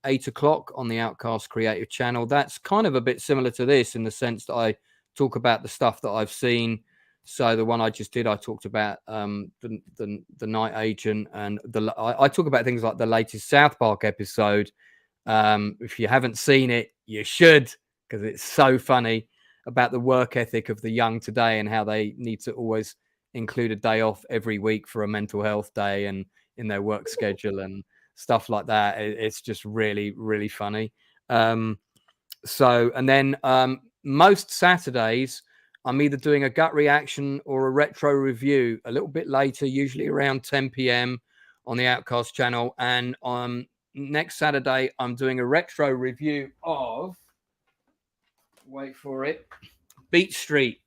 8 o'clock on the Outcast Creative channel. That's kind of a bit similar to this in the sense that I talk about the stuff that I've seen. So the one I just did, I talked about the Night Agent, and I talk about things like the latest South Park episode. If you haven't seen it, you should, because it's so funny about the work ethic of the young today and how they need to always include a day off every week for a mental health day and in their work schedule and stuff like that. It's just really, really funny. And then most Saturdays, I'm either doing a gut reaction or a retro review a little bit later, usually around 10 p.m. on the Outcast channel. And next Saturday, I'm doing a retro review of, wait for it, Beat Street.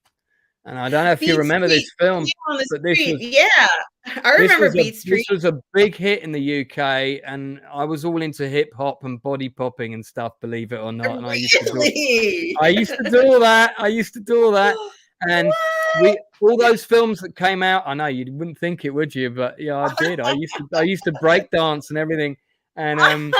And I don't know if you Beat remember Street, this film, on the but this street. was Yeah, I remember Beat Street. This was a big hit in the UK, and I was all into hip hop and body popping and stuff, believe it or not. And Really? I used to do all that. I used to do all that. And all those films that came out, I know you wouldn't think it, would you? But yeah, I did. I used to break dance and everything. And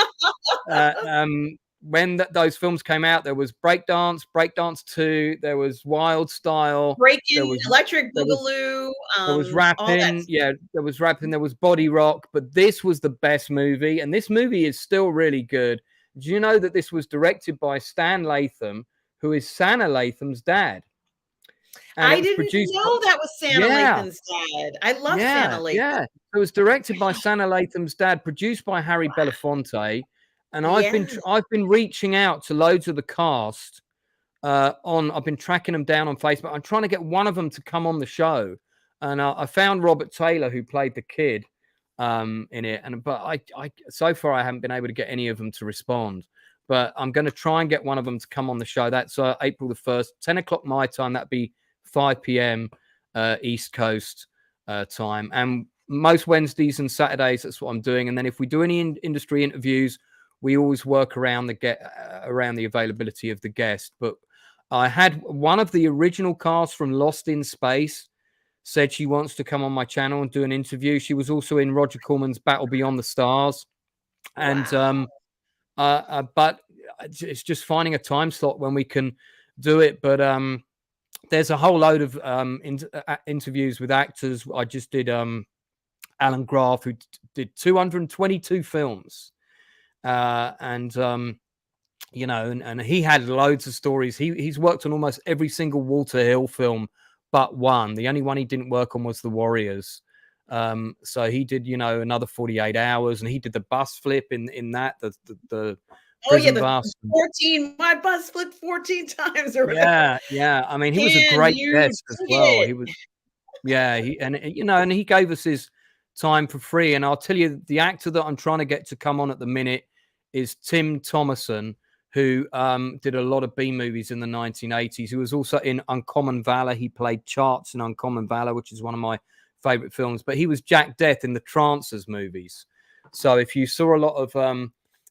when those films came out, there was Breakdance 2, there was Wild Style, Breaking, Electric Boogaloo, there was rapping, there was rapping, there was body rock, but this was the best movie, and this movie is still really good. Do you know that this was directed by Stan Latham, who is Sanaa Latham's dad? And I didn't know that was Sanaa Latham's dad. I love Sanaa Latham. Yeah, it was directed by Sanaa Latham's dad, produced by Harry Belafonte. And I've been reaching out to loads of the cast I've been tracking them down on Facebook. I'm trying to get one of them to come on the show. And I found Robert Taylor, who played the kid in it. But I so far I haven't been able to get any of them to respond. But I'm going to try and get one of them to come on the show. That's April the 1st, 10 o'clock my time. That'd be 5 p.m. East Coast time. And most Wednesdays and Saturdays, that's what I'm doing. And then if we do any industry interviews, we always work around the availability of the guest. But I had one of the original cast from Lost in Space said she wants to come on my channel and do an interview. She was also in Roger Corman's Battle Beyond the Stars. And but it's just finding a time slot when we can do it. But there's a whole load of interviews with actors. I just did Alan Graff, who did 222 films. You know, and he had loads of stories. He's worked on almost every single Walter Hill film but one. The only one he didn't work on was The Warriors. So he did, you know, another 48 Hours, and he did the bus flip in that, the prison bus. 14. My bus flipped 14 times or whatever. Yeah. I mean, he was a great guest as well. He was, and he gave us his time for free. And I'll tell you, the actor that I'm trying to get to come on at the minute is Tim Thomason, who did a lot of B movies in the 1980s. He was also in Uncommon Valor. He played Charts in Uncommon Valor, which is one of my favorite films. But he was Jack Death in the Trancers movies. So if you saw a lot of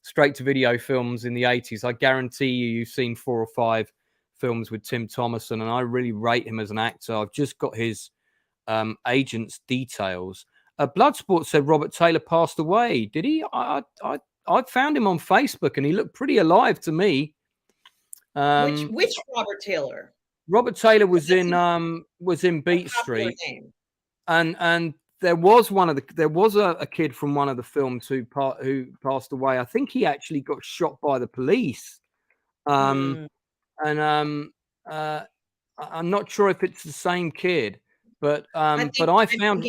straight-to-video films in the 80s, I guarantee you've seen 4 or 5 films with Tim Thomason, and I really rate him as an actor. I've just got his agent's details. Bloodsport said Robert Taylor passed away. Did he? I found him on Facebook, and he looked pretty alive to me. Which Robert Taylor? Robert Taylor was in Beat Street, and there was a kid from one of the films who passed away. I think he actually got shot by the police. And I'm not sure if it's the same kid, but I found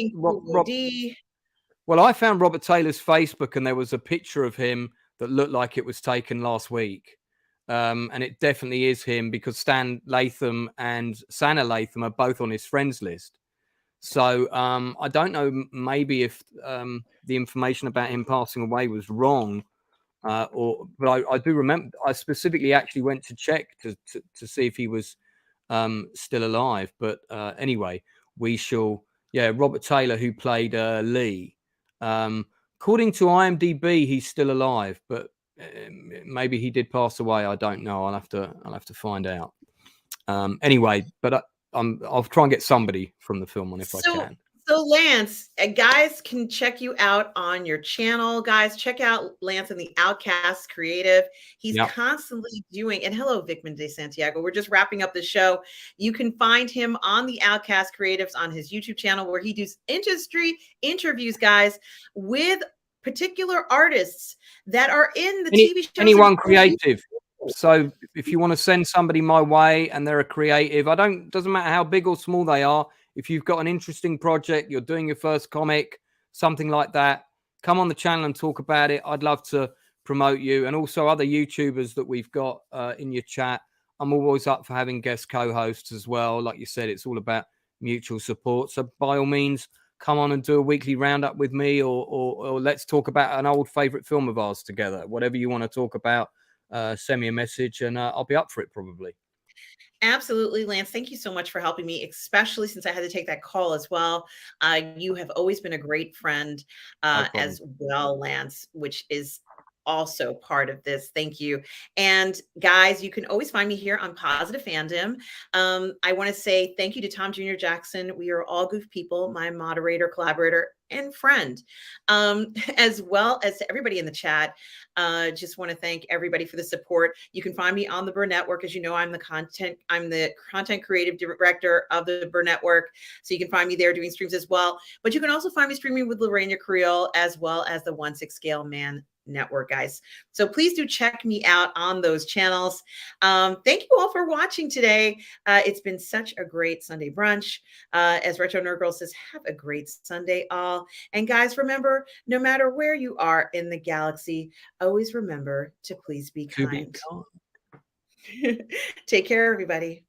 I found Robert Taylor's Facebook, and there was a picture of him that looked like it was taken last week. And it definitely is him, because Stan Latham and Sanaa Latham are both on his friends list. So I don't know, maybe if the information about him passing away was wrong, but I do remember I specifically actually went to check to see if he was still alive. But anyway, we shall. Yeah, Robert Taylor, who played Lee. According to IMDb, he's still alive, but maybe he did pass away. I don't know. I'll have to find out. Anyway, but I'll try and get somebody from the film on if I can. So Lance, guys can check you out on your channel. Guys, check out Lance and the Outcast Creative. He's constantly doing, and hello, Vicman de Santiago. We're just wrapping up the show. You can find him on the Outcast Creatives on his YouTube channel, where he does industry interviews, guys, with particular artists that are in the TV shows. Anyone creative. So if you want to send somebody my way and they're a creative, doesn't matter how big or small they are. If you've got an interesting project, you're doing your first comic, something like that, come on the channel and talk about it. I'd love to promote you, and also other YouTubers that we've got in your chat. I'm always up for having guest co-hosts as well. Like you said, it's all about mutual support. So by all means, come on and do a weekly roundup with me, or let's talk about an old favorite film of ours together. Whatever you want to talk about, send me a message and I'll be up for it probably. Absolutely, Lance. Thank you so much for helping me, especially since I had to take that call as well. You have always been a great friend No problem. as well, Lance, which is also part of this. Thank you. And guys, you can always find me here on Positive Fandom. I want to say thank you to Tom Jr. Jackson. We are all goof people, my moderator, collaborator, and friend, as well as to everybody in the chat. Just want to thank everybody for the support. You can find me on the Burnettwork. As you know, I'm the content creative director of the Burnettwork. So you can find me there doing streams as well. But you can also find me streaming with Lorena Creole as well as the 1/6 Scale Man Network, guys. So please do check me out on those channels. Thank you all for watching today. It's been such a great Sunday brunch. As Retro Nerd Girl says, have a great Sunday all. And guys, remember, no matter where you are in the galaxy, always remember to please be kind. To be kind. Take care, everybody.